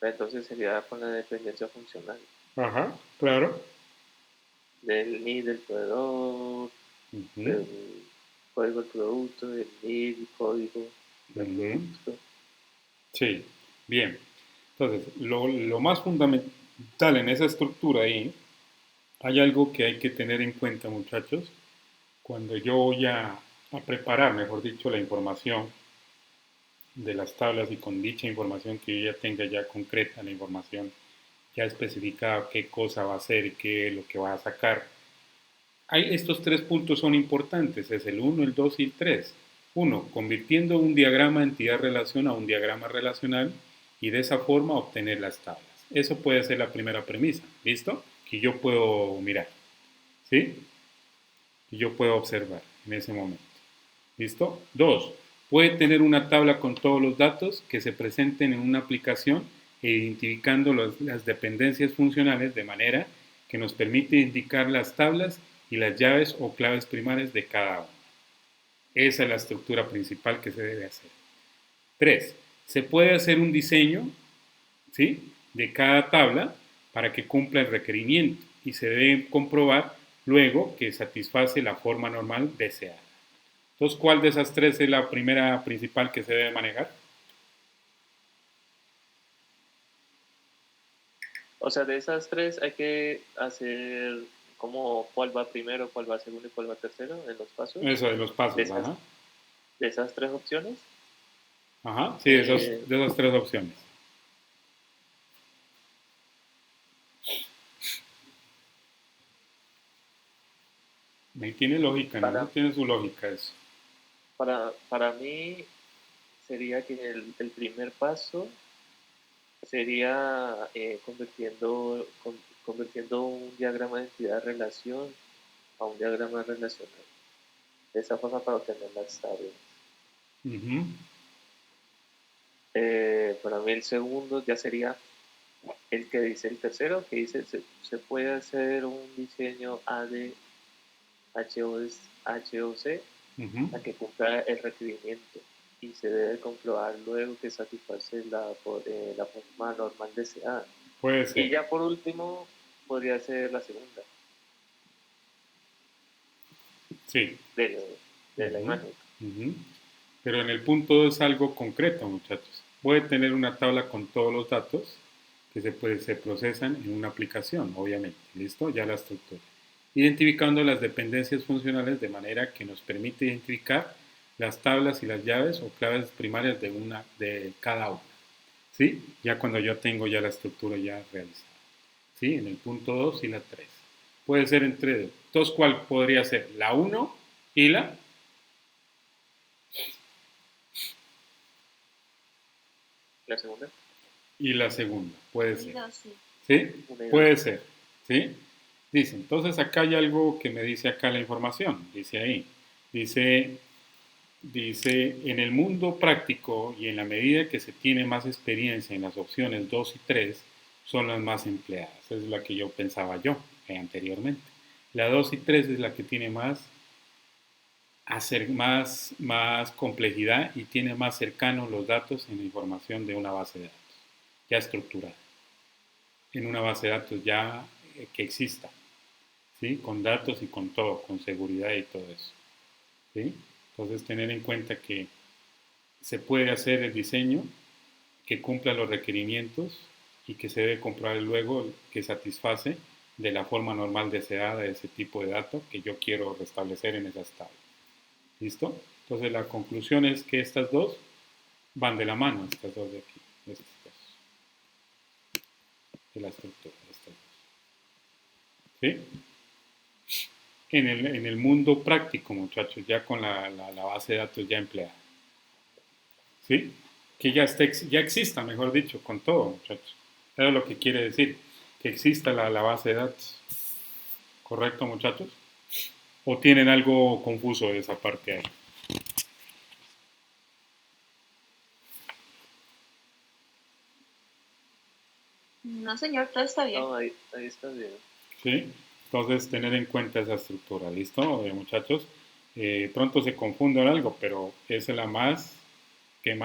Entonces sería con la dependencia funcional Ajá, claro. del NID del proveedor, Ujú, del código del producto, del NID, el código del ujú. producto. Sí, bien. Entonces, lo más fundamental en esa estructura ahí, hay algo que hay que tener en cuenta, muchachos, cuando yo voy a preparar, mejor dicho, la información de las tablas y con dicha información que yo ya tenga ya concreta, la información ya especificada, qué cosa va a hacer y qué es lo que va a sacar. Estos tres puntos son importantes, es el uno, el 2 y el 3. Uno, convirtiendo un diagrama de entidad-relación a un diagrama relacional y de esa forma obtener las tablas. Eso puede ser la primera premisa, ¿listo? Que yo puedo mirar, ¿sí? Que yo puedo observar en ese momento. ¿Listo? Dos, puede tener una tabla con todos los datos que se presenten en una aplicación e identificando las dependencias funcionales de manera que nos permite indicar las tablas y las llaves o claves primarias de cada una. Esa es la estructura principal que se debe hacer. Tres, se puede hacer un diseño, ¿sí?, de cada tabla para que cumpla el requerimiento y se debe comprobar luego que satisface la forma normal deseada. Entonces, ¿cuál de esas tres es la primera principal que se debe manejar? O sea, de esas tres hay que hacer como cuál va primero, cuál va segundo y cuál va tercero en los pasos. Eso de los De pasos, esas, ajá. de esas tres opciones. Ajá, sí, Eh, de esas tres opciones. Ahí tiene lógica, ¿no? Eso para, tiene su lógica eso. para mí sería que el primer paso sería convirtiendo un diagrama de entidad-relación a un diagrama relacional. De esa forma para obtener las tareas. Ujú. Para mí el segundo ya sería el que dice el tercero, que dice se puede hacer un diseño AD HOC Ujú. a que cumpla el requerimiento y se debe comprobar luego que satisface la forma normal deseada. Puede Y ser. ya por último podría ser la segunda Sí. de la Ujú, imagen. ujú. Pero en el punto es algo concreto, muchachos. Puede tener una tabla con todos los datos que se procesan en una aplicación, obviamente. ¿Listo? Ya la estructura. Identificando las dependencias funcionales de manera que nos permite identificar las tablas y las llaves o claves primarias de cada una. ¿Sí? Ya cuando yo tengo ya la estructura ya realizada. ¿Sí? En el punto 2 y la 3. Puede ser entre dos. ¿Cuál podría ser? La uno y La segunda, la segunda. Puede ser. No, sí. ¿Sí? una y dos. Puede ser. ¿Sí? Dice, entonces acá hay algo que me dice acá la información. Dice ahí. Dice, en el mundo práctico y en la medida que se tiene más experiencia en las opciones 2 y 3, son las más empleadas. Esa es la que yo pensaba yo anteriormente. La 2 y 3 es la que tiene más complejidad y tiene más cercanos los datos en la información de una base de datos, ya estructurada, en una base de datos ya que exista, ¿sí? Con datos y con todo, con seguridad y todo eso, ¿sí? Entonces tener en cuenta que se puede hacer el diseño que cumpla los requerimientos y que se debe comprobar luego que satisface de la forma normal deseada de ese tipo de datos que yo quiero restablecer en esas tablas. ¿Listo? Entonces la conclusión es que estas dos van de la mano, estas dos de aquí, de estos dos, de la estructura. De estas dos. ¿sí? En el mundo práctico, muchachos, ya con la base de datos ya empleada, ¿sí? Que ya, ya exista, mejor dicho, con todo, muchachos. Eso es lo que quiere decir, que exista la base de datos. ¿Correcto, muchachos? ¿O tienen algo confuso de esa parte ahí? No, señor, todo está bien. No, ahí está bien. ¿Sí? Entonces, tener en cuenta esa estructura, ¿listo, muchachos? Pronto se confunde algo, pero es la más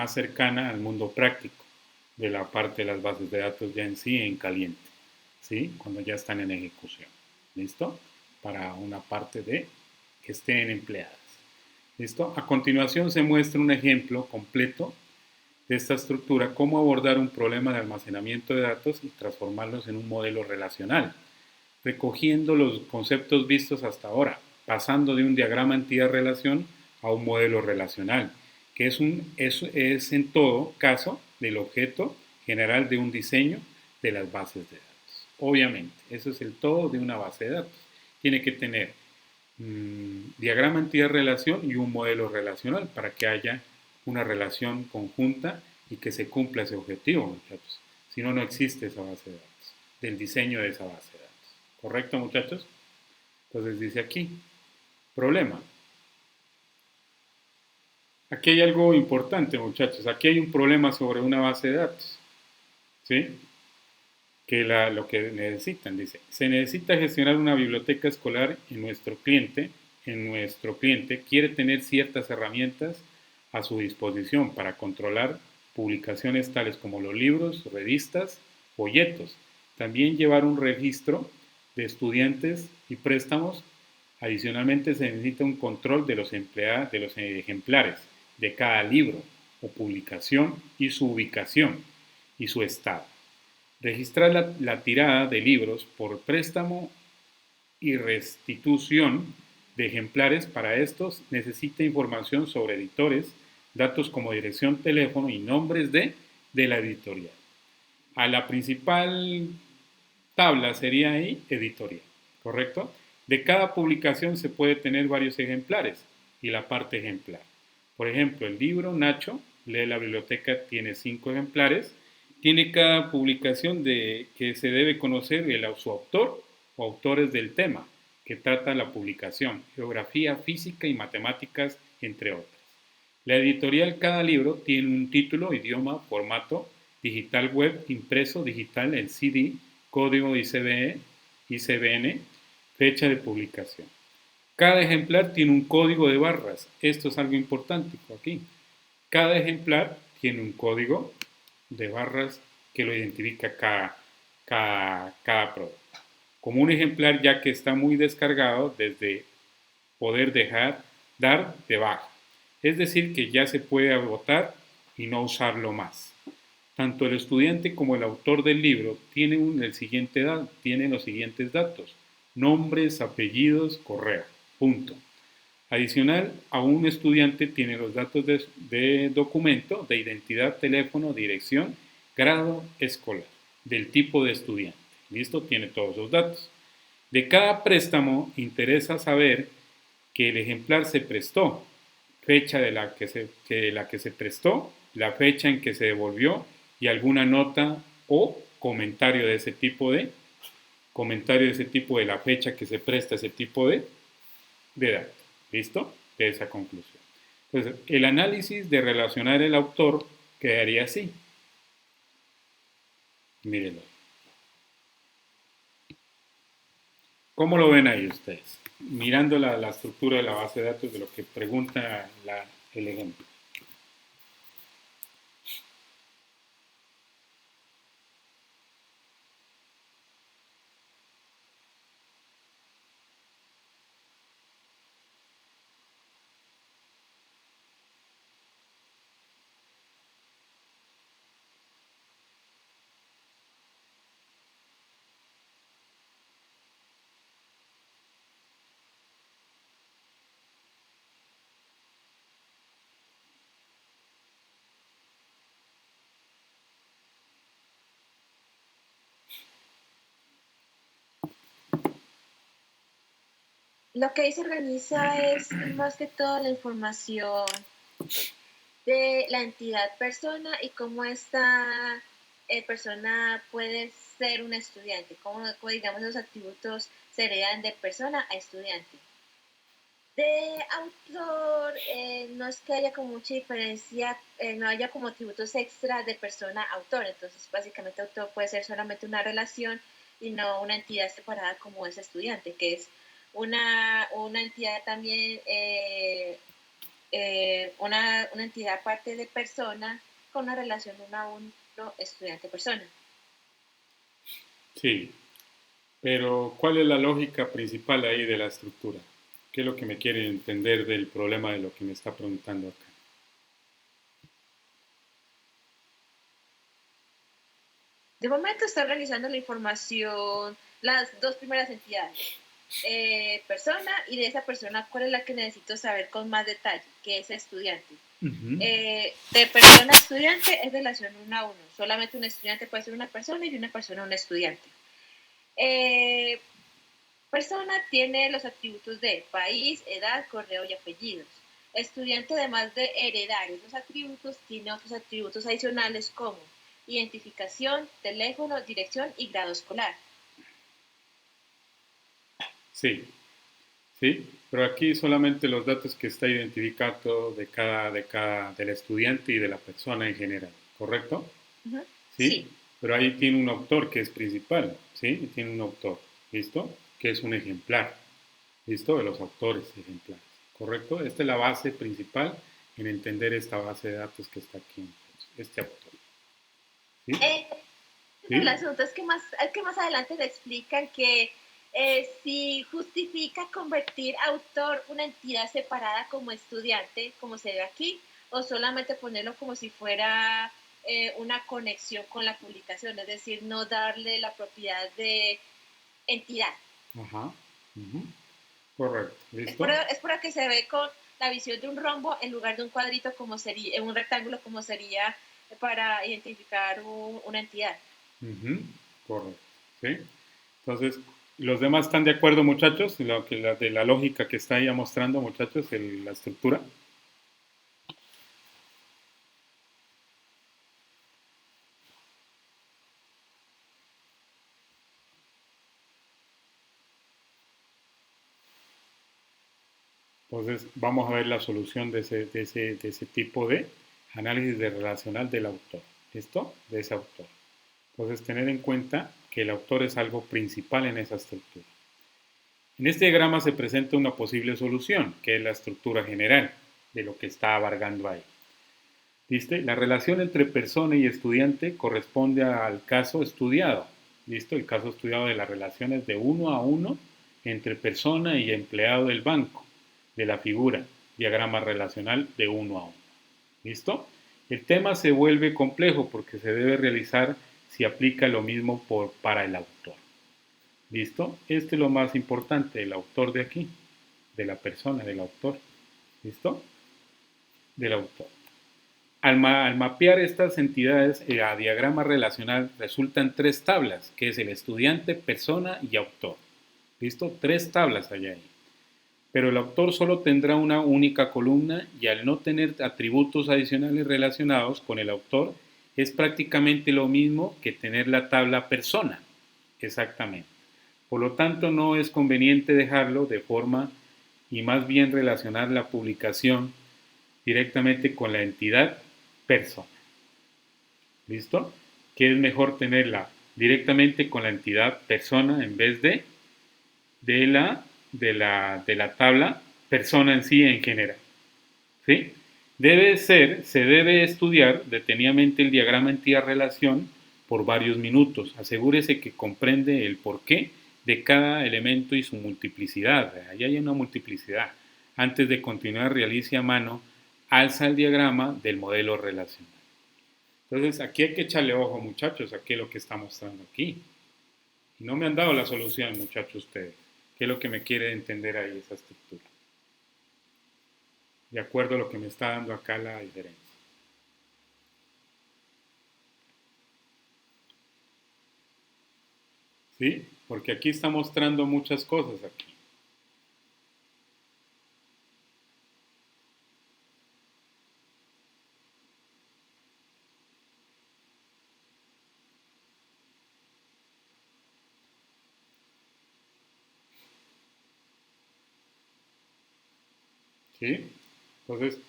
cercana al mundo práctico de la parte de las bases de datos ya en sí en caliente, ¿sí? Cuando ya están en ejecución, ¿listo? Para una parte de que estén empleadas, ¿listo? A continuación se muestra un ejemplo completo de esta estructura, cómo abordar un problema de almacenamiento de datos y transformarlos en un modelo relacional, recogiendo los conceptos vistos hasta ahora, pasando de un diagrama entidad-relación a un modelo relacional, que es en todo caso del objeto general de un diseño de las bases de datos. Obviamente, eso es el todo de una base de datos. Tiene que tener diagrama entidad-relación y un modelo relacional para que haya una relación conjunta y que se cumpla ese objetivo, muchachos. Si no, no existe esa base de datos, del diseño de esa base de datos. ¿Correcto, muchachos? Entonces dice aquí, problema. Aquí hay algo importante, muchachos. Aquí hay un problema sobre una base de datos. ¿Sí? Que lo que necesitan, dice, se necesita gestionar una biblioteca escolar y nuestro cliente quiere tener ciertas herramientas a su disposición para controlar publicaciones tales como los libros, revistas, folletos. También llevar un registro de estudiantes y préstamos. Adicionalmente se necesita un control de los ejemplares de cada libro o publicación y su ubicación y su estado. Registrar la tirada de libros por préstamo y restitución de ejemplares. Para estos necesita información sobre editores, datos como dirección, teléfono y nombres de la editorial. A la principal tabla sería ahí editorial, ¿correcto? De cada publicación se puede tener varios ejemplares y la parte ejemplar. Por ejemplo, el libro Nacho, lee la biblioteca, tiene 5 ejemplares. Tiene cada publicación que se debe conocer su autor o autores del tema que trata la publicación, geografía, física y matemáticas, entre otras. La editorial cada libro tiene un título, idioma, formato, digital web, impreso, digital, el CD, código ISBN, fecha de publicación. Cada ejemplar tiene un código de barras. Esto es algo importante aquí. Cada ejemplar tiene un código de barras que lo identifica cada producto. Como un ejemplar ya que está muy descargado desde poder dar de baja. Es decir, que ya se puede agotar y no usarlo más. Tanto el estudiante como el autor del libro tienen los siguientes datos: nombres, apellidos, correo, punto. Adicional, a un estudiante tiene los datos de documento, de identidad, teléfono, dirección, grado escolar, del tipo de estudiante. ¿Listo? Tiene todos los datos. De cada préstamo interesa saber que el ejemplar se prestó, fecha de la que se prestó, la fecha en que se devolvió y alguna nota o comentario de ese tipo de la fecha que se presta ese tipo de datos. ¿Listo? De esa conclusión. Entonces, el análisis de relacionar el autor quedaría así. Mírenlo. ¿Cómo lo ven ahí ustedes? Mirando la estructura de la base de datos de lo que pregunta el ejemplo. Lo que ahí se organiza es más que todo la información de la entidad persona y cómo esta persona puede ser un estudiante, cómo, digamos los atributos se heredan de persona a estudiante. De autor, no es que haya como mucha diferencia, no haya como atributos extra de persona a autor, entonces básicamente autor puede ser solamente una relación y no una entidad separada como es estudiante, que es una entidad también, una entidad aparte de persona con una relación uno a uno estudiante-persona. Sí, pero ¿cuál es la lógica principal ahí de la estructura? ¿Qué es lo que me quiere entender del problema de lo que me está preguntando acá? De momento está organizando la información, las dos primeras entidades, persona y de esa persona cuál es la que necesito saber con más detalle, que es estudiante. De persona a estudiante es relación uno a uno. Solamente un estudiante puede ser una persona y una persona un estudiante. Persona tiene los atributos de país, edad, correo y apellidos. Estudiante, además de heredar esos atributos, tiene otros atributos adicionales como identificación, teléfono, dirección y grado escolar. Sí, sí, pero aquí solamente los datos que está identificado del estudiante y de la persona en general, ¿correcto? Uh-huh. ¿Sí? Sí. Pero ahí tiene un autor que es principal, ¿sí? Tiene un autor, ¿listo? Que es un ejemplar, ¿listo? De los autores ejemplares, ¿correcto? Esta es la base principal en entender esta base de datos que está aquí, este autor, ¿sí? El ¿Sí? asunto es que más adelante le explican que si justifica convertir autor una entidad separada como estudiante, como se ve aquí, o solamente ponerlo como si fuera una conexión con la publicación, es decir, no darle la propiedad de entidad. Ajá. Uh-huh. Correcto. ¿Listo? Es por que se ve con la visión de un rombo en lugar de un cuadrito como sería, un rectángulo como sería para identificar una entidad. Uh-huh. Correcto. ¿Sí? Entonces, ¿los demás están de acuerdo, muchachos? De la lógica que está ahí mostrando, muchachos, la estructura. Entonces, vamos a ver la solución de ese tipo de análisis de relacional del autor. ¿Listo? De ese autor. Entonces, tener en cuenta que el autor es algo principal en esa estructura. En este diagrama se presenta una posible solución, que es la estructura general de lo que está abarcando ahí. ¿Viste? La relación entre persona y estudiante corresponde al caso estudiado. ¿Listo? El caso estudiado de las relaciones de uno a uno entre persona y empleado del banco, de la figura, diagrama relacional de uno a uno. ¿Listo? El tema se vuelve complejo porque se debe realizar si aplica lo mismo para el autor. ¿Listo? Este es lo más importante, el autor de aquí, de la persona, del autor. ¿Listo? Del autor. Al mapear estas entidades a diagrama relacional resultan tres tablas, que es el estudiante, persona y autor. ¿Listo? Tres tablas hay ahí. Pero el autor solo tendrá una única columna y al no tener atributos adicionales relacionados con el autor es prácticamente lo mismo que tener la tabla persona. Exactamente. Por lo tanto, no es conveniente dejarlo de forma y más bien relacionar la publicación directamente con la entidad persona. ¿Listo? Que es mejor tenerla directamente con la entidad persona en vez de la tabla persona en sí en general. ¿Sí? Se debe estudiar detenidamente el diagrama entidad-relación por varios minutos. Asegúrese que comprende el porqué de cada elemento y su multiplicidad. Ahí hay una multiplicidad. Antes de continuar, realice a mano, alza el diagrama del modelo relacional. Entonces, aquí hay que echarle ojo, muchachos, a qué es lo que está mostrando aquí. Y no me han dado la solución, muchachos, ustedes. ¿Qué es lo que me quiere entender ahí esa estructura? De acuerdo a lo que me está dando acá la diferencia. ¿Sí? Porque aquí está mostrando muchas cosas aquí. ¿sí? Entonces,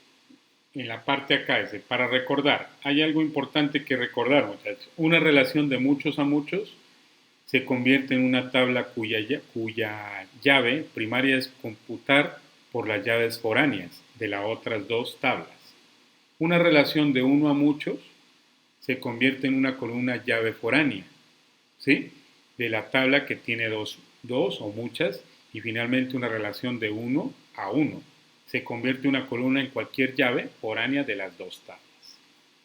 en la parte acá dice, para recordar, hay algo importante que recordar, muchachos. Una relación de muchos a muchos se convierte en una tabla cuya llave primaria es computar por las llaves foráneas de las otras dos tablas. Una relación de uno a muchos se convierte en una columna llave foránea, ¿sí? De la tabla que tiene dos o muchas, y finalmente una relación de uno a uno. Se convierte una columna en cualquier llave foránea de las dos tablas,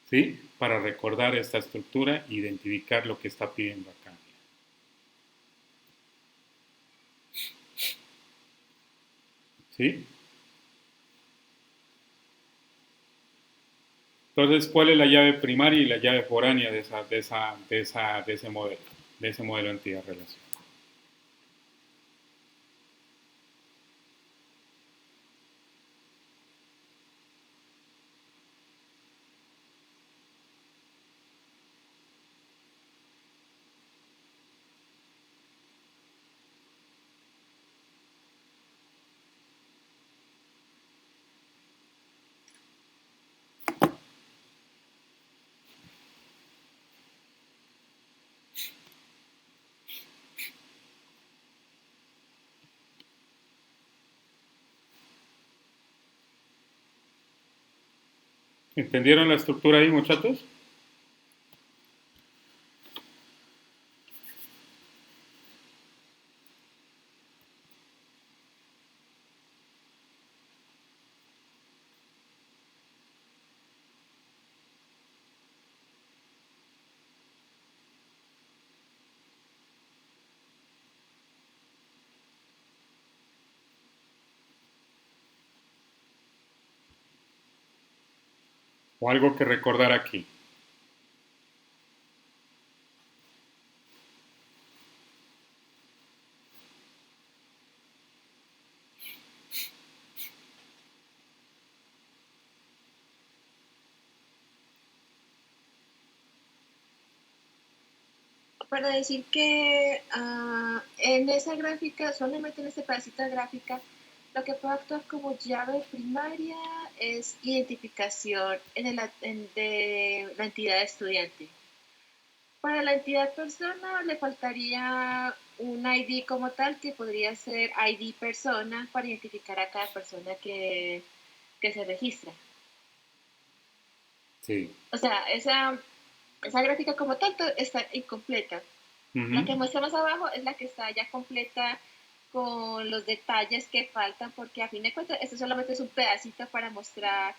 ¿sí? Para recordar esta estructura e identificar lo que está pidiendo acá. ¿Sí? Entonces, ¿cuál es la llave primaria y la llave foránea de ese modelo? De ese modelo de entidad-relación. ¿Entendieron la estructura ahí, muchachos? ¿O algo que recordar aquí? Para decir que en esa gráfica, solamente en este pedacito de gráfica, lo que puede actuar como llave primaria es identificación de la entidad estudiante. Para la entidad persona le faltaría un ID como tal, que podría ser ID persona, para identificar a cada persona que se registra. Sí. O sea, esa gráfica como tal está incompleta. La que muestra más abajo es la que está ya completa con los detalles que faltan, porque a fin de cuentas esto solamente es un pedacito para mostrar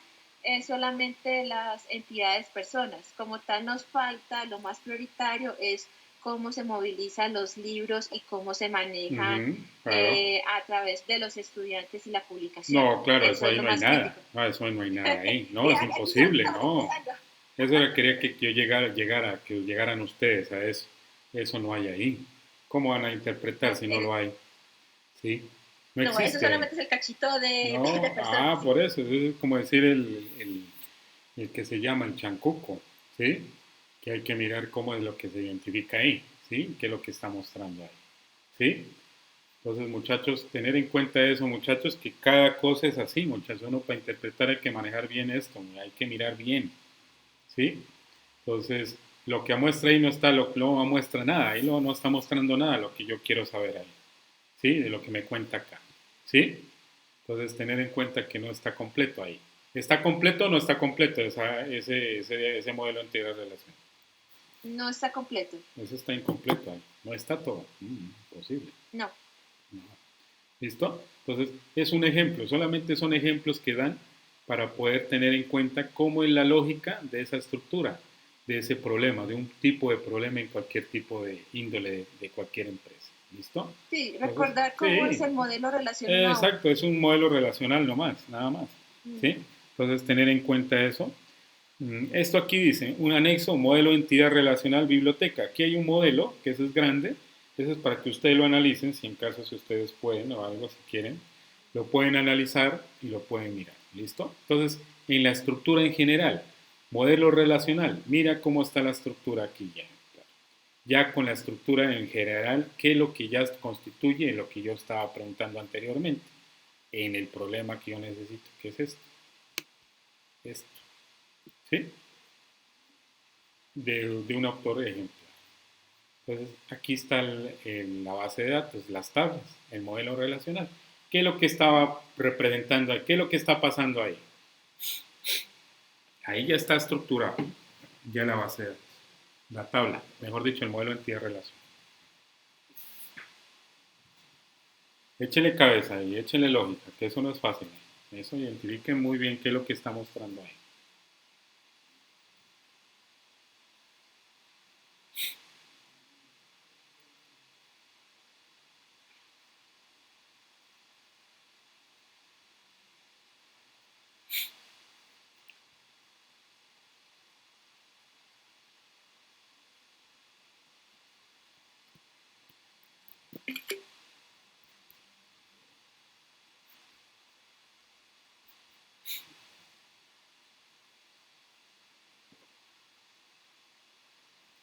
solamente las entidades personas. Como tal nos falta, lo más prioritario es cómo se movilizan los libros y cómo se manejan claro. A través de los estudiantes y la publicación. No, claro, eso ahí es no hay nada. No, eso no hay nada ahí. No, es imposible, no. Eso era quería que yo llegara, que llegaran ustedes a eso. Eso no hay ahí. ¿Cómo van a interpretar si no lo hay? ¿Sí? No No, eso existe. solamente es el cachito de No, personas. por eso. Es como decir el que se llama el chancuco, ¿sí? Que hay que mirar cómo es lo que se identifica ahí, ¿sí? ¿Qué es lo que está mostrando ahí? ¿Sí? Entonces, muchachos, tener en cuenta eso, muchachos, que cada cosa es así, muchachos. Uno para interpretar hay que manejar bien esto, hay que mirar bien, ¿sí? Entonces, lo que muestra ahí no está, lo que no muestra nada, ahí no está mostrando nada lo que yo quiero saber ahí, ¿sí? De lo que me cuenta acá, ¿sí? Entonces, tener en cuenta que no está completo ahí. ¿Está completo o no está completo ese modelo de entidad-relación? No está completo. Eso está incompleto ahí. No está todo. Imposible. No. ¿Listo? Entonces, es un ejemplo. Solamente son ejemplos que dan para poder tener en cuenta cómo es la lógica de esa estructura, de ese problema, de un tipo de problema en cualquier tipo de índole de cualquier empresa. ¿Listo? Sí, recordar cómo es el modelo relacional. Exacto, es un modelo relacional nomás, nada más. ¿Sí? Entonces, tener en cuenta eso. Esto aquí dice, un anexo, modelo de entidad relacional, biblioteca. Aquí hay un modelo, que eso es grande. Eso es para que ustedes lo analicen, si en caso si ustedes pueden o algo, si quieren. Lo pueden analizar y lo pueden mirar. ¿Listo? Entonces, en la estructura en general, modelo relacional, mira cómo está la estructura aquí ya. Ya con la estructura en general, qué es lo que ya constituye lo que yo estaba preguntando anteriormente. en el problema que yo necesito, que es esto. Esto. ¿Sí? De un autor ejemplar. Entonces, aquí está la base de datos, las tablas, el modelo relacional. ¿Qué es lo que estaba representando ahí? ¿Qué es lo que está pasando ahí? Ahí ya está estructurado, ya la base de datos, la tabla, mejor dicho, el modelo de entidad-relación. Échele cabeza y échele lógica, que eso no es fácil. Eso identifiquen muy bien qué es lo que está mostrando ahí.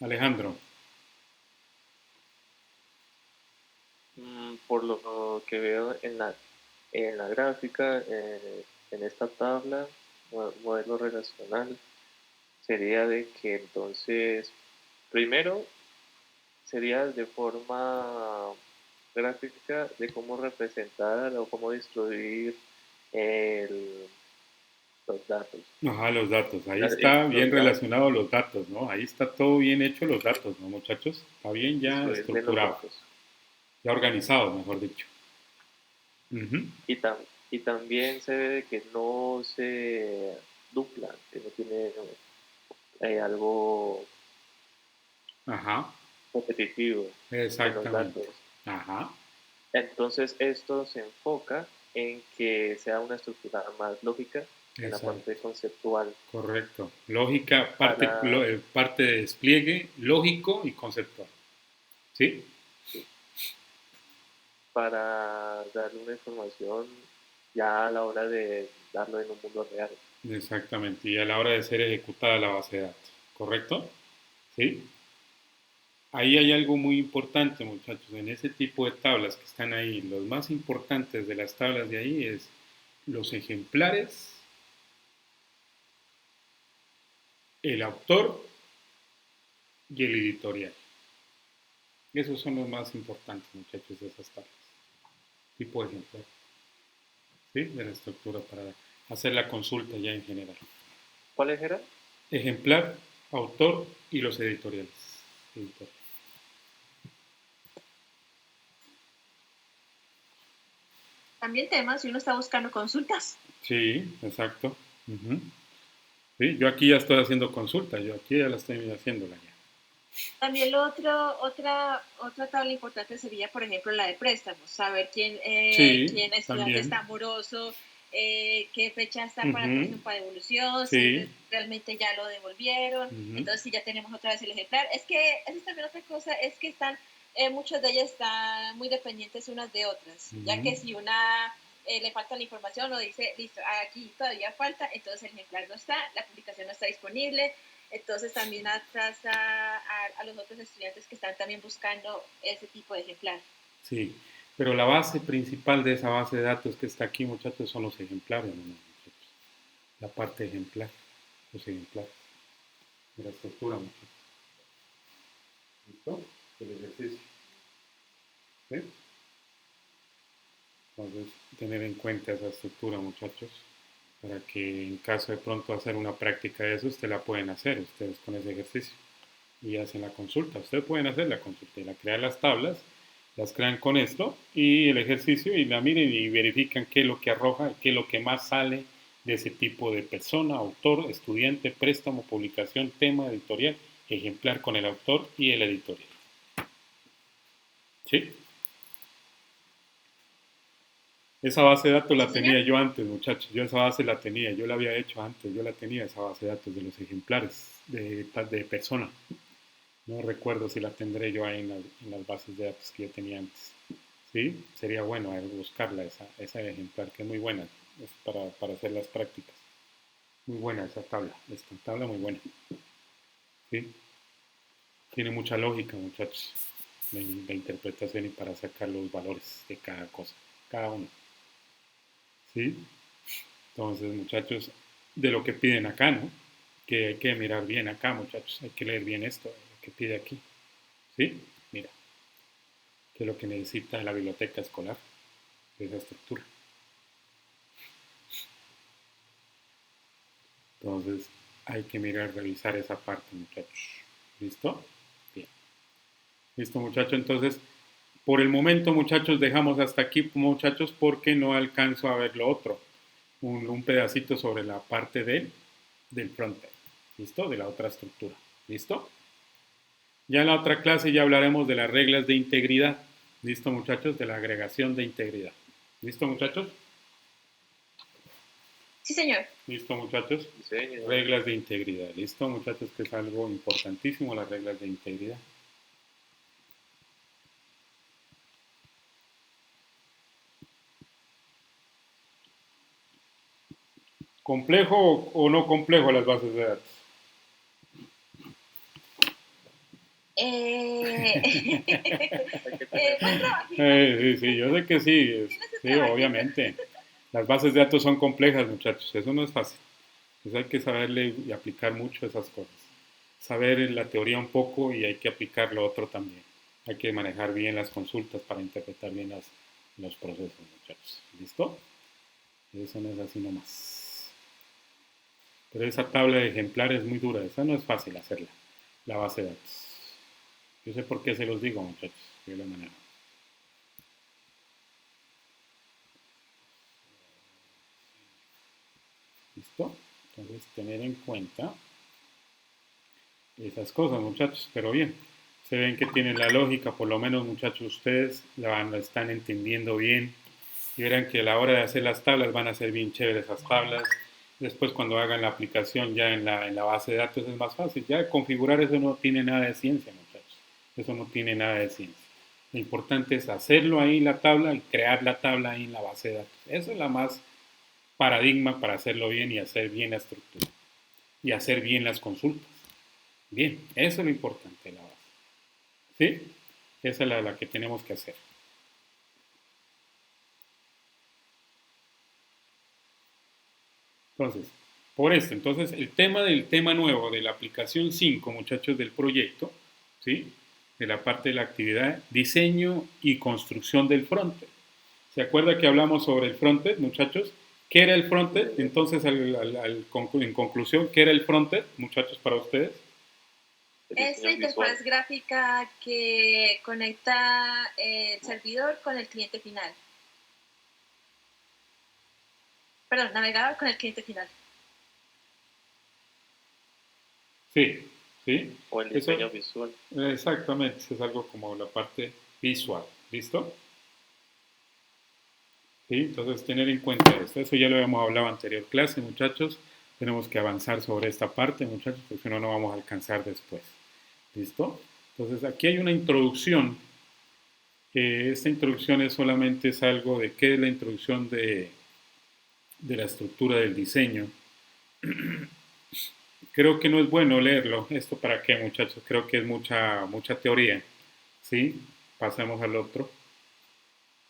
Alejandro. Por lo que veo en la gráfica, en esta tabla, modelo relacional, sería de que entonces, primero, sería de forma gráfica de cómo representar o cómo distribuir el- los datos. Ajá, los datos. Ahí Los está bien datos, relacionado los datos, ¿no? Ahí está todo bien hecho los datos, ¿no, muchachos? Está bien ya distribuir bien los estructurado, datos. ya organizado, mejor dicho. Ujú. Y, y también se ve que no se dupla, que no tiene algo Ajá, repetitivo en los exactamente. datos. Ajá, Entonces esto se enfoca en que sea una estructura más lógica en la exacto. parte conceptual Correcto. Lógica, para, parte de despliegue lógico y conceptual. ¿Sí? para darle una información ya a la hora de darlo en un mundo real. Exactamente. Y a la hora de ser ejecutada la base de datos. ¿Correcto? ¿Sí? Ahí hay algo muy importante, muchachos. En ese tipo de tablas que están ahí, los más importantes de las tablas de ahí es los ejemplares, el autor y el editorial. Esos son los más importantes, muchachos, de esas tablas. Tipo de ejemplar, ¿sí? De la estructura para hacer la consulta ya en general. ¿Cuáles eran? Ejemplar, autor y los editoriales. Editor. También temas si uno está buscando consultas. Sí, exacto. Ujú. Sí, yo aquí ya estoy haciendo consulta, yo aquí ya la estoy haciéndola ya. También otra tabla importante sería, por ejemplo, la de préstamos, saber Sí, quién estudiante también. está moroso, qué fecha está para Ujú. próximo para devolución, si Sí. realmente ya lo devolvieron, Ujú. entonces si ya tenemos otra vez el ejemplar. Es que esa es también otra cosa, es que muchas de ellas están muy dependientes unas de otras, ya Ujú. que si una le falta la información o dice, listo, aquí todavía falta, entonces el ejemplar no está, la publicación no está disponible, entonces también atrasa a los otros estudiantes que están también buscando ese tipo de ejemplar. Sí, pero la base principal de esa base de datos que está aquí, muchachos, son los ejemplares, ¿no, muchachos? La parte ejemplar, los ejemplares de la estructura, muchachos. ¿Listo? El ejercicio. ¿Sí? Entonces, tener en cuenta esa estructura, muchachos, para que en caso de pronto hacer una práctica de eso, ustedes la pueden hacer, ustedes con ese ejercicio. Y hacen la consulta. Ustedes pueden hacer la consulta y la crean las tablas, las crean con esto y el ejercicio y la miren y verifican qué es lo que arroja, qué es lo que más sale de ese tipo de persona, autor, estudiante, préstamo, publicación, tema, editorial, ejemplar con el autor y el editorial. ¿Sí? Esa base de datos ¿Sí, la señor? tenía yo antes, muchachos. Yo esa base la tenía, yo la había hecho antes, yo la tenía esa base de datos de los ejemplares de persona. No recuerdo si la tendré yo ahí en las bases de datos que yo tenía antes. Sí, sería bueno buscarla, esa ejemplar, que es muy buena es para hacer las prácticas. Muy buena esa tabla, esta tabla muy buena. Sí, tiene mucha lógica, muchachos, la interpretación y para sacar los valores de cada cosa, cada uno. ¿sí? Entonces, muchachos, de lo que piden acá, ¿no? Que hay que mirar bien acá, muchachos, hay que leer bien esto, lo que pide aquí, ¿sí? Mira, que es lo que necesita la biblioteca escolar, de esa estructura. Entonces, hay que mirar, revisar esa parte, muchachos. ¿Listo? Bien. ¿Listo, muchachos? Entonces, por el momento, muchachos, dejamos hasta aquí, muchachos, porque no alcanzo a ver lo otro. Un pedacito sobre la parte del frontend. ¿Listo? De la otra estructura. ¿Listo? Ya en la otra clase ya hablaremos de las reglas de integridad. ¿Listo, muchachos? De la agregación de integridad. ¿Listo, muchachos? Sí, señor. ¿Listo, muchachos? Sí, señor. Reglas de integridad. ¿Listo, muchachos? Que es algo importantísimo, las reglas de integridad. ¿Complejo o no complejo las bases de datos? Más trabajito. Sí, yo sé que sí, Tiene su sí, trabajito. obviamente. Las bases de datos son complejas, muchachos, eso no es fácil. Entonces hay que saberle y aplicar mucho esas cosas. Saber la teoría un poco y hay que aplicar lo otro también. Hay que manejar bien las consultas para interpretar bien los procesos, muchachos. ¿Listo? Eso no es así nomás. Pero esa tabla de ejemplares es muy dura, esa no es fácil hacerla, la base de datos. Yo sé por qué se los digo, muchachos, yo la manejo. ¿Listo? Entonces, tener en cuenta esas cosas, muchachos, pero bien. Se ven que tienen la lógica, por lo menos, muchachos, ustedes la están entendiendo bien. Y verán que a la hora de hacer las tablas van a ser bien chéveres esas tablas. Después, cuando hagan la aplicación ya en la base de datos es más fácil. Ya configurar eso no tiene nada de ciencia, muchachos. Eso no tiene nada de ciencia. Lo importante es hacerlo ahí en la tabla y crear la tabla ahí en la base de datos. Eso es la más paradigma para hacerlo bien y hacer bien la estructura. Y hacer bien las consultas. Bien, eso es lo importante de la base. ¿Sí? Esa es la que tenemos que hacer. Entonces, por esto, entonces el tema nuevo de la aplicación 5, muchachos, del proyecto, ¿sí? De la parte de la actividad, diseño y construcción del frontend. ¿Se acuerda que hablamos sobre el frontend, muchachos? ¿Qué era el frontend? Entonces, en conclusión, ¿qué era el frontend, muchachos, para ustedes? Es la interfaz gráfica que conecta el servidor con el cliente final. Perdón, navegador con el cliente final. Sí, ¿sí? O el diseño visual. Exactamente, es algo como la parte visual, ¿listo? ¿Sí? Entonces, tener en cuenta esto. Eso ya lo habíamos hablado en anterior clase, muchachos. Tenemos que avanzar sobre esta parte, muchachos, porque si no, no vamos a alcanzar después. ¿Listo? Entonces, aquí hay una introducción. Esta introducción es algo de qué es la introducción de la estructura del diseño. Creo que no es bueno leerlo. ¿Esto para qué, muchachos? Creo que es mucha teoría. ¿Sí? Pasemos al otro.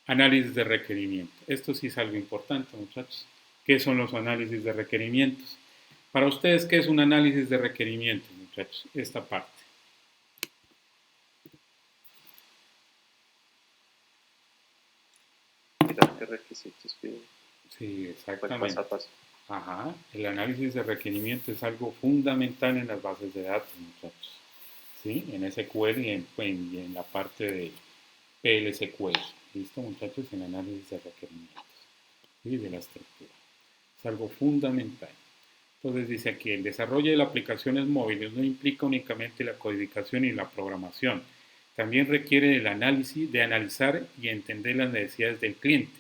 Análisis de requerimiento. Esto sí es algo importante, muchachos. ¿Qué son los análisis de requerimientos? Para ustedes, ¿qué es un análisis de requerimientos, muchachos? Esta parte. Mirar qué requisitos piden. Sí, Pues exactamente. paso a paso. Ajá. El análisis de requerimiento es algo fundamental en las bases de datos, muchachos. ¿Sí? En SQL y en la parte de PLSQL. ¿Listo, muchachos? En análisis de requerimientos y de la estructura. Es algo fundamental. Entonces dice aquí, el desarrollo de las aplicaciones móviles no implica únicamente la codificación y la programación. También requiere el análisis, de analizar y entender las necesidades del cliente.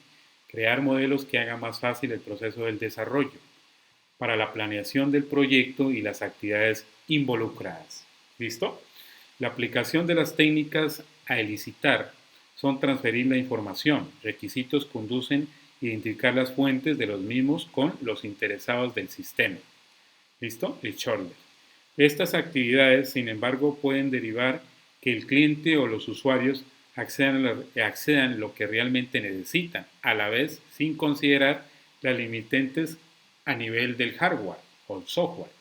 Crear modelos que hagan más fácil el proceso del desarrollo para la planeación del proyecto y las actividades involucradas. ¿Listo? La aplicación de las técnicas a elicitar son transferir la información. Requisitos conducen a identificar las fuentes de los mismos con los interesados del sistema. ¿Listo? El shortcut. Estas actividades, sin embargo, pueden derivar que el cliente o los usuarios accedan a lo que realmente necesitan, a la vez sin considerar las limitantes a nivel del hardware o el software.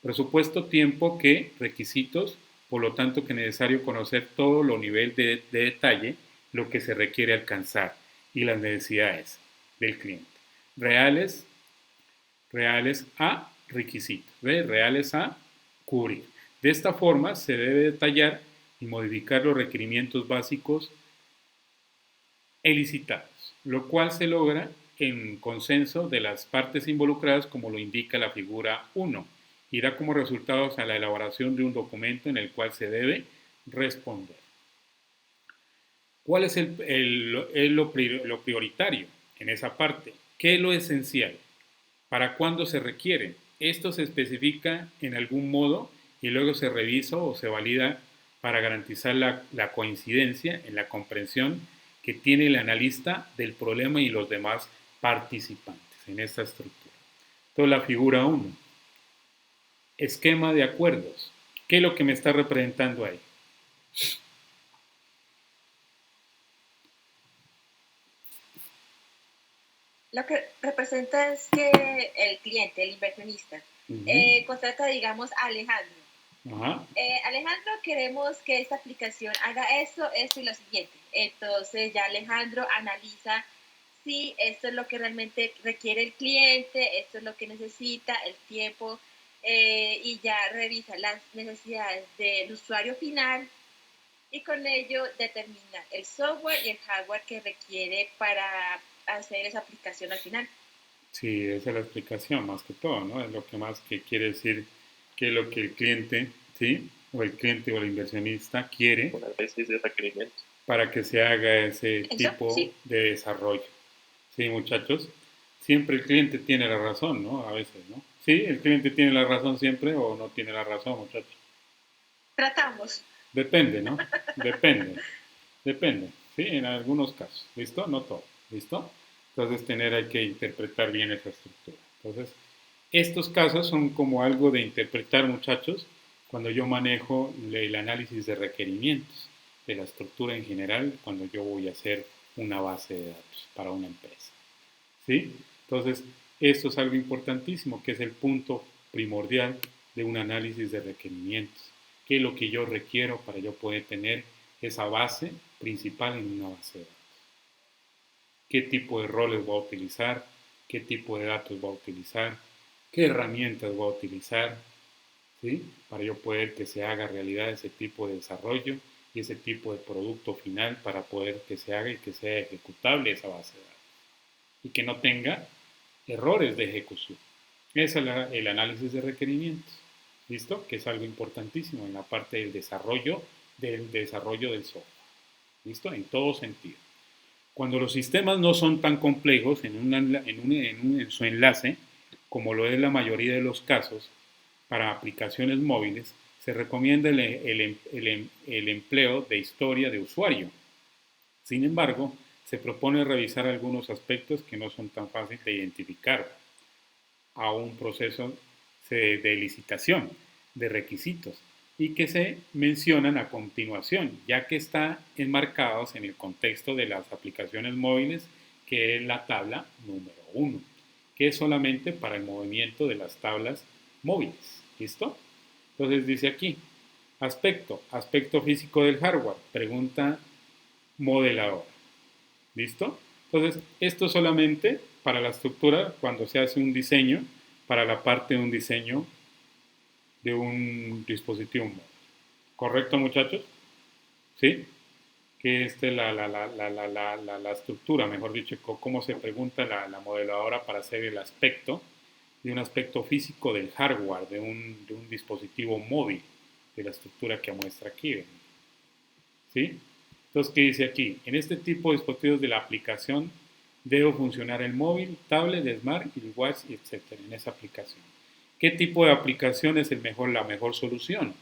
Presupuesto, tiempo, que requisitos, por lo tanto que es necesario conocer todo lo nivel de detalle, lo que se requiere alcanzar y las necesidades del cliente. Reales a requisitos, ¿ve? Reales a cubrir. De esta forma se debe detallar y modificar los requerimientos básicos elicitados, lo cual se logra en consenso de las partes involucradas como lo indica la figura 1 y da como resultados a la elaboración de un documento en el cual se debe responder. ¿Cuál es lo prioritario en esa parte? ¿Qué es lo esencial? ¿Para cuándo se requiere? Esto se especifica en algún modo y luego se revisa o se valida para garantizar la coincidencia en la comprensión que tiene el analista del problema y los demás participantes en esta estructura. Entonces, la figura 1. Esquema de acuerdos. ¿Qué es lo que me está representando ahí? Lo que representa es que el cliente, el inversionista, contrata, digamos, a Alejandro. Alejandro, queremos que esta aplicación haga esto y lo siguiente. Entonces ya Alejandro analiza si esto es lo que realmente requiere el cliente, esto es lo que necesita, el tiempo, y ya revisa las necesidades del usuario final y con ello determina el software y el hardware que requiere para hacer esa aplicación al final. Sí, esa es la explicación más que todo, ¿no? Es lo que más que quiere decir que es lo que el cliente, ¿sí? O el cliente o el inversionista quiere Una veces de requerimiento. Para que se haga ese tipo de desarrollo. Sí, muchachos, siempre el cliente tiene la razón, ¿no? A veces, ¿no? Sí, el cliente tiene la razón siempre o no tiene la razón, muchachos. Tratamos. Depende, ¿no? Depende, ¿sí? En algunos casos, ¿listo? No todo, ¿listo? Entonces hay que interpretar bien esa estructura. Entonces, estos casos son como algo de interpretar, muchachos, cuando yo manejo el análisis de requerimientos de la estructura en general, cuando yo voy a hacer una base de datos para una empresa. ¿Sí? Entonces, esto es algo importantísimo, que es el punto primordial de un análisis de requerimientos. ¿Qué es lo que yo requiero para yo poder tener esa base principal en una base de datos? ¿Qué tipo de roles voy a utilizar? ¿Qué tipo de datos voy a utilizar? ¿Qué herramientas voy a utilizar? ¿Sí? Para yo poder que se haga realidad ese tipo de desarrollo y ese tipo de producto final para poder que se haga y que sea ejecutable esa base de datos y que no tenga errores de ejecución. Ese es el análisis de requerimientos, ¿listo? Que es algo importantísimo en la parte del desarrollo del software, ¿listo? En todo sentido. Cuando los sistemas no son tan complejos en su enlace, como lo es la mayoría de los casos, para aplicaciones móviles, se recomienda el empleo de historia de usuario. Sin embargo, se propone revisar algunos aspectos que no son tan fáciles de identificar a un proceso de licitación de requisitos y que se mencionan a continuación, ya que están enmarcados en el contexto de las aplicaciones móviles, que es la tabla número 1, que es solamente para el movimiento de las tablas móviles. ¿Listo? Entonces dice aquí, aspecto físico del hardware, pregunta modelador. ¿Listo? Entonces, esto solamente para la estructura cuando se hace un diseño, para la parte de un diseño de un dispositivo móvil. ¿Correcto, muchachos? ¿Sí? Que esta es la estructura, mejor dicho, cómo se pregunta la modeladora para hacer el aspecto de un aspecto físico del hardware, de un dispositivo móvil, de la estructura que muestra aquí. ¿Sí? Entonces, ¿qué dice aquí? En este tipo de dispositivos de la aplicación debe funcionar el móvil, tablet, smart, el watch, etc. en esa aplicación. ¿Qué tipo de aplicación es la mejor solución?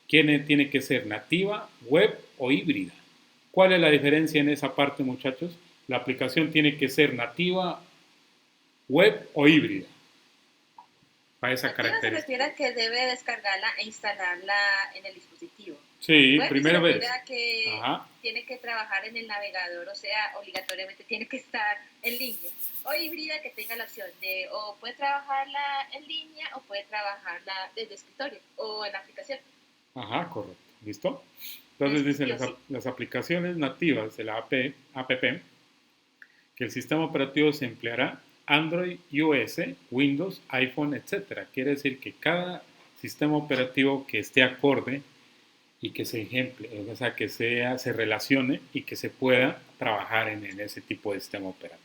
¿Quién tiene que ser nativa, web o híbrida? ¿Cuál es la diferencia en esa parte, muchachos? La aplicación tiene que ser nativa, web o híbrida. Para esa característica. Se refiere a que debe descargarla e instalarla en el dispositivo. Sí, Web se primera vez. refiere a que Ajá. tiene que trabajar en el navegador, o sea, obligatoriamente tiene que estar en línea. O híbrida, que tenga la opción de o puede trabajarla en línea o puede trabajarla desde escritorio o en la aplicación. Ajá, correcto. ¿Listo? Entonces dice Sí o sí. las aplicaciones nativas de la app que el sistema operativo se empleará Android, iOS, Windows, iPhone, etcétera. Quiere decir que cada sistema operativo que esté acorde y que se ejemple, o sea, que se relacione y que se pueda trabajar en ese tipo de sistema operativo.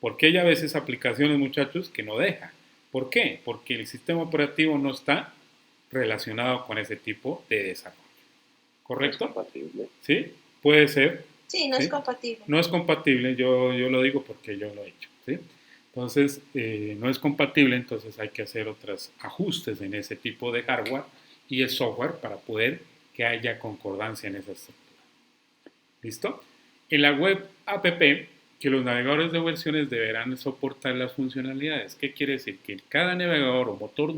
Porque hay a veces aplicaciones, muchachos, que no deja. ¿Por qué? Porque el sistema operativo no está relacionado con ese tipo de desarrollo. No es ¿Correcto? compatible. ¿Sí? Puede ser. Sí, no ¿Sí? es compatible. No es compatible, yo lo digo porque yo lo he hecho. ¿Sí? Entonces, no es compatible, entonces hay que hacer otros ajustes en ese tipo de hardware y el software para poder que haya concordancia en esa estructura. ¿Listo? En la web app, que los navegadores de versiones deberán soportar las funcionalidades. ¿Qué quiere decir? Que cada navegador o motor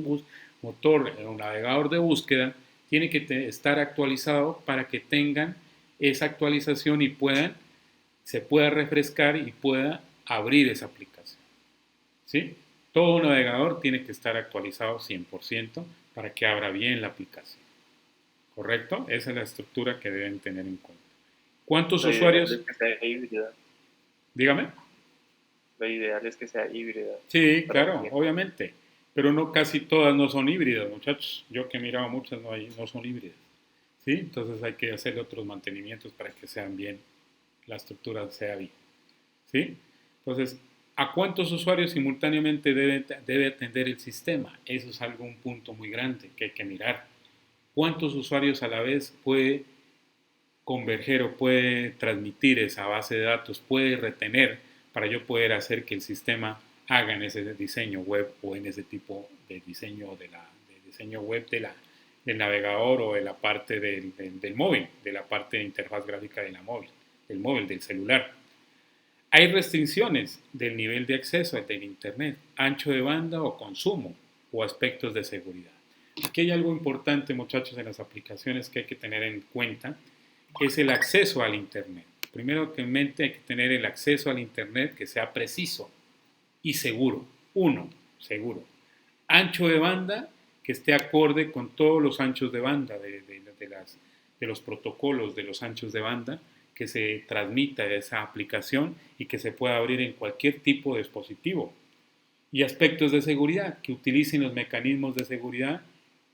o navegador de búsqueda tiene que estar actualizado para que tengan esa actualización y se pueda refrescar y pueda abrir esa aplicación. ¿Sí? Todo navegador tiene que estar actualizado 100% para que abra bien la aplicación. ¿Correcto? Esa es la estructura que deben tener en cuenta. ¿Cuántos Lo ideal usuarios? es que sea híbrida. Dígame. Lo ideal es que sea híbrida. Sí, Pero claro, bien. obviamente. Pero no casi todas no son híbridas, muchachos. Yo que he mirado muchas no son híbridas. ¿Sí? Entonces hay que hacerle otros mantenimientos para que sean bien, la estructura sea bien. ¿Sí? Entonces, ¿a cuántos usuarios simultáneamente debe atender el sistema? Eso es un punto muy grande que hay que mirar. ¿Cuántos usuarios a la vez puede converger o puede transmitir esa base de datos, puede retener para yo poder hacer que el sistema haga en ese diseño web o en ese tipo de diseño de diseño web del navegador o de la parte del móvil, de la parte de interfaz gráfica del móvil, del celular. Hay restricciones del nivel de acceso del Internet, ancho de banda o consumo o aspectos de seguridad. Aquí hay algo importante, muchachos, en las aplicaciones que hay que tener en cuenta, es el acceso al Internet. Primero que en mente hay que tener el acceso al Internet que sea preciso y seguro. Seguro. Ancho de banda que esté acorde con todos los anchos de banda de los protocolos de los anchos de banda, que se transmita esa aplicación y que se pueda abrir en cualquier tipo de dispositivo. Y aspectos de seguridad, que utilicen los mecanismos de seguridad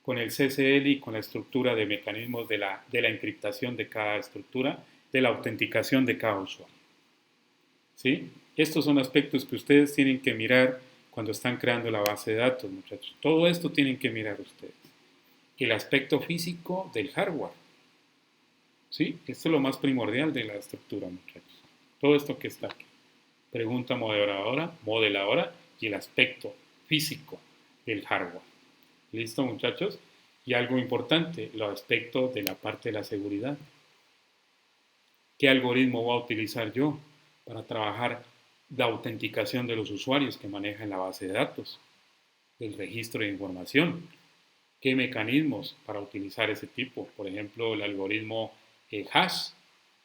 con el CCL y con la estructura de mecanismos de la encriptación de cada estructura, de la autenticación de cada usuario. ¿Sí? Estos son aspectos que ustedes tienen que mirar cuando están creando la base de datos, muchachos. Todo esto tienen que mirar ustedes. El aspecto físico del hardware. ¿Sí? Esto es lo más primordial de la estructura, muchachos. Todo esto que está aquí. Pregunta modeladora y el aspecto físico del hardware. ¿Listo, muchachos? Y algo importante, el aspecto de la parte de la seguridad. ¿Qué algoritmo voy a utilizar yo para trabajar la autenticación de los usuarios que manejan la base de datos, del registro de información? ¿Qué mecanismos para utilizar ese tipo? Por ejemplo, el algoritmo hash,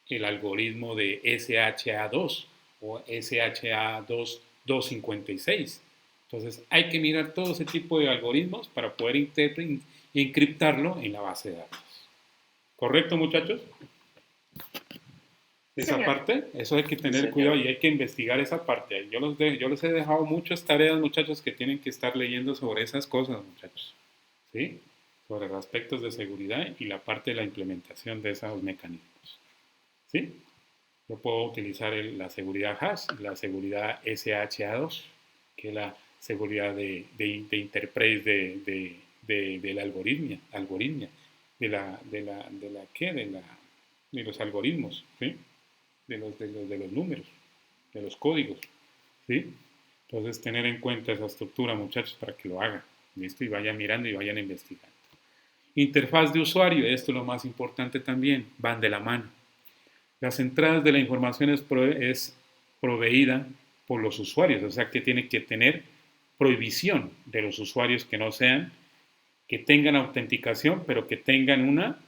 el algoritmo de SHA-2 o SHA-256. Entonces, hay que mirar todo ese tipo de algoritmos para poder encriptarlo en la base de datos. ¿Correcto, muchachos? Esa parte, eso hay que tener cuidado y hay que investigar esa parte. Yo les he dejado muchas tareas, muchachos, que tienen que estar leyendo sobre esas cosas, muchachos. ¿Sí? Sobre los aspectos de seguridad y la parte de la implementación de esos mecanismos. ¿Sí? Yo puedo utilizar la seguridad hash, la seguridad SHA-2, que es la seguridad de interface de la algoritmia, de los algoritmos, ¿sí? de los números, de los códigos, ¿sí? Entonces, tener en cuenta esa estructura, muchachos, para que lo hagan, ¿listo? Y vayan mirando y vayan investigando. Interfaz de usuario, esto es lo más importante también, van de la mano. Las entradas de la información es proveída por los usuarios, o sea que tiene que tener prohibición de los usuarios que tengan autenticación, pero que tengan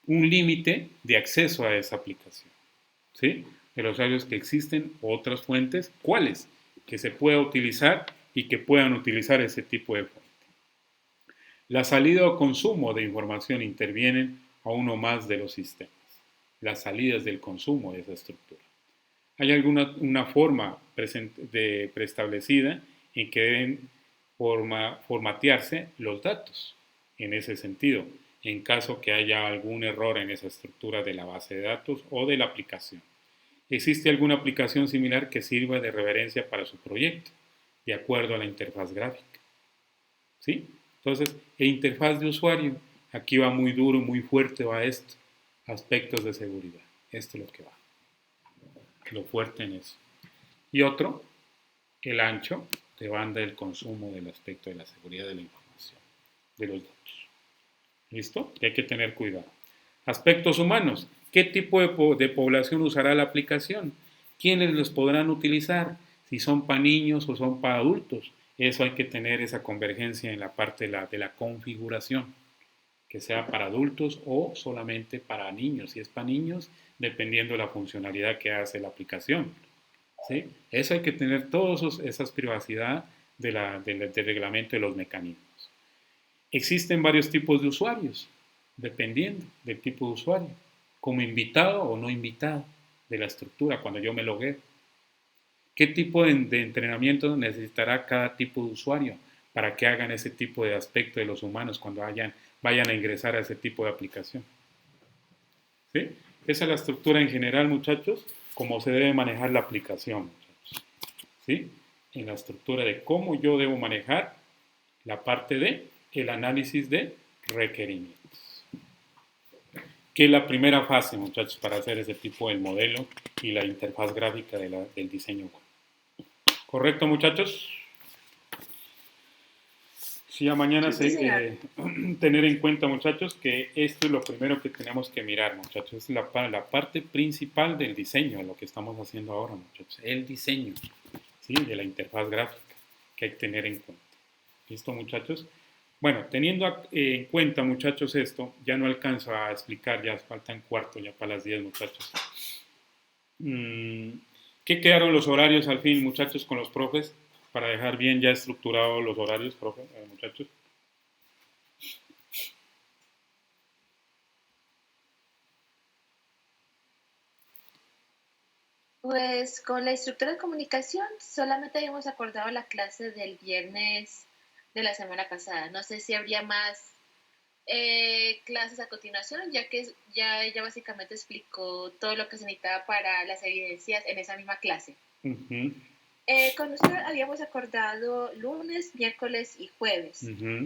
un límite de acceso a esa aplicación. ¿Sí? De los usuarios que existen otras fuentes, ¿cuáles? Que se pueda utilizar y que puedan utilizar ese tipo de fuente. La salida o consumo de información intervienen a uno más de los sistemas. Las salidas del consumo de esa estructura. Hay alguna una forma preestablecida en que deben formatearse los datos en ese sentido, en caso que haya algún error en esa estructura de la base de datos o de la aplicación. ¿Existe alguna aplicación similar que sirva de referencia para su proyecto, de acuerdo a la interfaz gráfica? ¿Sí? Entonces, interfaz de usuario, aquí va muy duro, muy fuerte va esto, aspectos de seguridad. Esto es lo que va, lo fuerte en eso. Y otro, el ancho de banda del consumo del aspecto de la seguridad de la información, de los datos. ¿Listo? Y hay que tener cuidado. Aspectos humanos. ¿Qué tipo de población usará la aplicación? ¿Quiénes los podrán utilizar? Si son para niños o son para adultos. Eso hay que tener esa convergencia en la parte de la configuración. Que sea para adultos o solamente para niños. Si es para niños, dependiendo de la funcionalidad que hace la aplicación. ¿Sí? Eso hay que tener todas esas privacidad del reglamento de los mecanismos. Existen varios tipos de usuarios, dependiendo del tipo de usuario, como invitado o no invitado de la estructura cuando yo me logueo. ¿Qué tipo de entrenamiento necesitará cada tipo de usuario para que hagan ese tipo de aspecto de los humanos cuando vayan a ingresar a ese tipo de aplicación? ¿Sí? Esa es la estructura en general, muchachos, cómo se debe manejar la aplicación, muchachos. ¿Sí? En la estructura de cómo yo debo manejar la parte de el análisis de requerimientos. Que es la primera fase, muchachos, para hacer ese tipo de modelo y la interfaz gráfica del diseño web. ¿Correcto, muchachos? Sí, a mañana tener en cuenta, muchachos, que esto es lo primero que tenemos que mirar, muchachos. Es la parte principal del diseño, lo que estamos haciendo ahora, muchachos. El diseño, ¿sí? De la interfaz gráfica que hay que tener en cuenta. ¿Listo, muchachos? Bueno, teniendo en cuenta, muchachos, esto, ya no alcanzo a explicar, ya faltan cuarto, ya para las 10, muchachos. ¿Qué quedaron los horarios al fin, muchachos, con los profes? Para dejar bien ya estructurados los horarios, profe, muchachos. Pues con la instructora de comunicación solamente habíamos acordado la clase del viernes de la semana pasada. No sé si habría más clases a continuación, ya que ya ella básicamente explicó todo lo que se necesitaba para las evidencias en esa misma clase. Con usted habíamos acordado lunes, miércoles y jueves.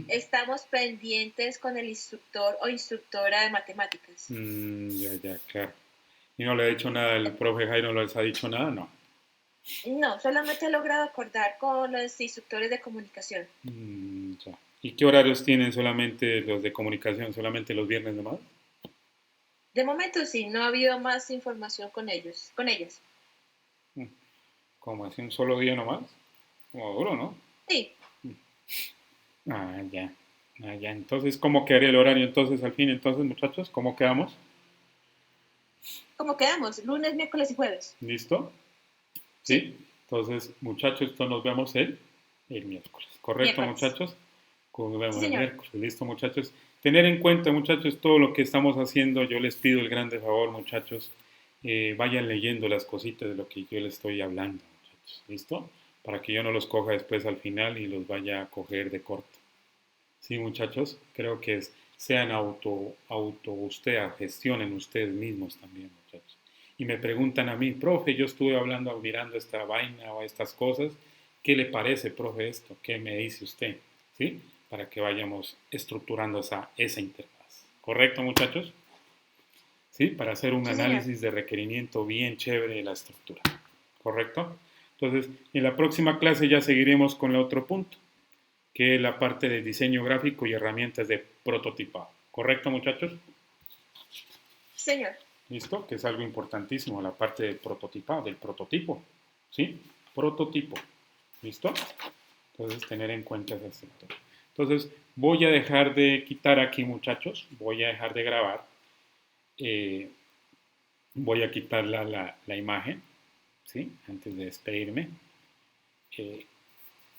Estamos pendientes con el instructor o instructora de matemáticas. Ya, claro. ¿Y no le ha dicho nada el profe Jairo? ¿No les ha dicho nada? No. No, solamente he logrado acordar con los instructores de comunicación. Ya. ¿Y qué horarios tienen solamente los de comunicación? ¿Solamente los viernes nomás? De momento sí, no ha habido más información con ellas. ¿Como así un solo día nomás? Como duro, ¿no? Sí. Ya. Entonces, ¿cómo quedaría el horario entonces al fin? Entonces, muchachos, ¿cómo quedamos? ¿Cómo quedamos? Lunes, miércoles y jueves. ¿Listo? ¿Sí? Entonces, muchachos, entonces nos vemos el miércoles. ¿Correcto, muchachos? Nos vemos el miércoles. ¿Listo, muchachos? Tener en cuenta, muchachos, todo lo que estamos haciendo. Yo les pido el grande favor, muchachos. Vayan leyendo las cositas de lo que yo les estoy hablando, muchachos. ¿Listo? Para que yo no los coja después al final y los vaya a coger de corto. Sí, muchachos, creo que sean gestionen ustedes mismos también, muchachos. Y me preguntan a mí, profe, yo estuve mirando esta vaina o estas cosas, ¿qué le parece, profe, esto? ¿Qué me dice usted? ¿Sí? Para que vayamos estructurando esa interfaz. ¿Correcto, muchachos? ¿Sí? Para hacer un análisis de requerimiento bien chévere de la estructura. ¿Correcto? Entonces, en la próxima clase ya seguiremos con el otro punto, que es la parte de diseño gráfico y herramientas de prototipado. ¿Correcto, muchachos? Señor. ¿Listo? Que es algo importantísimo, la parte del prototipado, del prototipo. ¿Sí? Prototipo. ¿Listo? Entonces, tener en cuenta ese sector. Entonces, voy a dejar de quitar aquí, muchachos. Voy a dejar de grabar. Eh, voy a quitar la imagen, ¿sí? Antes de despedirme.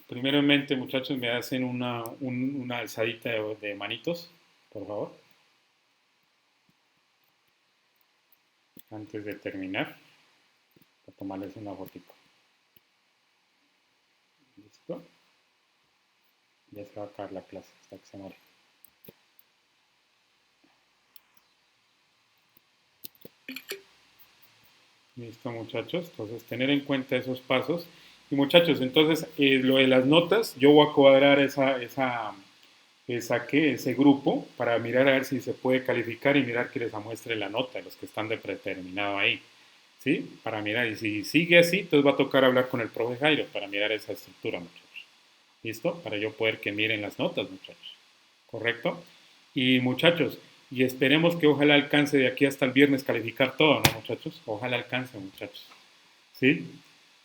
Primeramente, muchachos, me hacen una alzadita de manitos, por favor, antes de terminar, para tomarles una fotito. ¿Listo? Ya se va a acabar la clase hasta que se muere. Listo, muchachos. Entonces, tener en cuenta esos pasos. Y muchachos, entonces, lo de las notas, yo voy a cuadrar ese grupo para mirar a ver si se puede calificar y mirar que les muestre la nota, los que están de predeterminado ahí. ¿Sí? Para mirar. Y si sigue así, entonces va a tocar hablar con el profe Jairo para mirar esa estructura, muchachos. ¿Listo? Para yo poder que miren las notas, muchachos. ¿Correcto? Y muchachos, y esperemos que ojalá alcance de aquí hasta el viernes calificar todo, ¿no, muchachos? Ojalá alcance, muchachos. ¿Sí?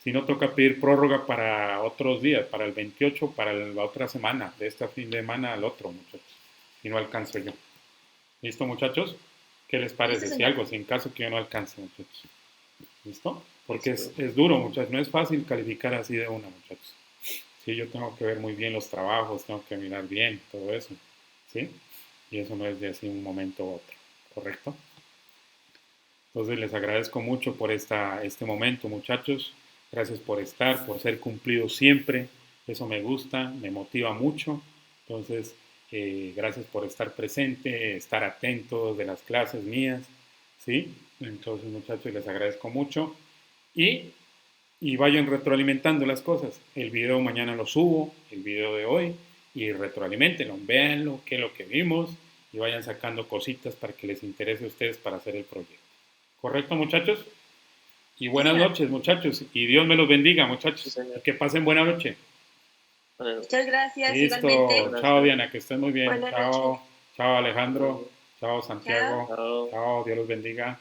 Si no, toca pedir prórroga para otros días, para el 28, para la otra semana, de este fin de semana al otro, muchachos. Si no alcanzo yo. ¿Listo, muchachos? ¿Qué les parece? Si algo, si en caso que yo no alcance, muchachos. ¿Listo? Porque es duro, muchachos. No es fácil calificar así de una, muchachos. Sí, yo tengo que ver muy bien los trabajos, tengo que mirar bien todo eso. ¿Sí? Y eso no es de así un momento u otro. ¿Correcto? Entonces les agradezco mucho por este momento, muchachos. Gracias por estar, por ser cumplidos siempre. Eso me gusta, me motiva mucho. Entonces, gracias por estar presente, estar atentos de las clases mías. ¿Sí? Entonces, muchachos, les agradezco mucho. Y vayan retroalimentando las cosas. El video mañana lo subo, el video de hoy, y retroalimentenlo, véanlo, qué es lo que vimos, y vayan sacando cositas para que les interese a ustedes para hacer el proyecto. ¿Correcto, muchachos? Y buenas noches, muchachos, y Dios me los bendiga, muchachos. Sí, señor. Que pasen buena noche. Muchas gracias, Listo. igualmente. Chao, Diana, que estén muy bien. Buenas Chao. noches. Chao, Alejandro. Chao, Santiago. Chao. Chao, Dios los bendiga.